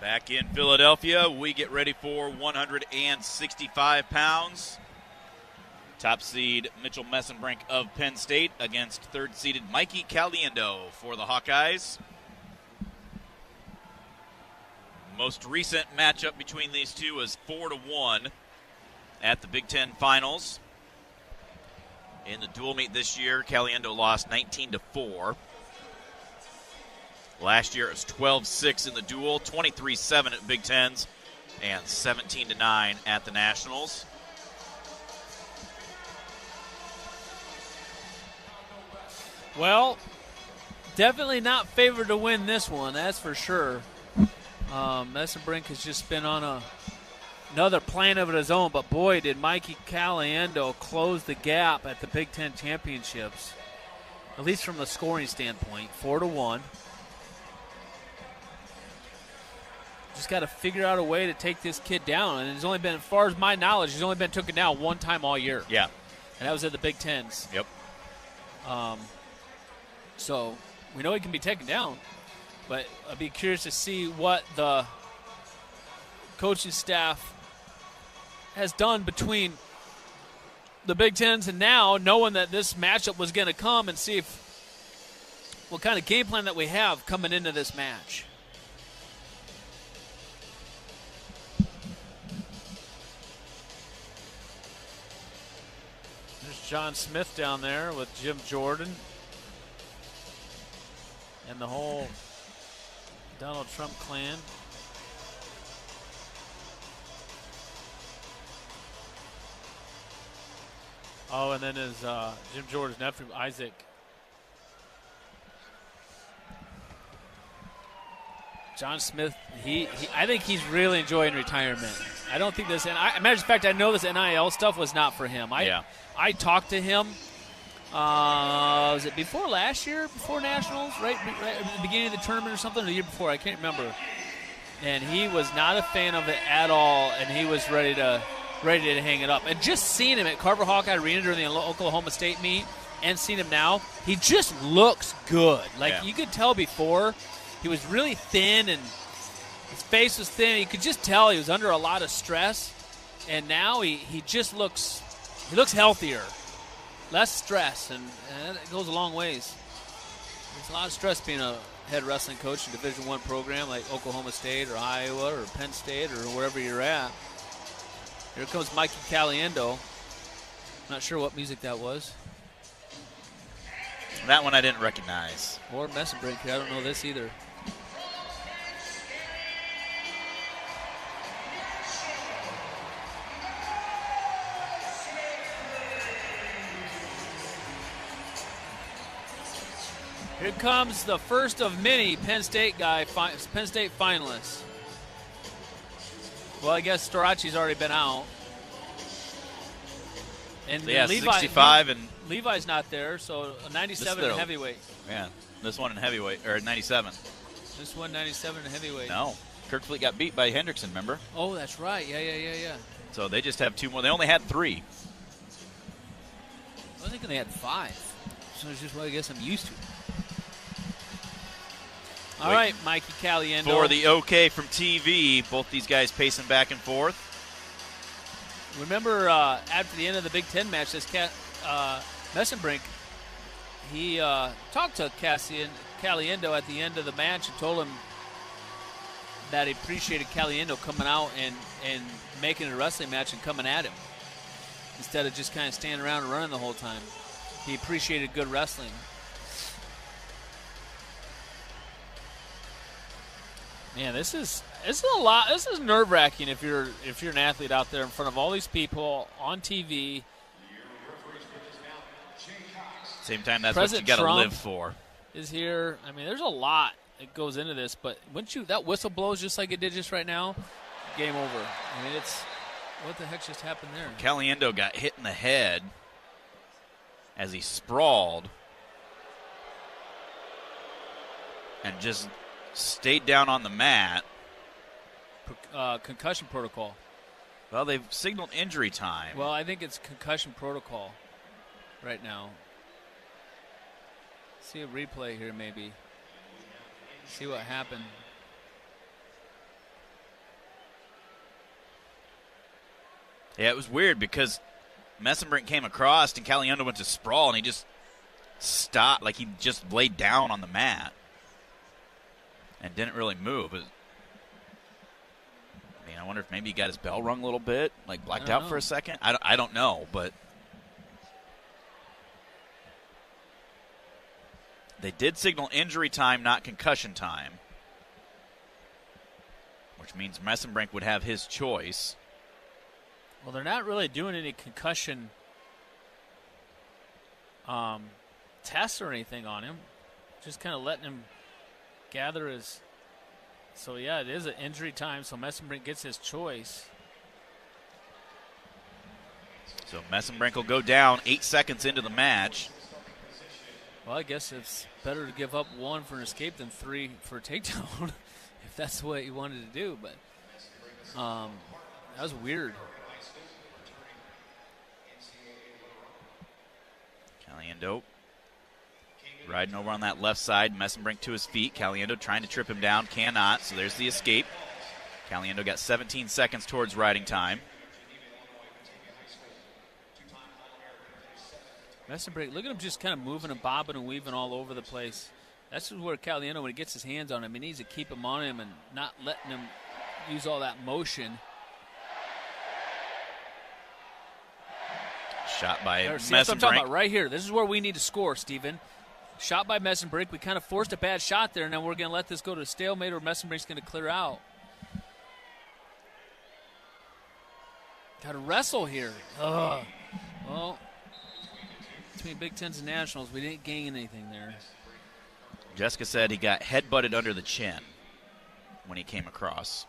Back in Philadelphia, we get ready for 165 pounds. Top seed Mitchell Messenbrink of Penn State against third-seeded Mikey Caliendo for the Hawkeyes. Most recent matchup between these two was 4-1 at the Big Ten Finals. In the dual meet this year, Caliendo lost 19-4. Last year it was 12-6 in the duel, 23-7 at Big Tens, and 17-9 at the Nationals. Well, definitely not favored to win this one, that's for sure. Messenbrink has just been on another plane of his own, but boy, did Mikey Caliendo close the gap at the Big Ten Championships, at least from the scoring standpoint, 4-1. Just got to figure out a way to take this kid down. And it's only been, as far as my knowledge, he's only been taken down one time all year. Yeah. And that was at the Big Tens. Yep. So we know he can be taken down, but I'd be curious to see what the coaching staff has done between the Big Tens and now, knowing that this matchup was going to come, and see what kind of game plan that we have coming into this match. There's John Smith down there with Jim Jordan and the whole Donald Trump clan. Oh, and then his Jim Jordan's nephew, Isaac. John Smith, I think he's really enjoying retirement. I don't think this, matter of fact, I know this NIL stuff was not for him. I talked to him, was it before last year, before Nationals, right at the beginning of the tournament or something, or the year before, I can't remember. And he was not a fan of it at all, and he was ready to hang it up. And just seeing him at Carver Hawkeye Arena during the Oklahoma State meet and seeing him now, he just looks good. You could tell before he was really thin and his face was thin. You could just tell he was under a lot of stress. And now he just looks healthier, less stress, and it goes a long ways. There's a lot of stress being a head wrestling coach in a Division I program like Oklahoma State or Iowa or Penn State or wherever you're at. Here comes Mikey Caliendo. Not sure what music that was. That one I didn't recognize. Or Messenbrink. I don't know this either. Here comes the first of many Penn State finalists. Well, I guess Starachi's already been out. And yeah, 65 and Levi's not there, so a 97 in heavyweight. Yeah, this one in heavyweight, or 97. This one 97 in heavyweight. No, Kirkfleet got beat by Hendrickson, remember? Oh, that's right. Yeah. So they just have 2 more. They only had 3. I was thinking they had 5. So it's just what I guess I'm used to. All right, Mikey Caliendo. For the OK from TV, both these guys pacing back and forth. Remember, after the end of the Big Ten match, this Messenbrink, he talked to Caliendo at the end of the match and told him that he appreciated Caliendo coming out and making it a wrestling match and coming at him instead of just kind of standing around and running the whole time. He appreciated good wrestling. Man, this is a lot. This is nerve-wracking if you're an athlete out there in front of all these people on TV. Same time, that's what you got to live for. Is here. I mean, there's a lot that goes into this, but once that whistle blows just like it did just right now, game over. I mean, it's what the heck just happened there? Caliendo got hit in the head as he sprawled and just stayed down on the mat. Concussion protocol. Well, they've signaled injury time. Well, I think it's concussion protocol right now. See a replay here, maybe. See what happened. Yeah, it was weird because Messenbrink came across and Caliendo went to sprawl and he just stopped, like he just laid down on the mat and didn't really move. I mean, I wonder if maybe he got his bell rung a little bit, like blacked out for a second. I don't know, but they did signal injury time, not concussion time, which means Messenbrink would have his choice. Well, they're not really doing any concussion tests or anything on him. Just kind of letting him gather his. So, yeah, it is an injury time, so Messenbrink gets his choice. So Messenbrink will go down 8 seconds into the match. Well, I guess it's better to give up 1 for an escape than 3 for a takedown, if that's what you wanted to do. But that was weird. Caliendo riding over on that left side. Messenbrink to his feet. Caliendo trying to trip him down. Cannot, so there's the escape. Caliendo got 17 seconds towards riding time. Messenbrink, look at him just kind of moving and bobbing and weaving all over the place. That's where Caliendo, when he gets his hands on him, he needs to keep him on him and not letting him use all that motion. Shot by Messenbrink. That's what I'm talking about right here. This is where we need to score, Steven. Shot by Messenbrink. We kind of forced a bad shot there, and then we're going to let this go to a stalemate, or Messenbrink's going to clear out. Got to wrestle here. Ugh. Well, between Big Tens and Nationals, we didn't gain anything there. Jessica said he got head-butted under the chin when he came across.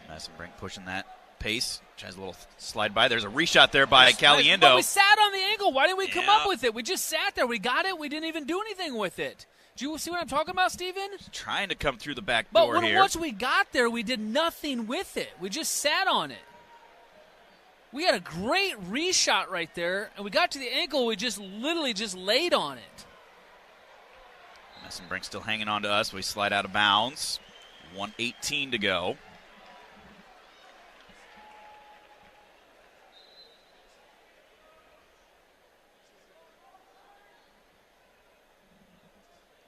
Messenbrink pushing that pace. Tries a little slide by. There's a reshot there by Caliendo. But we sat on the angle. Why didn't we come up with it? We just sat there. We got it. We didn't even do anything with it. Do you see what I'm talking about, Steven? Trying to come through the back door here. But once we got there, we did nothing with it. We just sat on it. We had a great reshot right there, and we got to the ankle. We just literally just laid on it. Messenbrink still hanging on to us. We slide out of bounds. 1:18 to go.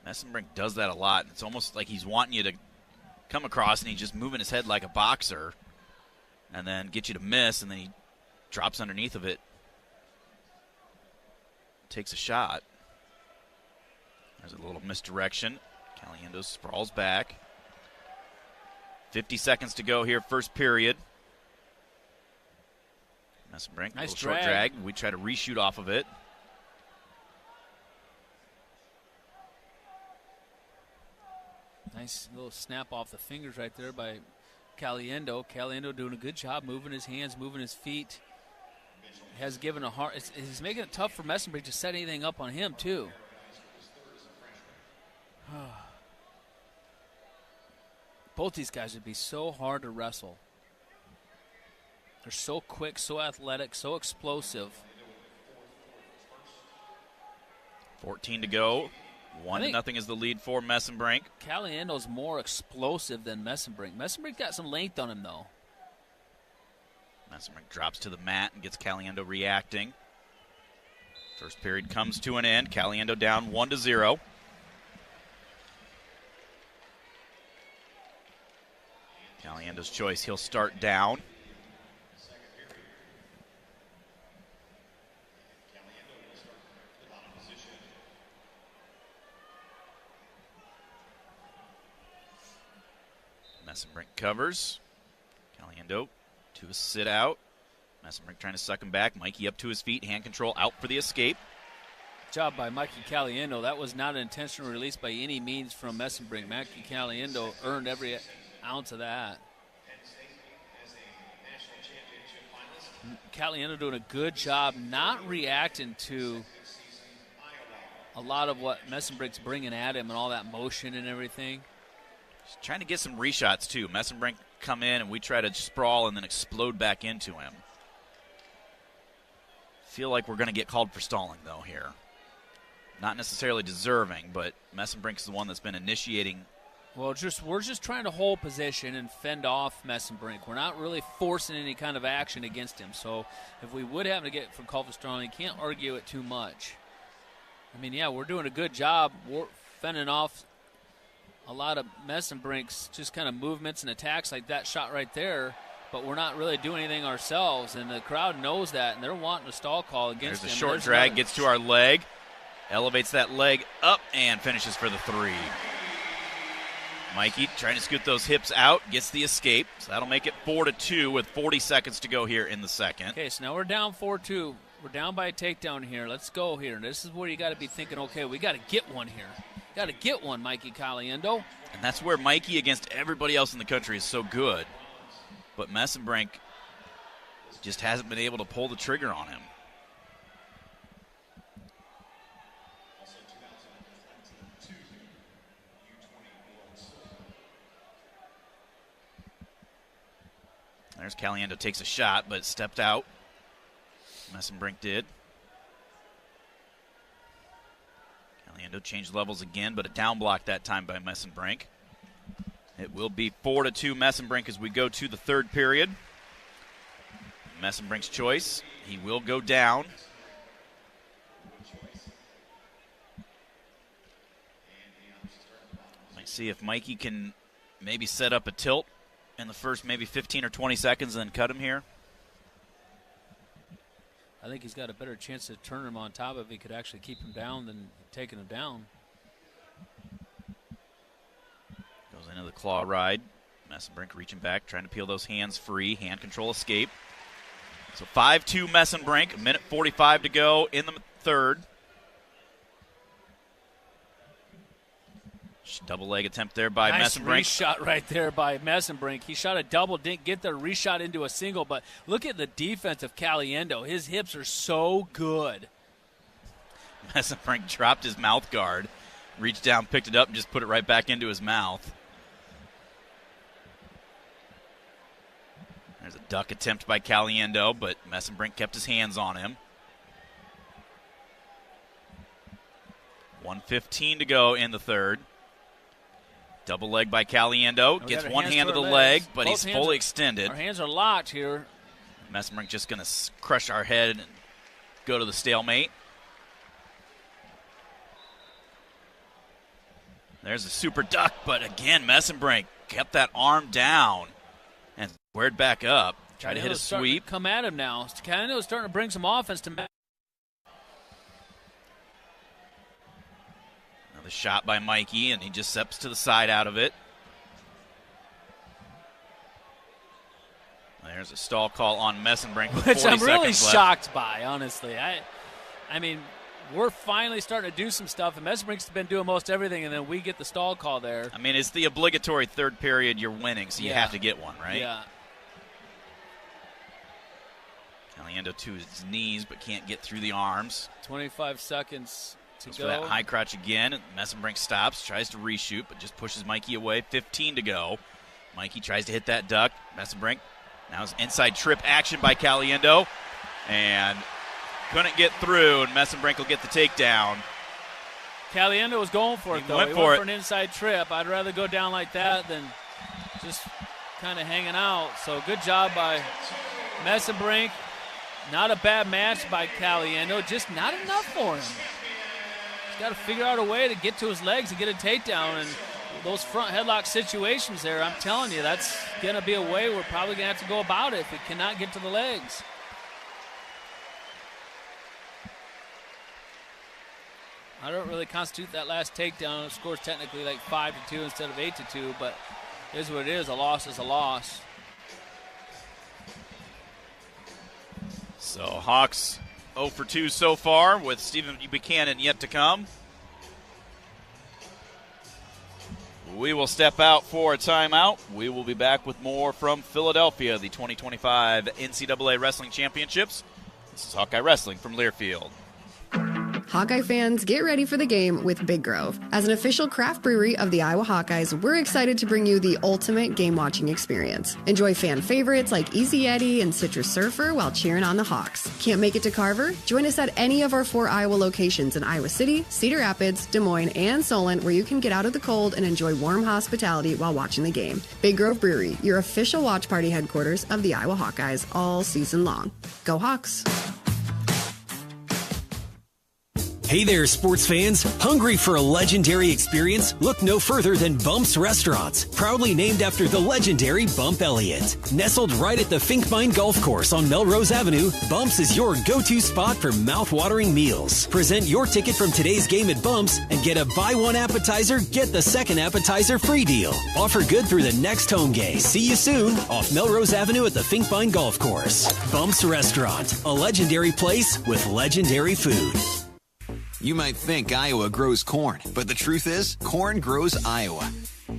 Messenbrink does that a lot. It's almost like he's wanting you to come across, and he's just moving his head like a boxer and then get you to miss, and then he drops underneath of it, takes a shot. There's a little misdirection. Caliendo sprawls back. 50 seconds to go here, first period. Messenbrink, nice little short drag. We try to reshoot off of it. Nice little snap off the fingers right there by Caliendo. Caliendo doing a good job moving his hands, moving his feet. Has given a hard. He's making it tough for Messenbrink to set anything up on him too. Both these guys would be so hard to wrestle. They're so quick, so athletic, so explosive. 14 to go. 1-0 is the lead for Messenbrink. Caliendo's more explosive than Messenbrink. Messenbrink got some length on him, though. Messenbrink drops to the mat and gets Caliendo reacting. First period comes to an end. Caliendo down 1-0. Caliendo's choice. He'll start down. Messenbrink covers. Caliendo to a sit out. Messenbrink trying to suck him back. Mikey up to his feet. Hand control out for the escape. Job by Mikey Caliendo. That was not an intentional release by any means from Messenbrink. Mikey Caliendo earned every ounce of that. Caliendo doing a good job not reacting to a lot of what Messenbrink's bringing at him and all that motion and everything. He's trying to get some reshots, too. Messenbrink come in, and we try to sprawl and then explode back into him. Feel like we're going to get called for stalling, though, here. Not necessarily deserving, but Messenbrink's the one that's been initiating. Well, we're just trying to hold position and fend off Messenbrink. We're not really forcing any kind of action against him. So if we would happen to get from call for stalling, you can't argue it too much. I mean, yeah, we're doing a good job. We're fending off a lot of Messenbrink's just kind of movements and attacks like that shot right there, but we're not really doing anything ourselves, and the crowd knows that, and they're wanting a stall call against him. There's a short drag, gets to our leg, elevates that leg up, and finishes for the 3. Mikey trying to scoot those hips out, gets the escape, so that'll make it 4-2 with 40 seconds to go here in the second. Okay, so now we're down 4-2. We're down by a takedown here. Let's go here. This is where you got to be thinking, okay, we got to get one here. Got to get one, Mikey Caliendo. And that's where Mikey against everybody else in the country is so good. But Messenbrink just hasn't been able to pull the trigger on him. There's Caliendo, takes a shot, but stepped out. Messenbrink did. Caliendo changed levels again, but a down block that time by Messenbrink. It will be 4-2 Messenbrink as we go to the third period. Messenbrink's choice. He will go down. Might see if Mikey can maybe set up a tilt in the first maybe 15 or 20 seconds and then cut him here. I think he's got a better chance to turn him on top if he could actually keep him down than taking him down. Goes into the claw ride. Messenbrink reaching back, trying to peel those hands free. Hand control escape. So 5-2 Messenbrink. 1:45 to go in the third. Double leg attempt there by nice Messenbrink. Reshot right there by Messenbrink. He shot a double, didn't get the reshot into a single, but look at the defense of Caliendo. His hips are so good. Messenbrink dropped his mouth guard, reached down, picked it up, and just put it right back into his mouth. There's a duck attempt by Caliendo, but Messenbrink kept his hands on him. 1:15 to go in the third. Double leg by Caliendo. Gets one hand to the leg, but he's fully extended. Our hands are locked here. Messenbrink just going to crush our head and go to the stalemate. There's a super duck, but again, Messenbrink kept that arm down and squared back up. Tried to hit a sweep. Come at him now. Caliendo is starting to bring some offense to Messenbrink. The shot by Mikey, and he just steps to the side out of it. There's a stall call on Messenbrink. Which I'm really shocked by, honestly. I mean, we're finally starting to do some stuff, and Messenbrink's been doing most everything, and then we get the stall call there. I mean, it's the obligatory third period. You're winning, so you have to get one, right? Yeah. Caliendo to his knees, but can't get through the arms. 25 seconds. Goes for that high crotch again. Messenbrink stops, tries to reshoot, but just pushes Mikey away. 15 to go. Mikey tries to hit that duck. Messenbrink. Now it's inside trip action by Caliendo. And couldn't get through, and Messenbrink will get the takedown. Caliendo was going for it, though. He went for an inside trip. I'd rather go down like that than just kind of hanging out. So good job by Messenbrink. Not a bad match by Caliendo, just not enough for him. He's got to figure out a way to get to his legs and get a takedown. And those front headlock situations there, I'm telling you, that's going to be a way we're probably going to have to go about it if it cannot get to the legs. I don't really constitute that last takedown. It scores technically like 5-2 instead of 8-2, but it is what it is. A loss is a loss. So Hawks 0 for 2 so far, with Stephen Buchanan yet to come. We will step out for a timeout. We will be back with more from Philadelphia, the 2025 NCAA Wrestling Championships. This is Hawkeye Wrestling from Learfield. Hawkeye fans, get ready for the game with Big Grove. As an official craft brewery of the Iowa Hawkeyes, we're excited to bring you the ultimate game-watching experience. Enjoy fan favorites like Easy Eddie and Citrus Surfer while cheering on the Hawks. Can't make it to Carver? Join us at any of our 4 Iowa locations in Iowa City, Cedar Rapids, Des Moines, and Solon, where you can get out of the cold and enjoy warm hospitality while watching the game. Big Grove Brewery, your official watch party headquarters of the Iowa Hawkeyes all season long. Go Hawks! Hey there, sports fans. Hungry for a legendary experience? Look no further than Bump's Restaurants, proudly named after the legendary Bump Elliott. Nestled right at the Finkbine Golf Course on Melrose Avenue, Bump's is your go-to spot for mouth-watering meals. Present your ticket from today's game at Bump's and get a buy one appetizer, get the second appetizer free deal. Offer good through the next home game. See you soon off Melrose Avenue at the Finkbine Golf Course. Bump's Restaurant, a legendary place with legendary food. You might think Iowa grows corn, but the truth is, corn grows Iowa.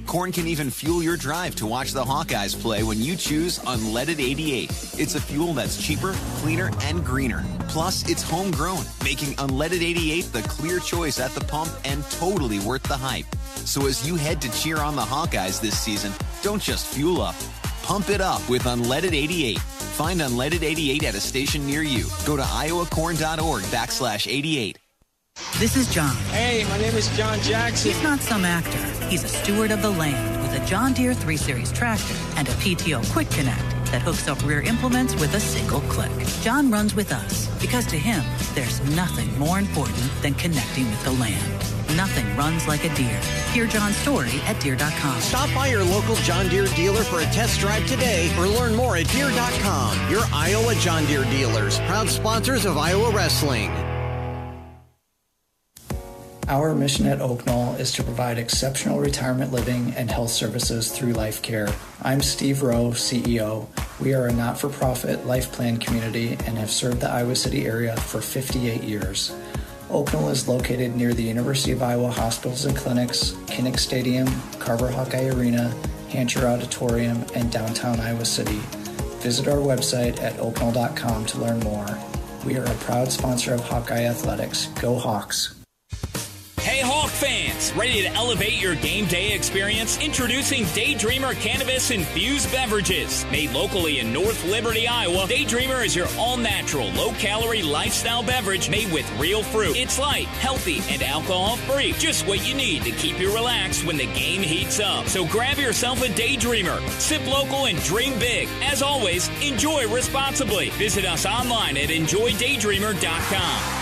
Corn can even fuel your drive to watch the Hawkeyes play when you choose Unleaded 88. It's a fuel that's cheaper, cleaner, and greener. Plus, it's homegrown, making Unleaded 88 the clear choice at the pump and totally worth the hype. So as you head to cheer on the Hawkeyes this season, don't just fuel up. Pump it up with Unleaded 88. Find Unleaded 88 at a station near you. Go to iowacorn.org/88. This is John. Hey, my name is John Jackson. He's not some actor. He's a steward of the land with with a John Deere 3 Series tractor and a PTO Quick Connect that hooks up rear implements with a single click. John runs with us because to him, there's nothing more important than connecting with the land. Nothing runs like a Deere. Hear John's story at Deere.com. Stop by your local John Deere dealer for a test drive today or learn more at Deere.com. Your Iowa John Deere dealers, proud sponsors of Iowa Wrestling. Our mission at Oak Knoll is to provide exceptional retirement living and health services through life care. I'm Steve Rowe, CEO. We are a not-for-profit life plan community and have served the Iowa City area for 58 years. Oak Knoll is located near the University of Iowa hospitals and clinics, Kinnick Stadium, Carver Hawkeye Arena, Hancher Auditorium, and downtown Iowa City. Visit our website at oakknoll.com to learn more. We are a proud sponsor of Hawkeye Athletics. Go Hawks! Hey Hawk fans, ready to elevate your game day experience? Introducing Daydreamer Cannabis-infused beverages. Made locally in North Liberty, Iowa, Daydreamer is your all-natural, low-calorie lifestyle beverage made with real fruit. It's light, healthy, and alcohol-free. Just what you need to keep you relaxed when the game heats up. So grab yourself a Daydreamer. Sip local and dream big. As always, enjoy responsibly. Visit us online at enjoydaydreamer.com.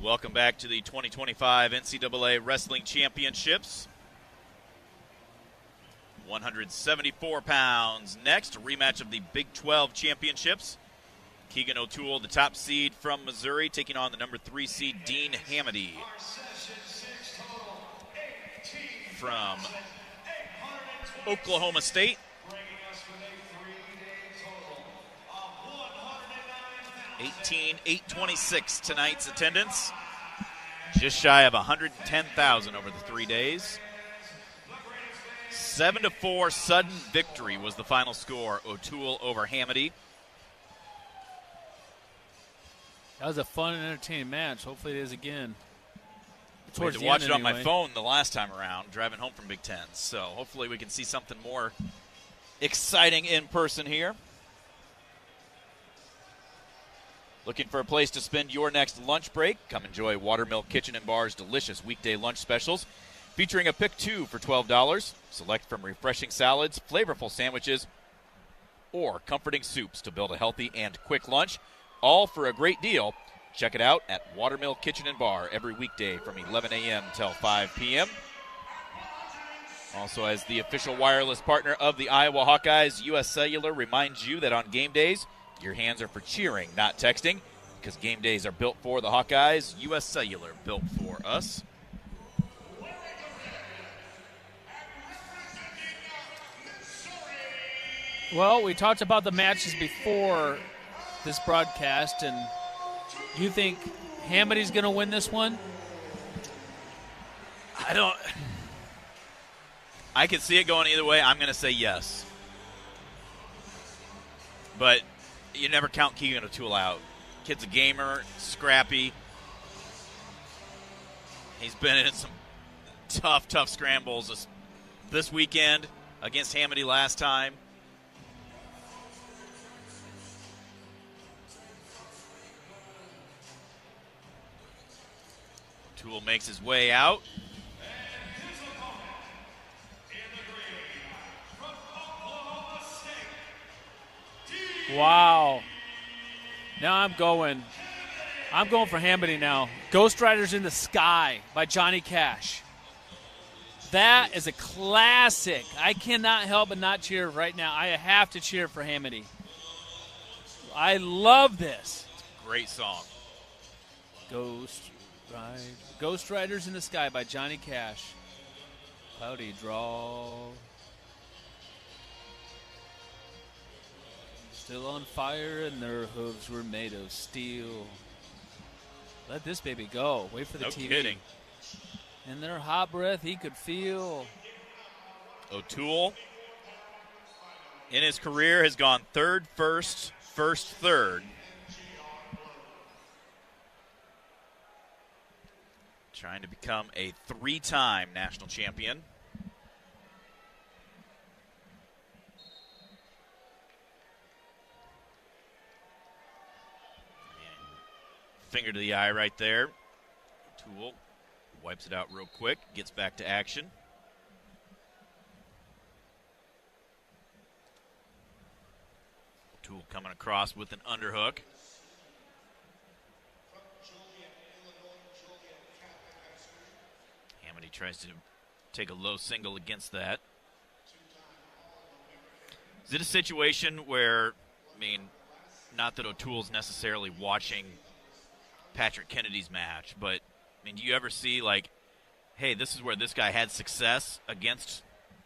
Welcome back to the 2025 NCAA Wrestling Championships. 174 pounds. Next, a rematch of the Big 12 Championships. Keegan O'Toole, the top seed from Missouri, taking on the number 3 seed Dean Hamdy from Oklahoma State. $18,826 tonight's attendance. Just shy of 110,000 over the 3 days. 7-4 sudden victory was the final score. O'Toole over Hamdy. That was a fun and entertaining match. Hopefully it is again. I had to watch it on my phone the last time around, driving home from Big Ten. So hopefully we can see something more exciting in person here. Looking for a place to spend your next lunch break? Come enjoy Watermill Kitchen and Bar's delicious weekday lunch specials, featuring a pick 2 for $12. Select from refreshing salads, flavorful sandwiches, or comforting soups to build a healthy and quick lunch, all for a great deal. Check it out at Watermill Kitchen and Bar every weekday from 11 a.m. till 5 p.m. Also, as the official wireless partner of the Iowa Hawkeyes, U.S. Cellular reminds you that on game days, your hands are for cheering, not texting, because game days are built for the Hawkeyes. U.S. Cellular, built for us. Well, we talked about the matches before this broadcast, and you think Hamdy's going to win this one? I can see it going either way. I'm going to say yes. But you never count Keegan O'Toole out. Kid's a gamer, scrappy. He's been in some tough scrambles this weekend against Hamdy last time. O'Toole makes his way out. Wow. Now I'm going for Hamdy now. Ghost Riders in the Sky by Johnny Cash. That is a classic. I cannot help but not cheer right now. I have to cheer for Hamdy. I love this. Great song. Ghost Riders in the Sky by Johnny Cash. Cloudy draw. Still on fire, and their hooves were made of steel. Let this baby go. Wait for the TV. No kidding. In their hot breath, he could feel. O'Toole, in his career, has gone third, first, third. trying to become a 3-time national champion. Finger to the eye right there. O'Toole wipes it out real quick, gets back to action. O'Toole coming across with an underhook. Hamdy tries to take a low single against that. Is it a situation where, I mean, not that O'Toole's necessarily watching Patrick Kennedy's match, but, I mean, do you ever see, like, hey, this is where this guy had success against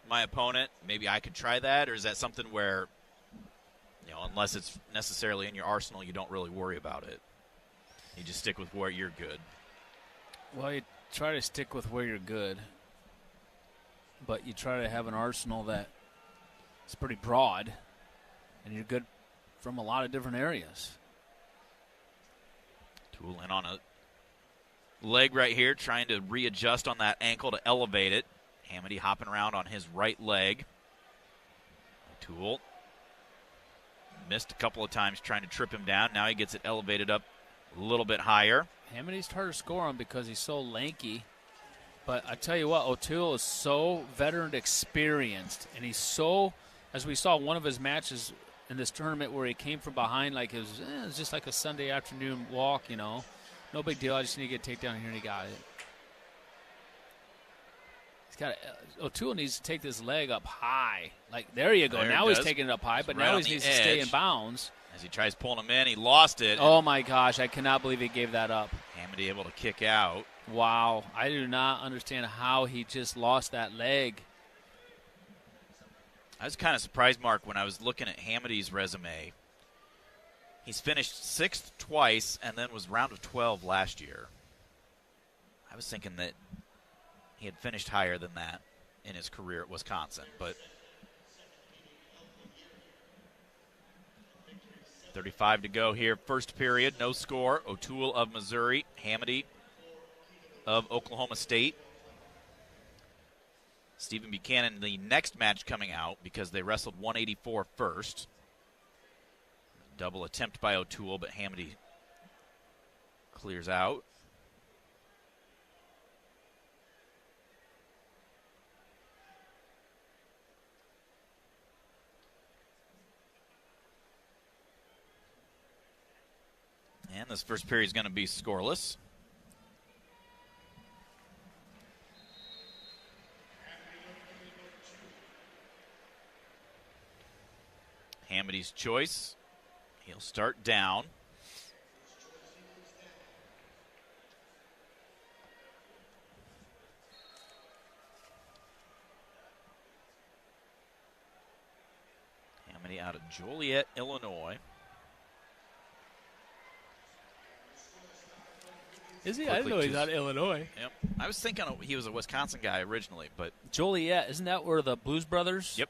my opponent, maybe I could try that? Or is that something where, you know, unless it's necessarily in your arsenal, you don't really worry about it? You just stick with where you're good. Well, you try to stick with where you're good, but you try to have an arsenal that is pretty broad, and you're good from a lot of different areas. Tool in on a leg right here, trying to readjust on that ankle to elevate it. Hamdy hopping around on his right leg. Tool missed a couple of times trying to trip him down. Now he gets it elevated up a little bit higher. Hamdy's hard to score on because he's so lanky. But I tell you what, O'Toole is so veteran experienced, and he's so, as we saw one of his matches in this tournament where he came from behind like it was just like a Sunday afternoon walk, you know. No big deal. I just need to get a takedown here, and he got it. O'Toole needs to take this leg up high. Like, there you go. There now he's taking it up high, but now he needs to stay in bounds. As he tries pulling him in, he lost it. Oh, my gosh. I cannot believe he gave that up. Hamdy able to kick out. Wow. I do not understand how he just lost that leg. I was kind of surprised, Mark, when I was looking at Hamdy's resume. He's finished 6th twice and then was round of 12 last year. I was thinking that he had finished higher than that in his career at Wisconsin, but 35 to go here. First period, no score. O'Toole of Missouri, Hamdy of Oklahoma State. Stephen Buchanan, the next match coming out because they wrestled 184 first. Double attempt by O'Toole, but Hamdy clears out. And this first period is going to be scoreless. Hamdy's choice. He'll start down. Hamdy out of Joliet, Illinois. Is he? I didn't know he's out of Illinois. Yep. I was thinking he was a Wisconsin guy originally, but Joliet, isn't that where the Blues Brothers? Yep.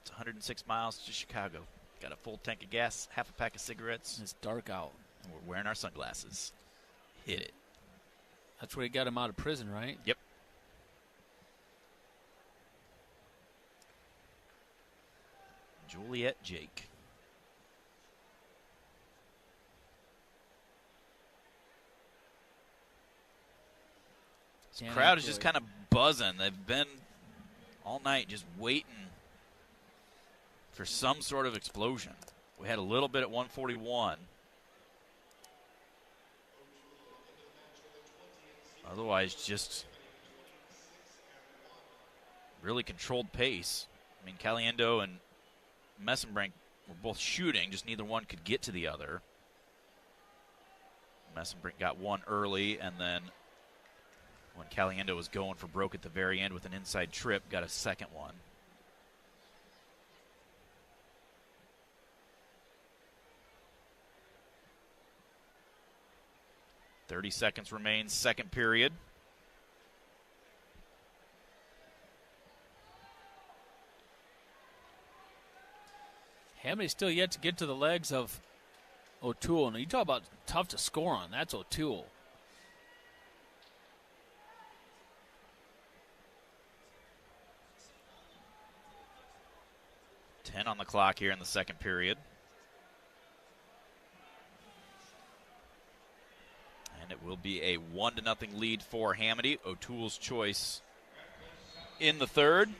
It's 106 miles to Chicago. Got a full tank of gas, half a pack of cigarettes. It's dark out. And we're wearing our sunglasses. Hit it. That's where he got him out of prison, right? Yep. Joliet Jake. This crowd is just kind of buzzing. They've been all night just waiting for some sort of explosion. We had a little bit at 141. Otherwise, just really controlled pace. I mean, Caliendo and Messenbrink were both shooting, just neither one could get to the other. Messenbrink got one early, and then when Caliendo was going for broke at the very end with an inside trip, got a second one. .30 seconds remain, second period. Hamdy's still yet to get to the legs of O'Toole. Now, you talk about tough to score on. That's O'Toole. 10 on the clock here in the second period. And it will be a 1-0 lead for Hamdy. O'Toole's choice in the third.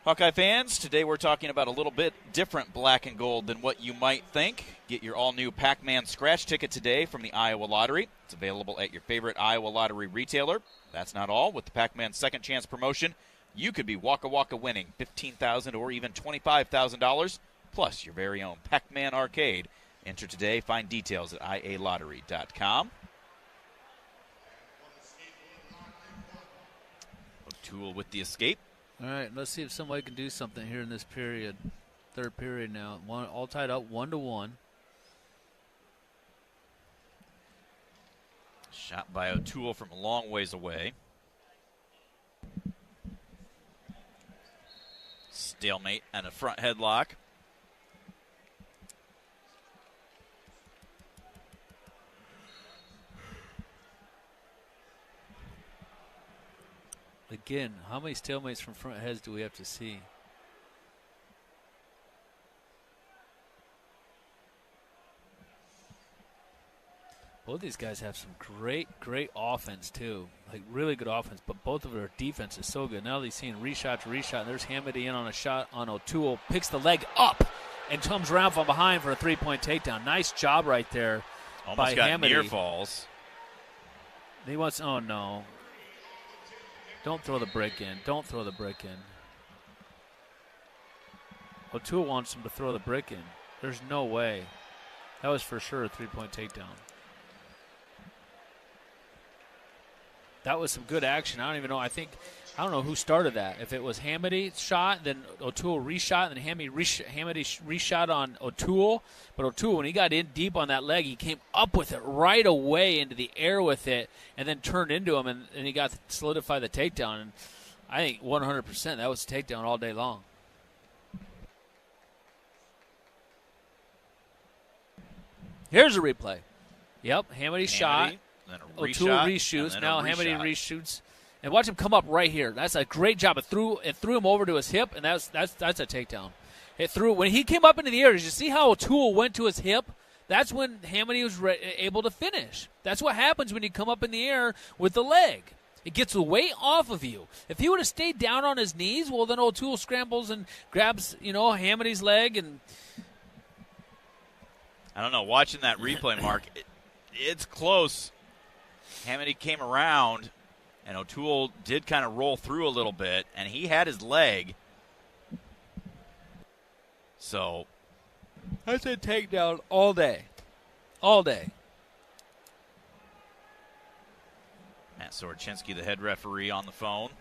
Hawkeye fans, today we're talking about a little bit different black and gold than what you might think. Get your all-new Pac-Man scratch ticket today from the Iowa Lottery. It's available at your favorite Iowa Lottery retailer. That's not all. With the Pac-Man Second Chance promotion, you could be Waka Waka winning $15,000 or even $25,000, plus your very own Pac-Man arcade. Enter today. Find details at ialottery.com. O'Toole with the escape. All right, let's see if somebody can do something here in this period. Third period now. All tied up 1-1. Shot by O'Toole from a long ways away. Stalemate and a front headlock. Again, how many stalemates from front heads do we have to see? Both these guys have some great offense, too. Like, really good offense, but both of their defense is so good. Now they're seeing reshot to reshot, and there's Hamdy in on a shot on O'Toole. Picks the leg up and comes around from behind for a three-point takedown. Nice job right there by Hamdy. Almost got near falls. He wants, oh, no. Don't throw the brick in. Don't throw the brick in. O'Toole wants him to throw the brick in. There's no way. That was for sure a three-point takedown. That was some good action. I don't even know. I don't know who started that. If it was Hamdy's shot, then O'Toole reshot, and then Hamdy reshot on O'Toole. But O'Toole, when he got in deep on that leg, he came up with it right away into the air with it, and then turned into him, and he got to solidify the takedown. And I think 100% that was a takedown all day long. Here's a replay. Yep, Hamdy shot. O'Toole reshoots. Now Hamdy reshoots. And watch him come up right here. That's a great job. It threw him over to his hip, and that's a takedown. It threw when he came up into the air. Did you see how O'Toole went to his hip? That's when Hamdy was able to finish. That's what happens when you come up in the air with the leg. It gets the weight off of you. If he would have stayed down on his knees, well, then O'Toole scrambles and grabs, Hamdy's leg. And I don't know. Watching that replay, Mark, it's close. Hamdy came around, and O'Toole did kind of roll through a little bit, and he had his leg. So that's a takedown all day. All day. Matt Sorochinski, the head referee, on the phone.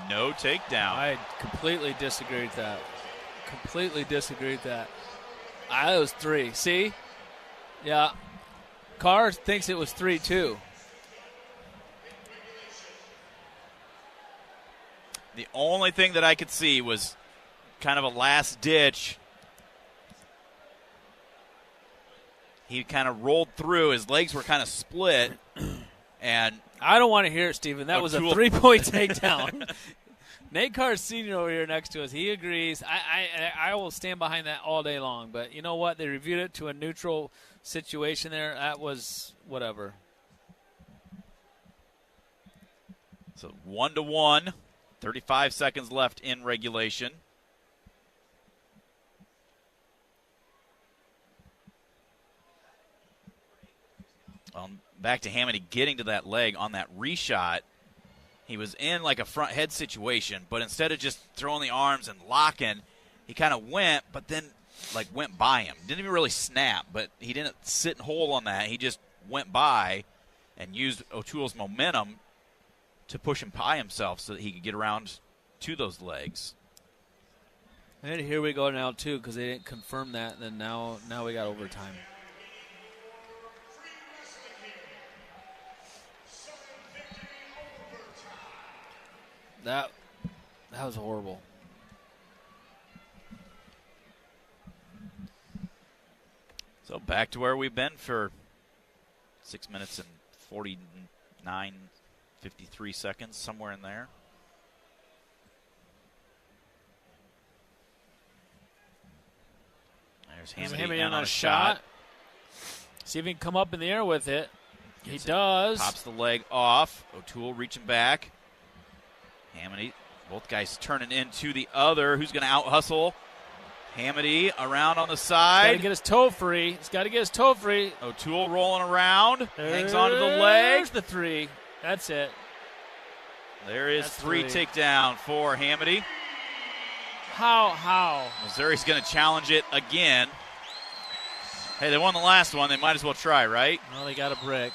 No takedown. I completely disagree with that. That was 3. See? Yeah. Carr thinks it was 3, too. The only thing that I could see was kind of a last ditch. He kind of rolled through. His legs were kind of split. And I don't want to hear it, Steven. That was a 3-point takedown. Nate Carr Sr. over here next to us, he agrees. I will stand behind that all day long. But you know what? They reviewed it to a neutral situation there. That was whatever. So 1-1, 35 seconds left in regulation. Back to Hamdy getting to that leg on that reshot. He was in like a front head situation, but instead of just throwing the arms and locking, he kind of went, but then went by him. Didn't even really snap, but he didn't sit and hold on that. He just went by and used O'Toole's momentum to push him by himself so that he could get around to those legs. And here we go now, too, because they didn't confirm that. And then now we got overtime. That was horrible. So back to where we've been for 6 minutes and 49, 53 seconds, somewhere in there. There's Hamdy on a shot. See if he can come up in the air with it. He does. Pops the leg off. O'Toole reaching back. Hamdy, both guys turning into the other. Who's going to out-hustle? Hamdy around on the side. He's got to get his toe free. He's got to get his toe free. O'Toole rolling around. Hangs onto the leg. There's the 3. That's it. There is 3 takedown for Hamdy. How? Missouri's going to challenge it again. Hey, they won the last one. They might as well try, right? Well, they got a brick.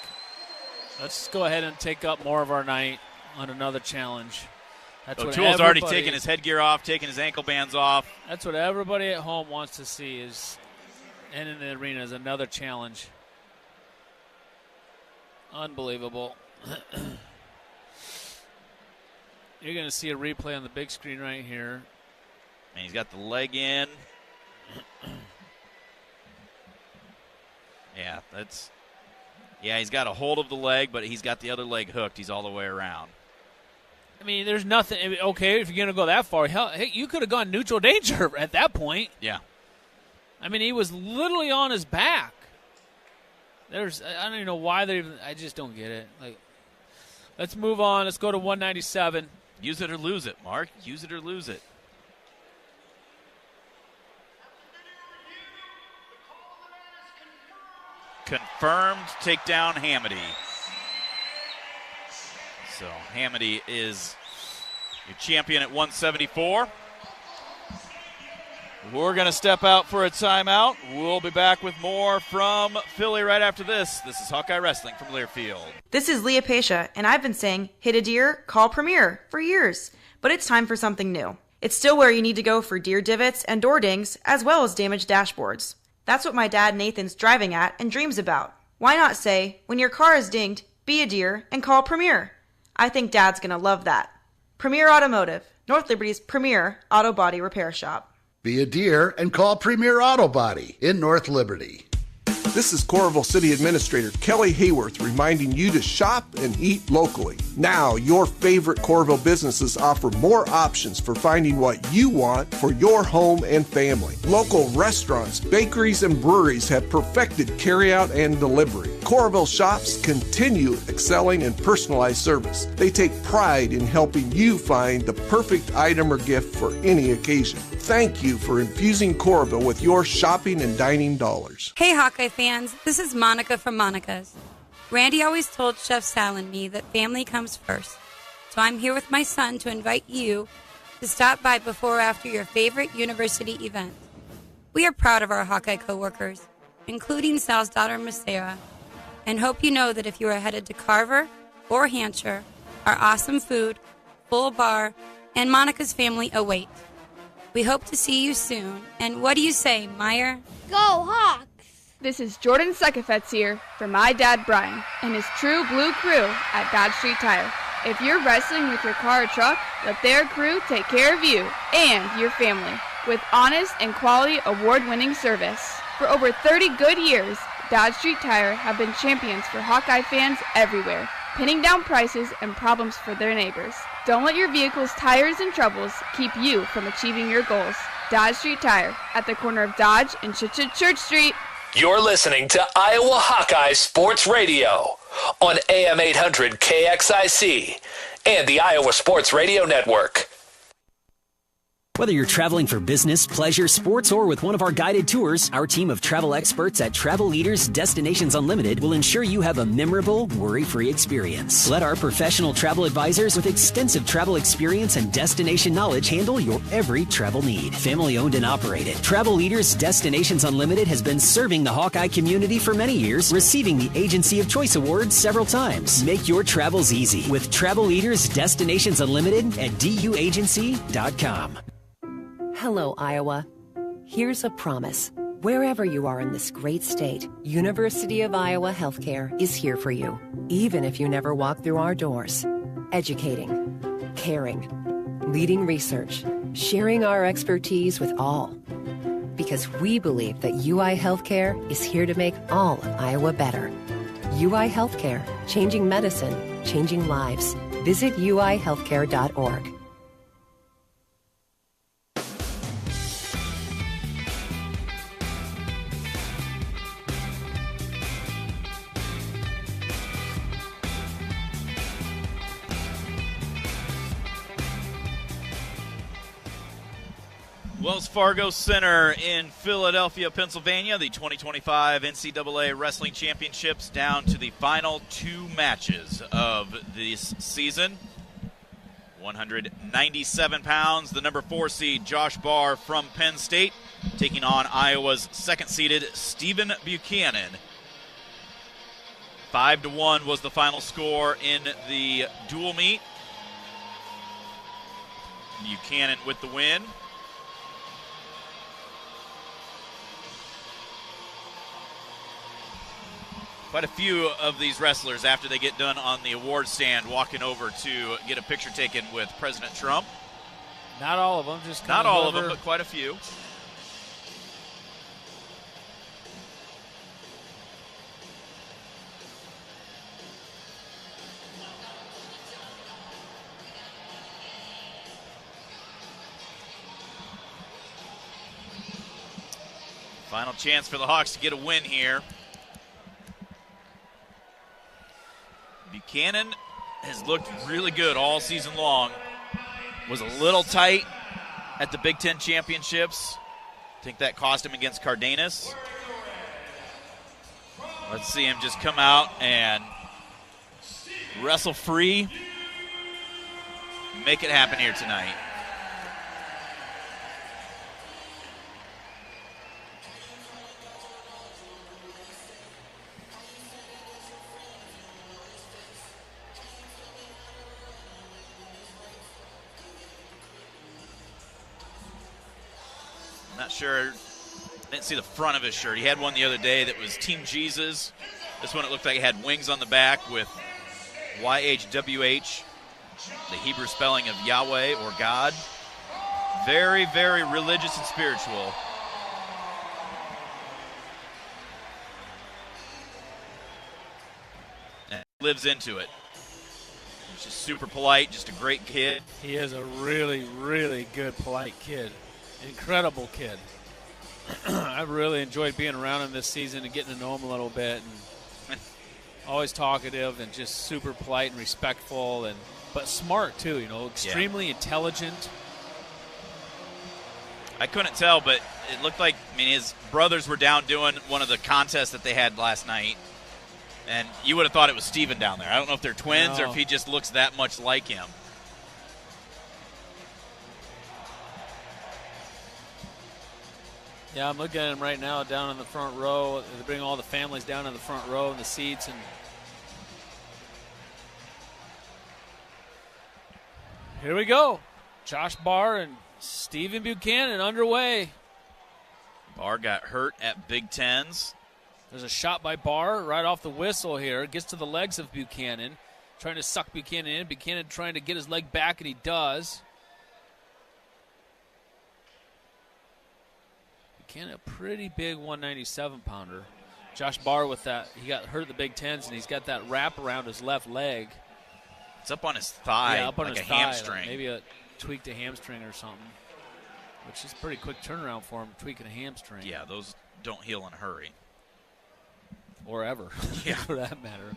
Let's go ahead and take up more of our night on another challenge. O'Toole's already taken his headgear off, taking his ankle bands off. That's what everybody at home wants to see and in the arena is another challenge. Unbelievable. You're going to see a replay on the big screen right here. And he's got the leg in. He's got a hold of the leg, but he's got the other leg hooked. He's all the way around. I mean, there's nothing. Okay, if you're going to go that far, hey, you could have gone neutral danger at that point. Yeah. I mean, he was literally on his back. I don't even know why they're even. I just don't get it. Like, let's move on. Let's go to 197. Use it or lose it, Mark. Use it or lose it. Confirmed takedown, Hamdy. So Hamdy is your champion at 174. We're going to step out for a timeout. We'll be back with more from Philly right after this. This is Hawkeye Wrestling from Learfield. This is Leah Pasha, and I've been saying, hit a deer, call Premier for years. But it's time for something new. It's still where you need to go for deer divots and door dings, as well as damaged dashboards. That's what my dad Nathan's driving at and dreams about. Why not say, when your car is dinged, be a deer and call Premier? I think Dad's going to love that. Premier Automotive, North Liberty's premier auto body repair shop. Be a deer and call Premier Auto Body in North Liberty. This is Coralville City Administrator Kelly Hayworth reminding you to shop and eat locally. Now, your favorite Coralville businesses offer more options for finding what you want for your home and family. Local restaurants, bakeries, and breweries have perfected carryout and delivery. Coralville shops continue excelling in personalized service. They take pride in helping you find the perfect item or gift for any occasion. Thank you for infusing Coralville with your shopping and dining dollars. Hey Hawkeye fans, this is Monica from Monica's. Randy always told Chef Sal and me that family comes first. So I'm here with my son to invite you to stop by before or after your favorite university event. We are proud of our Hawkeye coworkers, including Sal's daughter, Miss Sarah, and hope you know that if you are headed to Carver or Hampshire, our awesome food, full bar, and Monica's family await. We hope to see you soon. And what do you say, Meyer? Go Hawks! This is Jordan Sekefetz here for my dad Brian and his true blue crew at Dodge Street Tire. If you're wrestling with your car or truck, let their crew take care of you and your family with honest and quality award-winning service. For over 30 good years, Dodge Street Tire have been champions for Hawkeye fans everywhere, pinning down prices and problems for their neighbors. Don't let your vehicle's tires and troubles keep you from achieving your goals. Dodge Street Tire at the corner of Dodge and Church Street. You're listening to Iowa Hawkeye Sports Radio on AM 800 KXIC and the Iowa Sports Radio Network. Whether you're traveling for business, pleasure, sports, or with one of our guided tours, our team of travel experts at Travel Leaders Destinations Unlimited will ensure you have a memorable, worry-free experience. Let our professional travel advisors with extensive travel experience and destination knowledge handle your every travel need. Family-owned and operated, Travel Leaders Destinations Unlimited has been serving the Hawkeye community for many years, receiving the Agency of Choice Award several times. Make your travels easy with Travel Leaders Destinations Unlimited at duagency.com. Hello, Iowa. Here's a promise. Wherever you are in this great state, University of Iowa Healthcare is here for you, even if you never walk through our doors. Educating, caring, leading research, sharing our expertise with all. Because we believe that UI Healthcare is here to make all of Iowa better. UI Healthcare, changing medicine, changing lives. Visit uihealthcare.org. Wells Fargo Center in Philadelphia, Pennsylvania. The 2025 NCAA Wrestling Championships down to the final 2 matches of this season. 197 pounds, the number 4 seed Josh Barr from Penn State taking on Iowa's second-seeded Stephen Buchanan. 5-1 was the final score in the dual meet. Buchanan with the win. Quite a few of these wrestlers, after they get done on the award stand, walking over to get a picture taken with President Trump. Not all of them, just not all of them, but quite a few. Final chance for the Hawks to get a win here. Buchanan has looked really good all season long. Was a little tight at the Big Ten Championships. I think that cost him against Cardenas. Let's see him just come out and wrestle free. Make it happen here tonight. Not sure, didn't see the front of his shirt. He had one the other day that was Team Jesus. This one it looked like it had wings on the back with YHWH, the Hebrew spelling of Yahweh or God. Very, very religious and spiritual. And lives into it. He's just super polite, just a great kid. He is a really, really good, polite kid. Incredible kid. I've really enjoyed being around him this season and getting to know him a little bit. And always talkative and just super polite and respectful, but smart too. You know, extremely intelligent. I couldn't tell, but it looked like his brothers were down doing one of the contests that they had last night, and you would have thought it was Steven down there. I don't know if they're twins or if he just looks that much like him. Yeah, I'm looking at him right now down in the front row. They bring all the families down in the front row in the seats. And here we go. Josh Barr and Stephen Buchanan underway. Barr got hurt at Big Tens. There's a shot by Barr right off the whistle here. Gets to the legs of Buchanan. Trying to suck Buchanan in. Buchanan trying to get his leg back, and he does. Buchanan, a pretty big 197-pounder. Josh Barr with that. He got hurt at the Big Tens, and he's got that wrap around his left leg. It's up on his thigh, yeah, up on like his a thigh, hamstring. Like maybe a tweaked a hamstring or something, which is a pretty quick turnaround for him, tweaking a hamstring. Yeah, those don't heal in a hurry. Or ever, yeah. For that matter.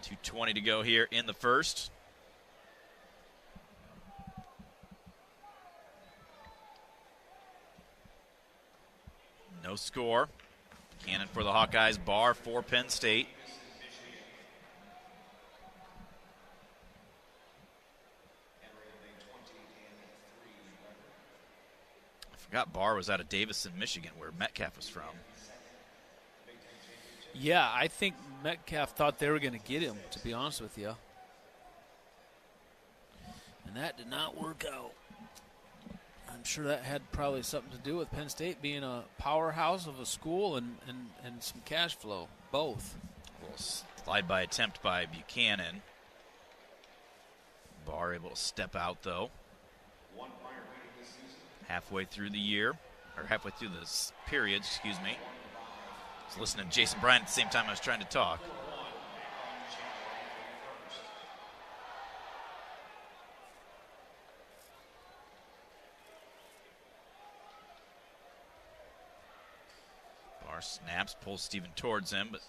2:20 to go here in the first. No score. Cannon for the Hawkeyes, Barr for Penn State. I forgot Barr was out of Davison, Michigan, where Metcalf was from. Yeah, I think Metcalf thought they were going to get him, to be honest with you. And that did not work out. I'm sure that had probably something to do with Penn State being a powerhouse of a school and some cash flow, both. Well, slide-by attempt by Buchanan. Barr able to step out, though. Halfway through the year, or halfway through this period, excuse me. I was listening to Jason Bryant at the same time I was trying to talk. Barr snaps, pulls Steven towards him, but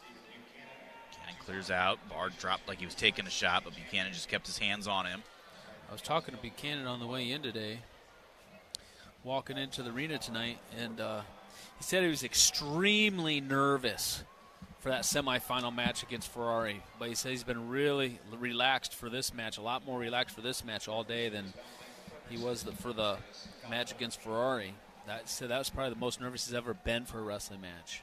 Buchanan clears out. Barr dropped like he was taking a shot, but Buchanan just kept his hands on him. I was talking to Buchanan on the way in today, walking into the arena tonight, and he said he was extremely nervous for that semifinal match against Ferrari. But he said he's been really relaxed for this match, a lot more relaxed for this match all day than he was for the match against Ferrari. That was probably the most nervous he's ever been for a wrestling match.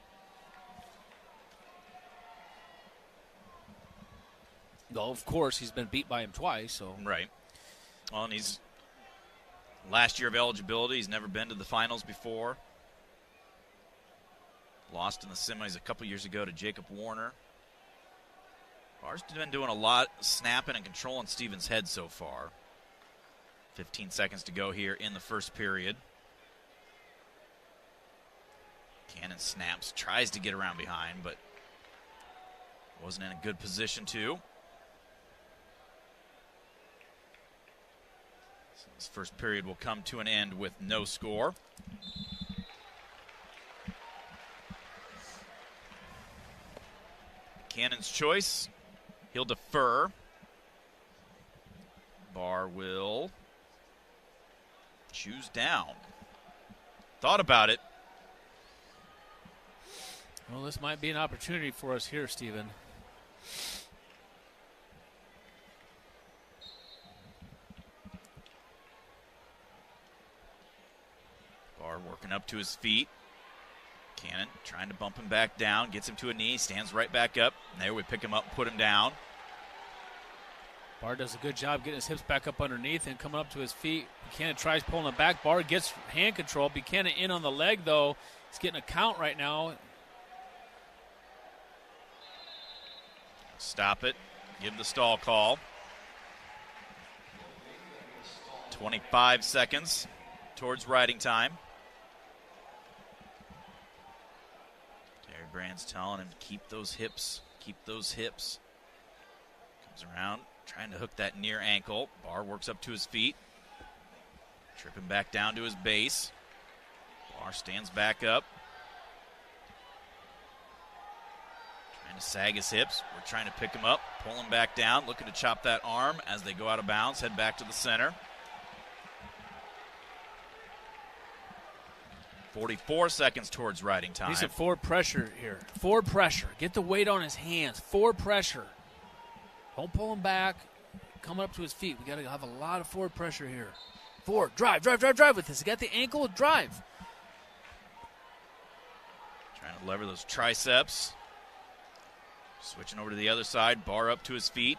Though, of course, he's been beat by him twice. So Right. Well, and he's last year of eligibility. He's never been to the finals before. Lost in the semis a couple years ago to Jacob Warner. Barr's been doing a lot snapping and controlling Steven's head so far. 15 seconds to go here in the first period. Buchanan snaps, tries to get around behind, but wasn't in a good position to. So this first period will come to an end with no score. Buchanan's choice. He'll defer. Barr will choose down. Thought about it. Well, this might be an opportunity for us here, Steven. Barr working up to his feet. Buchanan trying to bump him back down, gets him to a knee, stands right back up. And there we pick him up, put him down. Barr does a good job getting his hips back up underneath and coming up to his feet. Buchanan tries pulling him back. Barr gets hand control. Buchanan in on the leg, though. He's getting a count right now. Stop it. Give the stall call. 25 seconds towards riding time. Terry Brand's telling him to keep those hips. Keep those hips. Comes around, trying to hook that near ankle. Barr works up to his feet. Tripping back down to his base. Barr stands back up. Trying to sag his hips. We're trying to pick him up, pull him back down, looking to chop that arm as they go out of bounds, head back to the center. 44 seconds towards riding time. He's at forward pressure here. Forward pressure. Get the weight on his hands. Forward pressure. Don't pull him back. Coming up to his feet. We got to have a lot of forward pressure here. Forward. Drive with this. He got the ankle. Drive. Trying to lever those triceps. Switching over to the other side. Barr up to his feet.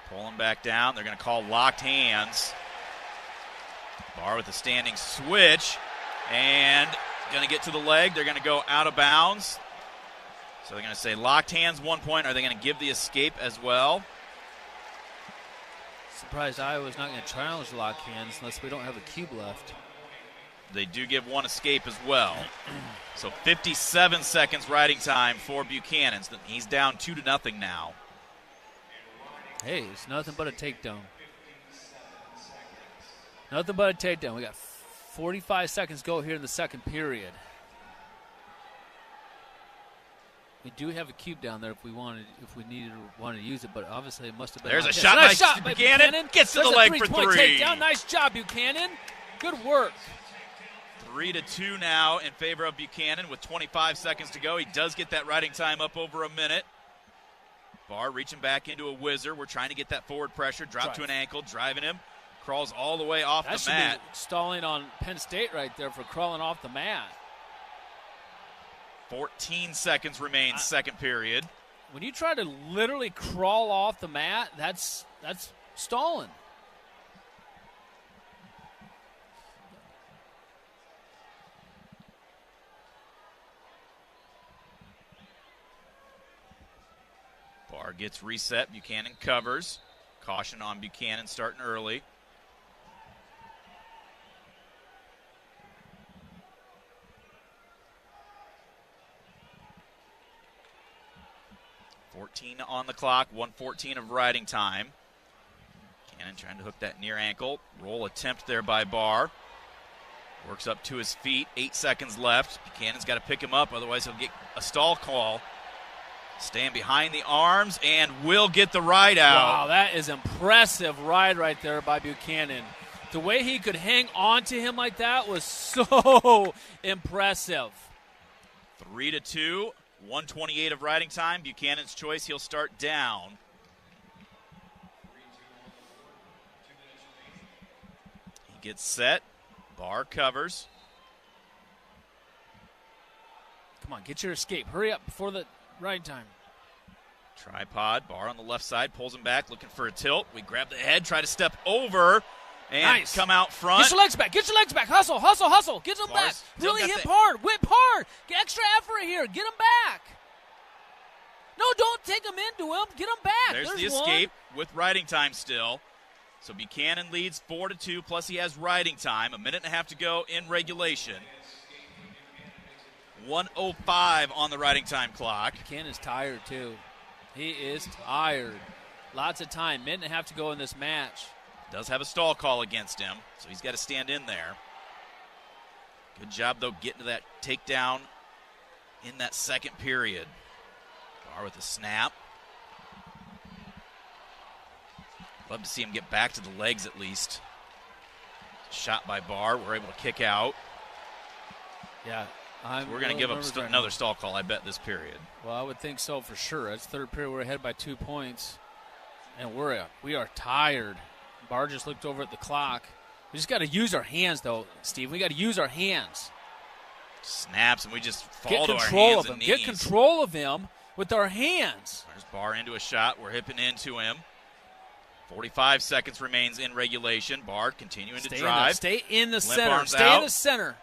Pull him back down. They're going to call locked hands. Barr with a standing switch. And going to get to the leg. They're going to go out of bounds. So they're going to say locked hands 1 point. Are they going to give the escape as well? Surprised Iowa's not going to challenge the locked hands unless we don't have a cube left. They do give one escape as well. So 57 seconds riding time for Buchanan. He's down 2-0 now. Hey, it's nothing but a takedown. Nothing but a takedown. We got 45 seconds go here in the second period. We do have a cube down there if we wanted to use it, but obviously it must have been. There's a shot by Buchanan. Gets to the leg for three. Takedown. Nice job, Buchanan. Good work. 3-2 now in favor of Buchanan with 25 seconds to go. He does get that riding time up over a minute. Barr reaching back into a whizzer. We're trying to get that forward pressure. Drop to an ankle, driving him. Crawls all the way off the mat. Be stalling on Penn State right there for crawling off the mat. 14 seconds remain, second period. When you try to literally crawl off the mat, that's stalling. Barr gets reset. Buchanan covers. Caution on Buchanan starting early. .14 on the clock, 1:14 of riding time. Buchanan trying to hook that near ankle. Roll attempt there by Barr. Works up to his feet, 8 seconds left. Buchanan's got to pick him up, otherwise he'll get a stall call. Staying behind the arms and will get the ride out. Wow, that is impressive ride right there by Buchanan. The way he could hang on to him like that was so impressive. 3-2, 1:28 of riding time. Buchanan's choice, he'll start down. He gets set. Barr covers. Come on, get your escape. Hurry up before the ride time. Tripod. Barr on the left side. Pulls him back, looking for a tilt. We grab the head, try to step over, and come out front. Get your legs back. Get your legs back. Hustle, hustle, hustle. Get them back. Really hit hard. Whip hard. Get extra effort here. Get them back. No, don't take them into him. Get them back. There's the escape with riding time still. So Buchanan leads 4-2, plus he has riding time. A minute and a half to go in regulation. 1:05 on the riding time clock. Buchanan's tired, too. He is tired. Lots of time. Minute and a half to go in this match. Does have a stall call against him, so he's got to stand in there. Good job, though, getting to that takedown in that second period. Barr with a snap. Love to see him get back to the legs at least. Shot by Barr. We're able to kick out. Yeah. We're going to give up another stall call, I bet, this period. Well, I would think so for sure. That's third period. We're ahead by 2 points. And we are tired. Barr just looked over at the clock. We just got to use our hands, though, Steve. We got to use our hands. Snaps, and we just fall to our hands and knees. Get control of him with our hands. There's Barr into a shot. We're hipping into him. 45 seconds remains in regulation. Barr continuing to drive. Stay in the center. Stay in the center.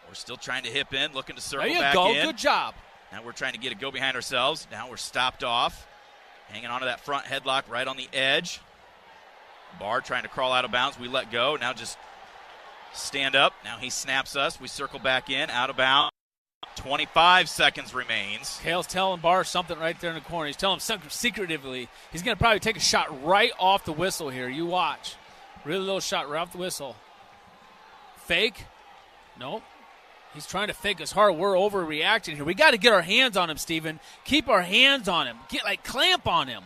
We're still trying to hip in, looking to circle back in. There you go. Good job. Now we're trying to get a go behind ourselves. Now we're stopped off. Hanging onto that front headlock right on the edge. Barr trying to crawl out of bounds. We let go. Now just stand up. Now he snaps us. We circle back in, out of bounds. 25 seconds remains. Kale's telling Barr something right there in the corner. He's telling him something secretively. He's going to probably take a shot right off the whistle here. You watch. Really little shot right off the whistle. Fake. Nope. He's trying to fake us hard. We're overreacting here. We got to get our hands on him, Steven. Keep our hands on him. Clamp on him.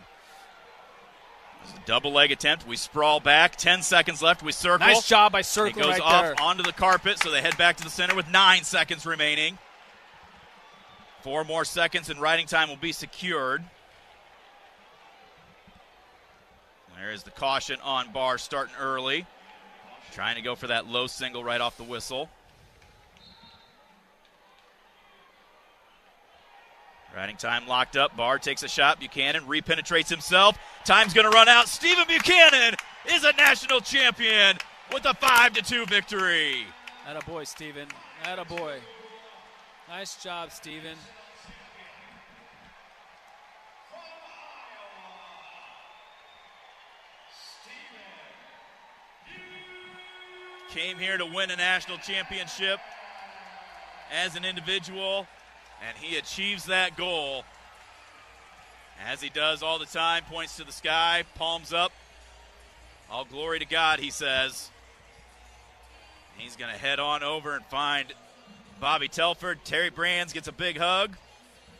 There's a double leg attempt. We sprawl back. 10 seconds left. We circle. Nice job by circling right there. It goes off onto the carpet, so they head back to the center with 9 seconds remaining. 4 more seconds and riding time will be secured. There is the caution on Barr starting early. Trying to go for that low single right off the whistle. Riding time locked up. Barr takes a shot. Buchanan repenetrates himself. Time's going to run out. Stephen Buchanan is a national champion with a 5-2 victory. Attaboy, Stephen. Attaboy. Nice job, Stephen. Came here to win a national championship as an individual, and he achieves that goal. As he does all the time, points to the sky, palms up. All glory to God, he says. He's going to head on over and find Bobby Telford. Terry Brands gets a big hug.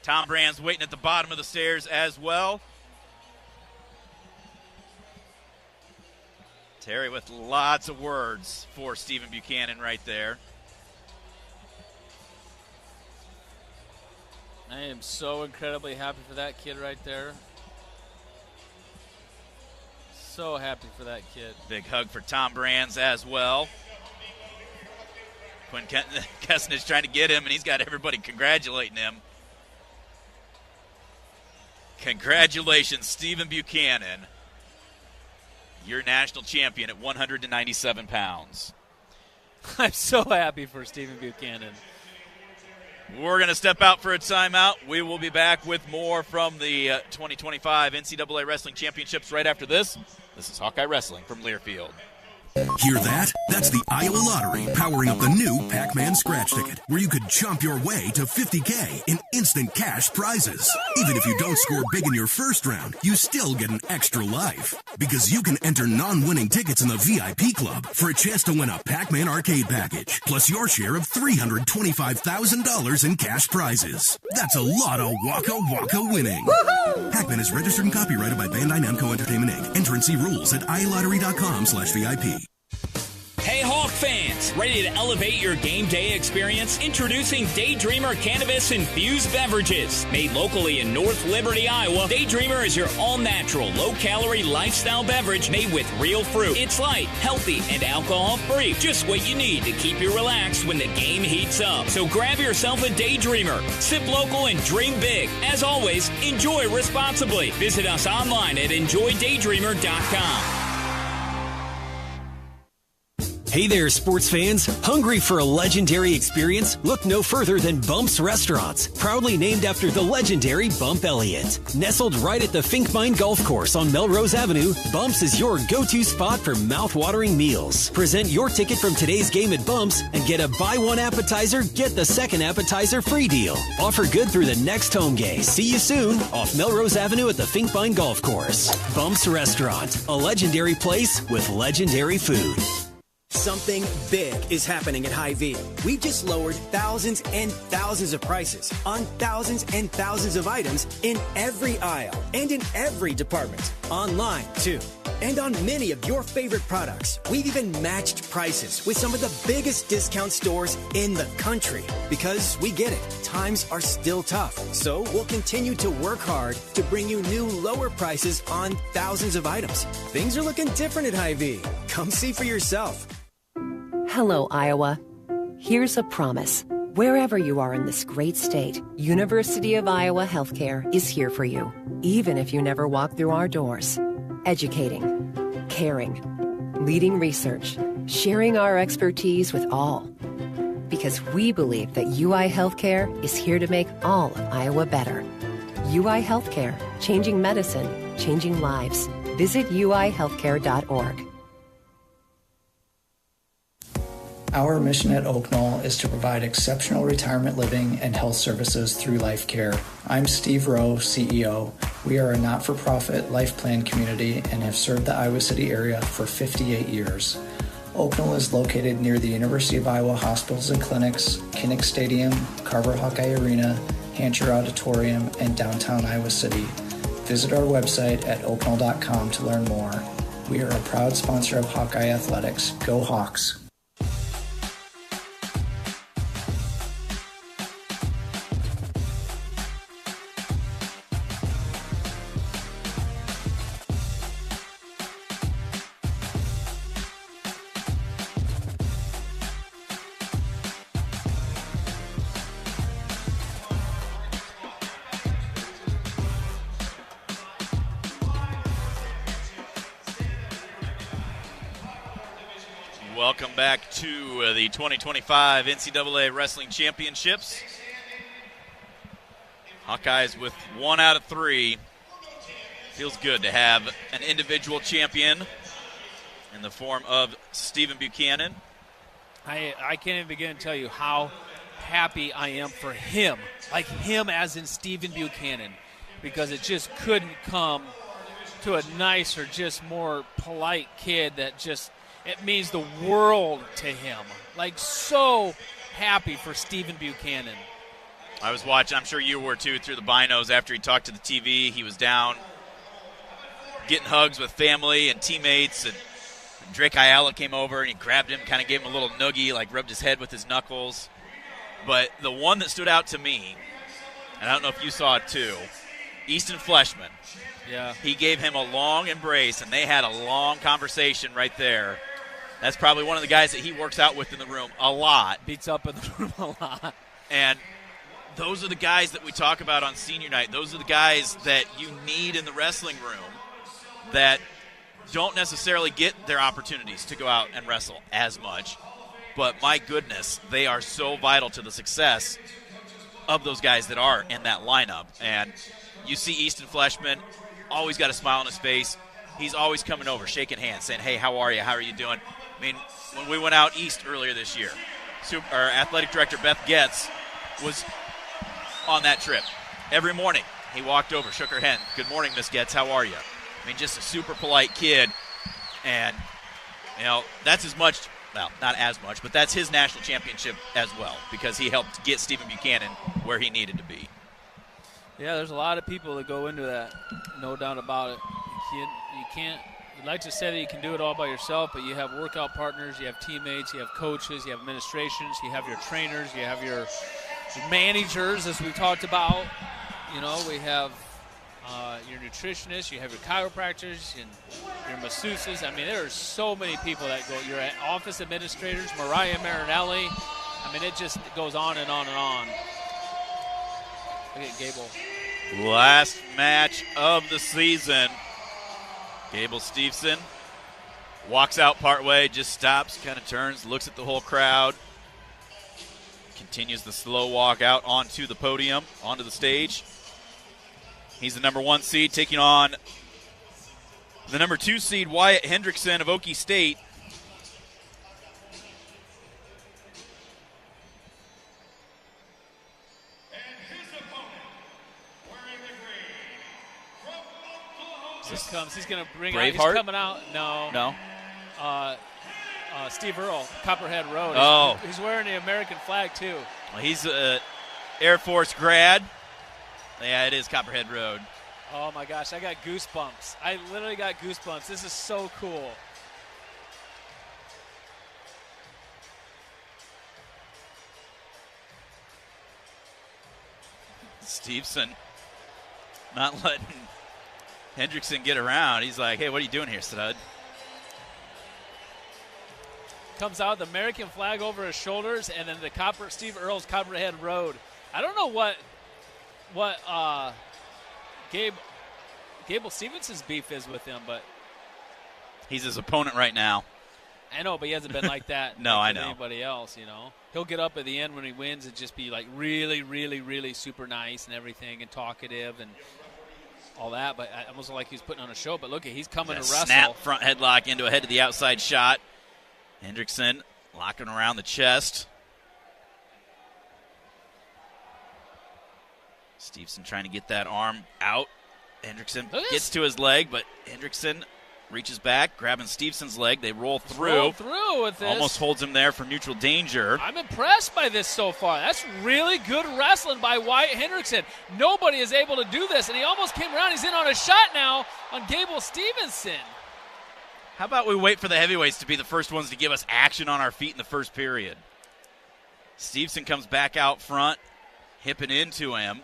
Tom Brands waiting at the bottom of the stairs as well. Terry with lots of words for Stephen Buchanan right there. I am so incredibly happy for that kid right there. So happy for that kid. Big hug for Tom Brands as well. Quinn Kesen is trying to get him, and he's got everybody congratulating him. Congratulations, Stephen Buchanan. You're national champion at 197 pounds. I'm so happy for Stephen Buchanan. We're going to step out for a timeout. We will be back with more from the 2025 NCAA Wrestling Championships right after this. This is Hawkeye Wrestling from Learfield. Hear that? That's the Iowa Lottery powering up the new Pac-Man Scratch Ticket, where you could chomp your way to $50K in instant cash prizes. Even if you don't score big in your first round, you still get an extra life. Because you can enter non-winning tickets in the VIP Club for a chance to win a Pac-Man arcade package, plus your share of $325,000 in cash prizes. That's a lot of Waka Waka winning. Woohoo! Pac-Man is registered and copyrighted by Bandai Namco Entertainment Inc. Enter and see rules at iLottery.com/VIP. Hey Hawk fans, ready to elevate your game day experience? Introducing Daydreamer Cannabis-Infused Beverages. Made locally in North Liberty, Iowa, Daydreamer is your all-natural, low-calorie lifestyle beverage made with real fruit. It's light, healthy, and alcohol-free. Just what you need to keep you relaxed when the game heats up. So grab yourself a Daydreamer. Sip local and dream big. As always, enjoy responsibly. Visit us online at enjoydaydreamer.com. Hey there, sports fans. Hungry for a legendary experience? Look no further than Bump's Restaurants, proudly named after the legendary Bump Elliott. Nestled right at the Finkmine Golf Course on Melrose Avenue, Bump's is your go-to spot for mouth-watering meals. Present your ticket from today's game at Bump's and get a buy one appetizer, get the second appetizer free deal. Offer good through the next home game. See you soon off Melrose Avenue at the Finkmine Golf Course. Bump's Restaurant, a legendary place with legendary food. Something big is happening at Hy-Vee. We've just lowered thousands and thousands of prices on thousands and thousands of items in every aisle and in every department. Online, too. And on many of your favorite products. We've even matched prices with some of the biggest discount stores in the country. Because we get it, times are still tough. So we'll continue to work hard to bring you new lower prices on thousands of items. Things are looking different at Hy-Vee. Come see for yourself. Hello, Iowa. Here's a promise. Wherever you are in this great state, University of Iowa Healthcare is here for you, even if you never walk through our doors. Educating, caring, leading research, sharing our expertise with all. Because we believe that UI Healthcare is here to make all of Iowa better. UI Healthcare, changing medicine, changing lives. Visit uihealthcare.org. Our mission at Oak Knoll is to provide exceptional retirement living and health services through life care. I'm Steve Rowe, CEO. We are a not-for-profit life plan community and have served the Iowa City area for 58 years. Oak Knoll is located near the University of Iowa hospitals and clinics, Kinnick Stadium, Carver Hawkeye Arena, Hancher Auditorium, and downtown Iowa City. Visit our website at oakknoll.com to learn more. We are a proud sponsor of Hawkeye Athletics. Go Hawks! Welcome back to the 2025 NCAA Wrestling Championships. Hawkeyes with 1 out of 3. Feels good to have an individual champion in the form of Stephen Buchanan. I can't even begin to tell you how happy I am for him, like him as in Stephen Buchanan, because it just couldn't come to a nicer, just more polite kid that just, it means the world to him. Like, so happy for Stephen Buchanan. I was watching, I'm sure you were too, through the binos after he talked to the TV. He was down getting hugs with family and teammates, and Drake Ayala came over and he grabbed him, kind of gave him a little noogie, like rubbed his head with his knuckles. But the one that stood out to me, and I don't know if you saw it too, Easton Fleshman. Yeah. He gave him a long embrace, and they had a long conversation right there. That's probably one of the guys that he works out with in the room a lot. Beats up in the room a lot. And those are the guys that we talk about on senior night. Those are the guys that you need in the wrestling room that don't necessarily get their opportunities to go out and wrestle as much. But my goodness, they are so vital to the success of those guys that are in that lineup. And you see Easton Fleshman, always got a smile on his face. He's always coming over, shaking hands, saying, hey, how are you? How are you doing? I mean, when we went out east earlier this year, our athletic director, Beth Getz, was on that trip. Every morning, he walked over, shook her hand. Good morning, Miss Getz. How are you? I mean, just a super polite kid. And, that's as much, well, not as much, but that's his national championship as well, because he helped get Stephen Buchanan where he needed to be. Yeah, there's a lot of people that go into that, no doubt about it. You can't. You'd like to say that you can do it all by yourself, but you have workout partners, you have teammates, you have coaches, you have administrations, you have your trainers, you have your managers, as we talked about. We have your nutritionists, you have your chiropractors, and your masseuses. I mean, there are so many people that go. Your office administrators, Mariah Marinelli. I mean, it just goes on and on and on. Look at Gable. Last match of the season. Gable Steveson walks out partway, just stops, kind of turns, looks at the whole crowd, continues the slow walk out onto the podium, onto the stage. He's the number 1 seed, taking on the number 2 seed, Wyatt Hendrickson of Okie State. He's going to bring Braveheart? out. He's coming out. No. Steve Earle, Copperhead Road. Oh. He's wearing the American flag, too. Well, he's an Air Force grad. Yeah, it is Copperhead Road. Oh, my gosh. I got goosebumps. I literally got goosebumps. This is so cool. Steveson not letting Hendrickson get around. He's like, hey, what are you doing here, stud? Comes out the American flag over his shoulders, and then Steve Earle's Copperhead Road. I don't know what Gable Stevenson's beef is with him, but he's his opponent right now. I know, but he hasn't been like that. No, like I know. Anybody else, he'll get up at the end when he wins and just be like really, really, really super nice and everything and talkative and all that. But I almost like he's putting on a show. But look, he's coming to wrestle. Snap front headlock into a head to the outside shot. Hendrickson locking around the chest. Steveson trying to get that arm out. Hendrickson gets to his leg, but Hendrickson reaches back, grabbing Stevenson's leg. They roll through. Roll through with this. Almost holds him there for neutral danger. I'm impressed by this so far. That's really good wrestling by Wyatt Hendrickson. Nobody is able to do this, and he almost came around. He's in on a shot now on Gable Steveson. How about we wait for the heavyweights to be the first ones to give us action on our feet in the first period? Steveson comes back out front, hipping into him,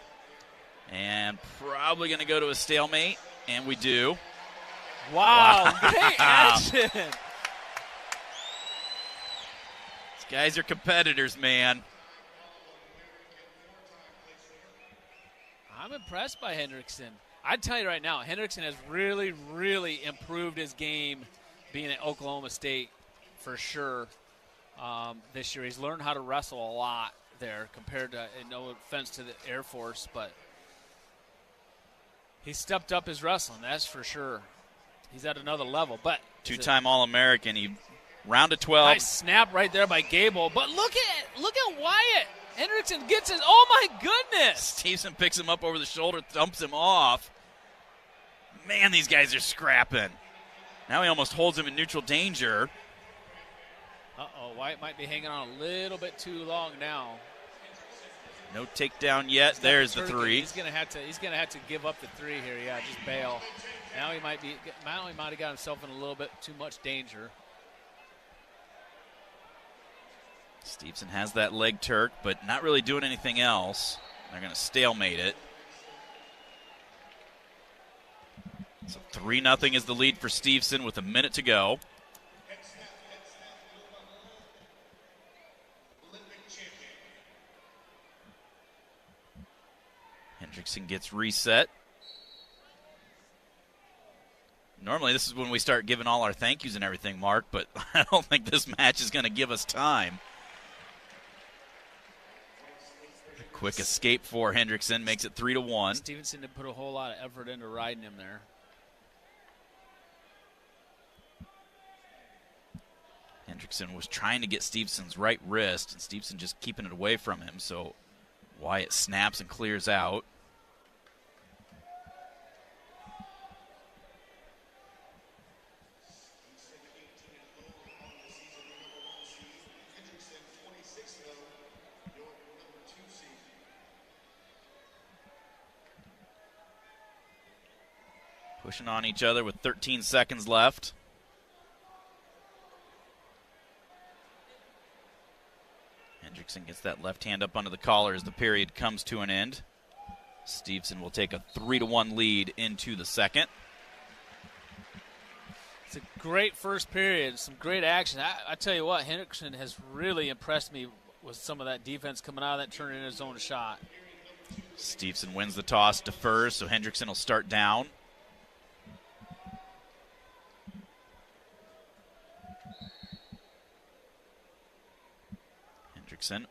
and probably going to go to a stalemate, and we do. Wow. Great action. These guys are competitors, man. I'm impressed by Hendrickson. I'd tell you right now, Hendrickson has really, really improved his game being at Oklahoma State for sure this year. He's learned how to wrestle a lot there compared to, and no offense to the Air Force, but he stepped up his wrestling, that's for sure. He's at another level. But two-time All-American. He round of 12. Nice snap right there by Gable. But look at Wyatt. Hendrickson gets his. Oh my goodness! Steveson picks him up over the shoulder, thumps him off. Man, these guys are scrapping. Now he almost holds him in neutral danger. Wyatt might be hanging on a little bit too long now. No takedown yet. There's the 3. He's gonna have to give up the 3 here. Yeah, just bail. Now he might have got himself in a little bit too much danger. Steveson has that leg Turk, but not really doing anything else. They're going to stalemate it. So 3-0 is the lead for Steveson with a minute to go. Hendrickson gets reset. Normally this is when we start giving all our thank yous and everything, Mark, but I don't think this match is going to give us time. Quick escape for Hendrickson, makes it 3-1. Steveson didn't put a whole lot of effort into riding him there. Hendrickson was trying to get Steveson's right wrist, and Steveson just keeping it away from him, so Wyatt snaps and clears out. Pushing on each other with 13 seconds left. Hendrickson gets that left hand up under the collar as the period comes to an end. Steveson will take a 3-1 lead into the second. It's a great first period, some great action. I tell you what, Hendrickson has really impressed me with some of that defense coming out of that, turning in his own shot. Steveson wins the toss, defers, so Hendrickson will start down. Hendrickson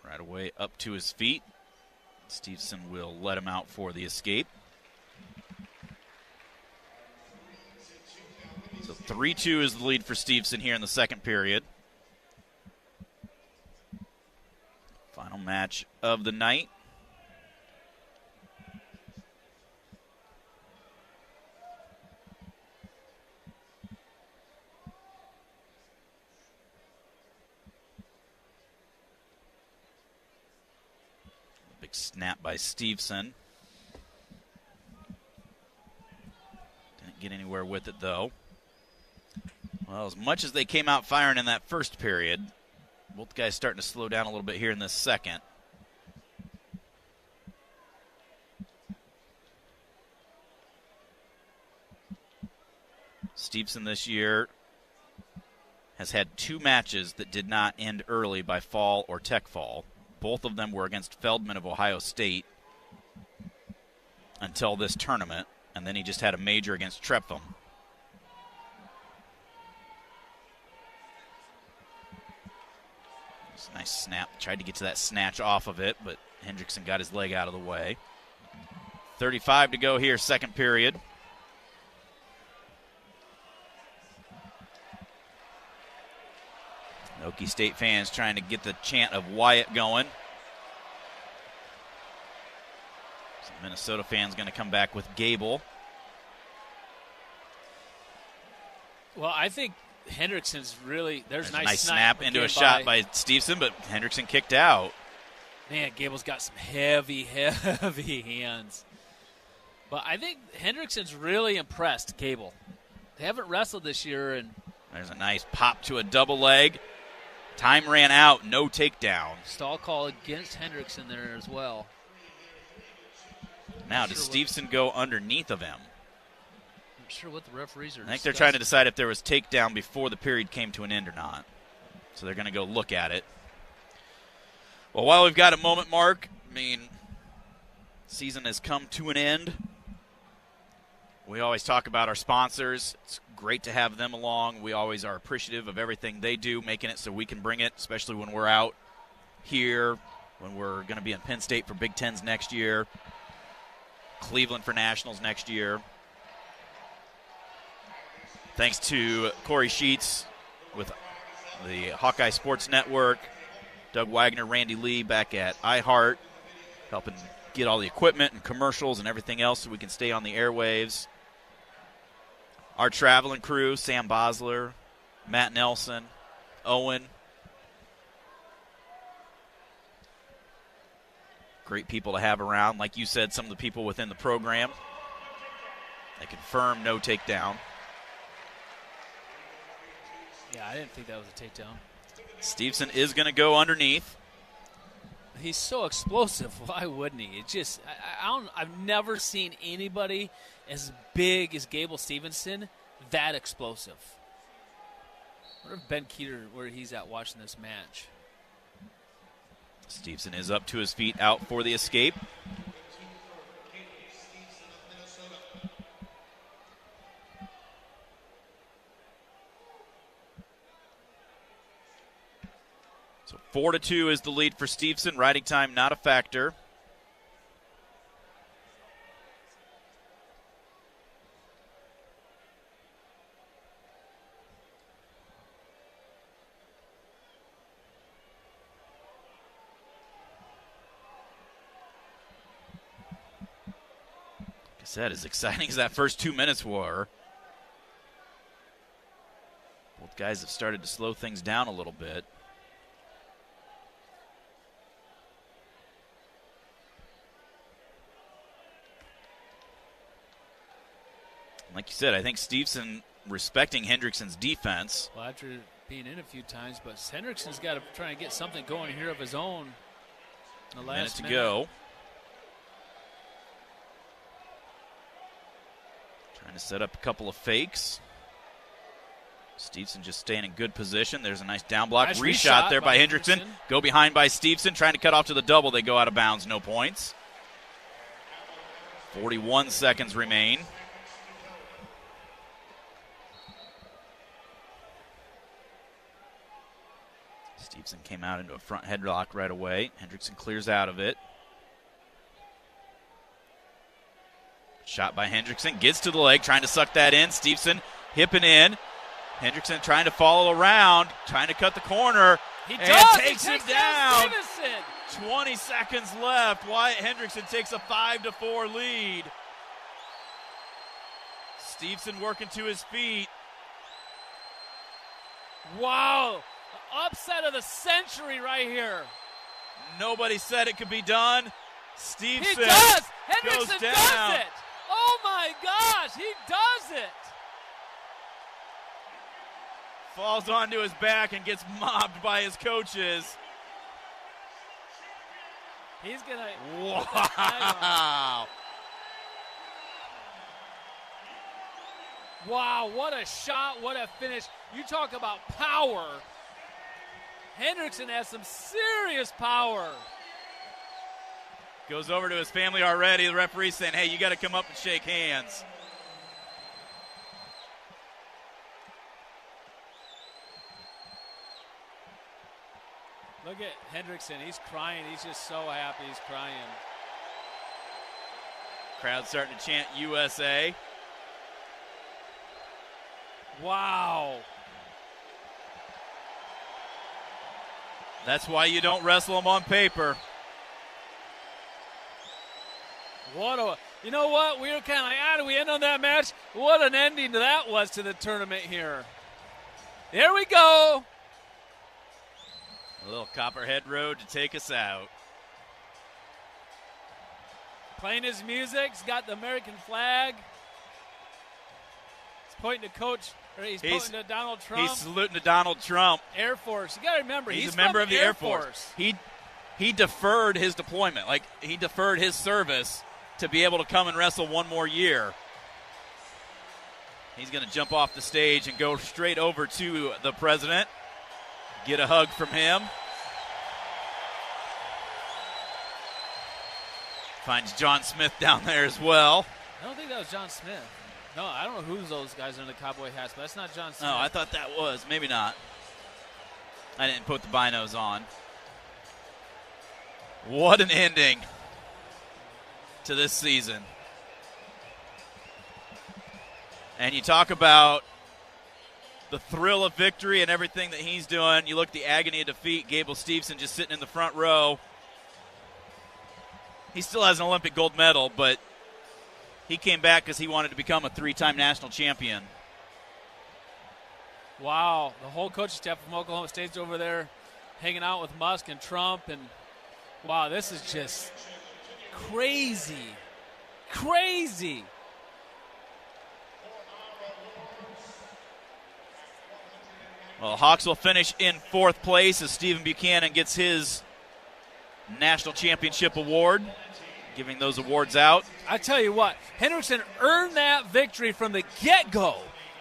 right away up to his feet. Steveson will let him out for the escape. So 3-2 is the lead for Steveson here in the second period. Final match of the night. Big snap by Steveson. Didn't get anywhere with it, though. Well, as much as they came out firing in that first period, both guys starting to slow down a little bit here in this second. Steveson this year has had 2 matches that did not end early by fall or tech fall. Both of them were against Feldman of Ohio State until this tournament, and then he just had a major against Treptham. It's a nice snap. Tried to get to that snatch off of it, but Hendrickson got his leg out of the way. 35 to go here, second period. Okie State fans trying to get the chant of Wyatt going. Some Minnesota fans going to come back with Gable. Well, I think Hendrickson's really, there's a nice snap into a shot by Steveson, but Hendrickson kicked out. Man, Gable's got some heavy, heavy hands. But I think Hendrickson's really impressed Gable. They haven't wrestled this year. And there's a nice pop to a double leg. Time ran out, no takedown. Stall call against Hendrickson there as well. Now, does Steveson go underneath of him? I'm not sure what the referees are I think they're trying to decide if there was takedown before the period came to an end or not. So they're going to go look at it. Well, while we've got a moment, Mark, I mean, season has come to an end. We always talk about our sponsors. It's great to have them along. We always are appreciative of everything they do, making it so we can bring it, especially when we're out here, when we're going to be in Penn State for Big Tens next year, Cleveland for Nationals next year. Thanks to Corey Sheets with the Hawkeye Sports Network, Doug Wagner, Randy Lee back at iHeart, helping get all the equipment and commercials and everything else so we can stay on the airwaves. Our traveling crew, Sam Bosler, Matt Nelson, Owen. Great people to have around. Like you said, some of the people within the program. They confirm no takedown. Yeah, I didn't think that was a takedown. Steveson is going to go underneath. He's so explosive. Why wouldn't he? It just, I've never seen anybody as big as Gable Steveson that explosive. I wonder if Ben Keeter, where he's at watching this match. Steveson is up to his feet, out for the escape. So 4-2 is the lead for Steveson. Riding time not a factor. said, as exciting as that first 2 minutes were, both guys have started to slow things down a little bit. Like you said, I think Steveson respecting Hendrickson's defense. Well, after being in a few times, but Hendrickson's got to try and get something going here of his own. In the last minute to go. Trying to set up a couple of fakes. Steveson just staying in good position. There's a nice down block. Nice reshot there by Hendrickson. Go behind by Steveson, trying to cut off to the double. They go out of bounds, no points. 41 seconds remain. Steveson came out into a front headlock right away. Hendrickson clears out of it. Shot by Hendrickson. Gets to the leg, trying to suck that in. Steveson hipping in. Hendrickson trying to follow around, trying to cut the corner. He takes him down. Steveson. 20 seconds left. Wyatt Hendrickson takes a 5-4 lead. Steveson working to his feet. Wow. Upset of the century right here. Nobody said it could be done. Steveson He does. goes Hendrickson down. does it. Oh my gosh, he does it. Falls onto his back and gets mobbed by his coaches. He's gonna. Wow. Wow, what a shot, what a finish. You talk about power. Hendrickson has some serious power. Goes over to his family already. The referee saying, hey, you got to come up and shake hands. Look at Hendrickson. He's crying. He's just so happy. He's crying. Crowd starting to chant USA. Wow. That's why you don't wrestle them on paper. You know what? We were kind of like, do we end on that match? What an ending that was to the tournament here. There we go. A little Copperhead Road to take us out. Playing his music. He's got the American flag. He's pointing to Coach, or he's pointing to Donald Trump. He's saluting to Donald Trump. Air Force. You got to remember, he's a member of the Air Force. He deferred his deployment. Like, he deferred his service to be able to come and wrestle one more year. He's going to jump off the stage and go straight over to the president. Get a hug from him. Finds John Smith down there as well. I don't think that was John Smith. No, I don't know who's those guys in the cowboy hats, but that's not John Smith. No, I thought that was. Maybe not. I didn't put the binos on. What an ending to this season. And you talk about the thrill of victory and everything that he's doing. You look at the agony of defeat. Gable Steveson just sitting in the front row. He still has an Olympic gold medal, but he came back because he wanted to become a 3-time national champion. Wow, the whole coaching staff from Oklahoma State's over there hanging out with Musk and Trump. And, wow, this is just crazy. Crazy. Well, Hawks will finish in 4th place as Stephen Buchanan gets his national championship award, giving those awards out. I tell you what, Hendrickson earned that victory from the get-go.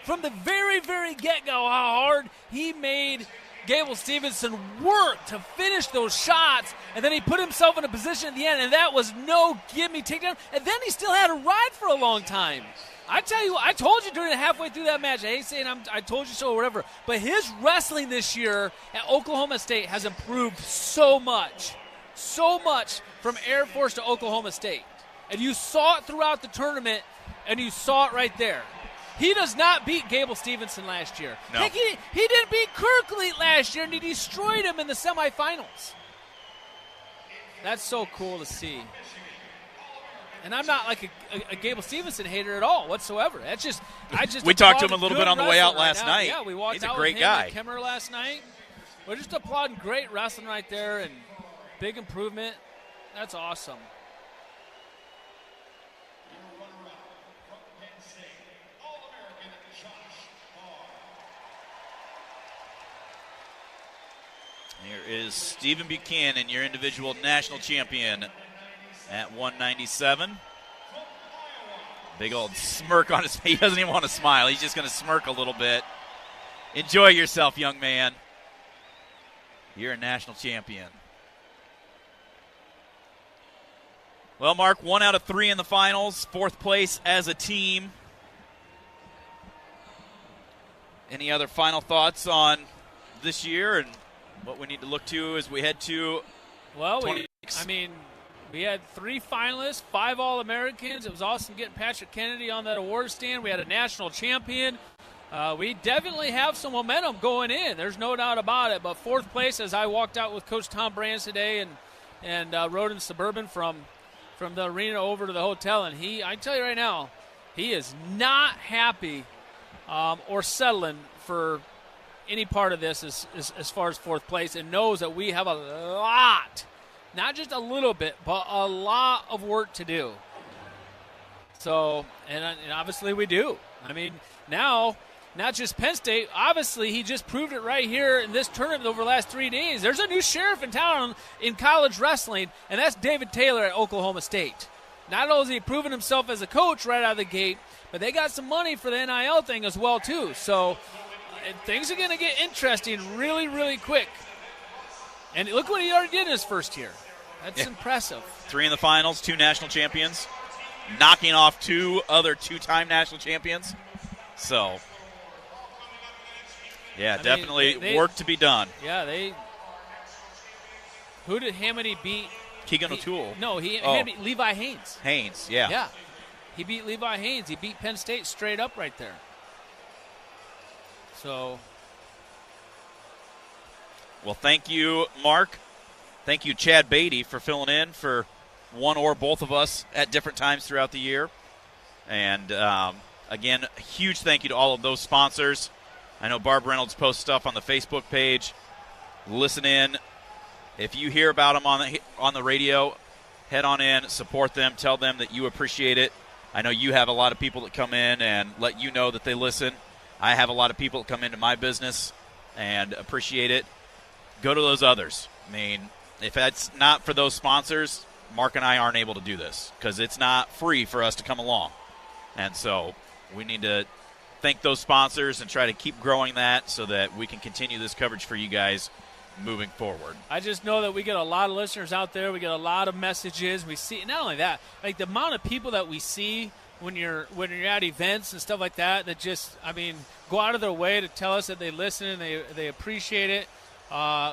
From the very, very get-go, how hard he made Gable Steveson work to finish those shots, and then he put himself in a position at the end, and that was no gimme takedown, and then he still had a ride for a long time. I tell you, I told you during halfway through that match, I hate saying I told you so or whatever, but his wrestling this year at Oklahoma State has improved so much from Air Force to Oklahoma State. And you saw it throughout the tournament, and you saw it right there. He does not beat Gable Steveson last year. No. Heck, he didn't beat Kirkley last year, and he destroyed him in the semifinals. That's so cool to see. And I'm not like a Gable Steveson hater at all whatsoever. We talked to him a little bit on the way out last night. Yeah, we walked He's a out great with him guy. at Kimmer last night. We're just applauding great wrestling right there and big improvement. That's awesome. Here is Stephen Buchanan, your individual national champion at 197. Big old smirk on his face. He doesn't even want to smile. He's just going to smirk a little bit. Enjoy yourself, young man. You're a national champion. Well, Mark, 1 out of 3 in the finals, 4th place as a team. Any other final thoughts on this year and what we need to look to as we head to we had 3 finalists, 5 All-Americans. It was awesome getting Patrick Kennedy on that award stand. We had a national champion. We definitely have some momentum going in. There's no doubt about it. But 4th place, as I walked out with Coach Tom Brands today and rode in Suburban from the arena over to the hotel, and I tell you right now, he is not happy or settling for any part of this as far as 4th place, and knows that we have a lot, not just a little bit, but a lot of work to do. So, and obviously we do. I mean, now, not just Penn State, obviously he just proved it right here in this tournament over the last 3 days. There's a new sheriff in town in college wrestling, and that's David Taylor at Oklahoma State. Not only has he proven himself as a coach right out of the gate, but they got some money for the NIL thing as well, too. So things are going to get interesting really, really quick. And look what he already did in his first year. That's impressive. 3 in the finals, 2 national champions, knocking off 2 other 2-time national champions. So, definitely work to be done. Yeah, who did Hamdy beat? Keegan O'Toole. No, Hamdy beat Levi Haynes. Haynes, yeah. Yeah, he beat Levi Haynes. He beat Penn State straight up right there. So, well, thank you, Mark. Thank you, Chad Beatty, for filling in for one or both of us at different times throughout the year. And, again, a huge thank you to all of those sponsors. I know Barb Reynolds posts stuff on the Facebook page. Listen in. If you hear about them on the radio, head on in, support them, tell them that you appreciate it. I know you have a lot of people that come in and let you know that they listen. I have a lot of people that come into my business and appreciate it. Go to those others. I mean, if that's not for those sponsors, Mark and I aren't able to do this because it's not free for us to come along. And so we need to thank those sponsors and try to keep growing that so that we can continue this coverage for you guys moving forward. I just know that we get a lot of listeners out there. We get a lot of messages. We see, not only that, like the amount of people that we see when you're at events and stuff like that just, I mean, go out of their way to tell us that they listen and they appreciate it.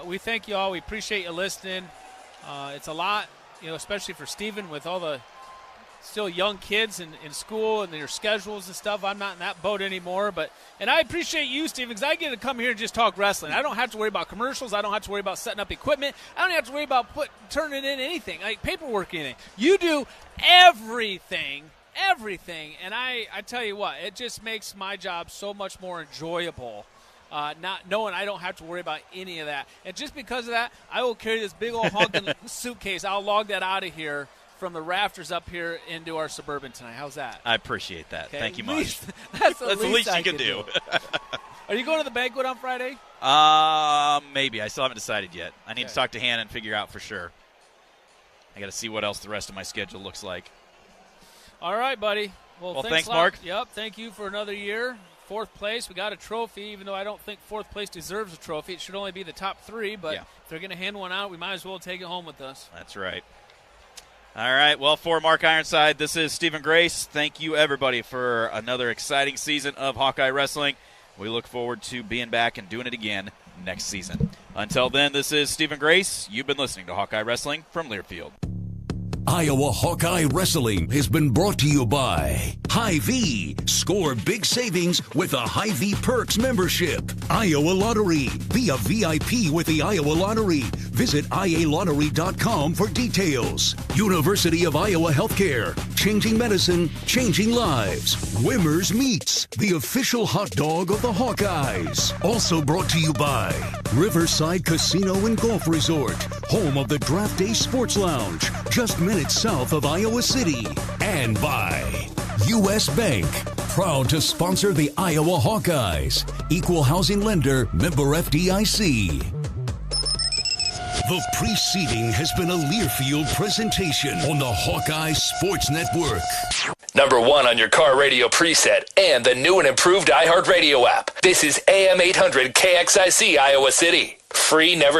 We thank you all. We appreciate you listening. It's a lot, especially for Steven with all the still young kids in school and their schedules and stuff. I'm not in that boat anymore. And I appreciate you, Steven, because I get to come here and just talk wrestling. I don't have to worry about commercials. I don't have to worry about setting up equipment. I don't have to worry about turning in anything, like paperwork or anything. You do everything. And I tell you what, it just makes my job so much more enjoyable. Not knowing I don't have to worry about any of that. And just because of that, I will carry this big old honking suitcase. I'll log that out of here from the rafters up here into our Suburban tonight. How's that? I appreciate that. Okay, thank you much. That's the least you can do. Are you going to the banquet on Friday? Maybe. I still haven't decided yet. I need to talk to Hannah and figure out for sure. I got to see what else the rest of my schedule looks like. All right, buddy. Well thanks, Mark. Yep, thank you for another year. 4th place. We got a trophy, even though I don't think 4th place deserves a trophy. It should only be the top 3, but if they're going to hand one out, we might as well take it home with us. That's right. All right, well, for Mark Ironside, this is Stephen Grace. Thank you, everybody, for another exciting season of Hawkeye Wrestling. We look forward to being back and doing it again next season. Until then, this is Stephen Grace. You've been listening to Hawkeye Wrestling from Learfield. Iowa Hawkeye Wrestling has been brought to you by Hy-Vee. Score big savings with a Hy-Vee Perks membership. Iowa Lottery. Be a VIP with the Iowa Lottery. Visit ialottery.com for details. University of Iowa Healthcare. Changing medicine, changing lives. Wimmer's Meats, the official hot dog of the Hawkeyes. Also brought to you by Riverside Casino and Golf Resort, home of the Draft Day Sports Lounge, just minutes south of Iowa City. And by U.S. Bank, proud to sponsor the Iowa Hawkeyes. Equal housing lender, member FDIC. The preceding has been a Learfield presentation on the Hawkeye Sports Network. Number 1 on your car radio preset and the new and improved iHeartRadio app. This is AM 800 KXIC Iowa City. Free, never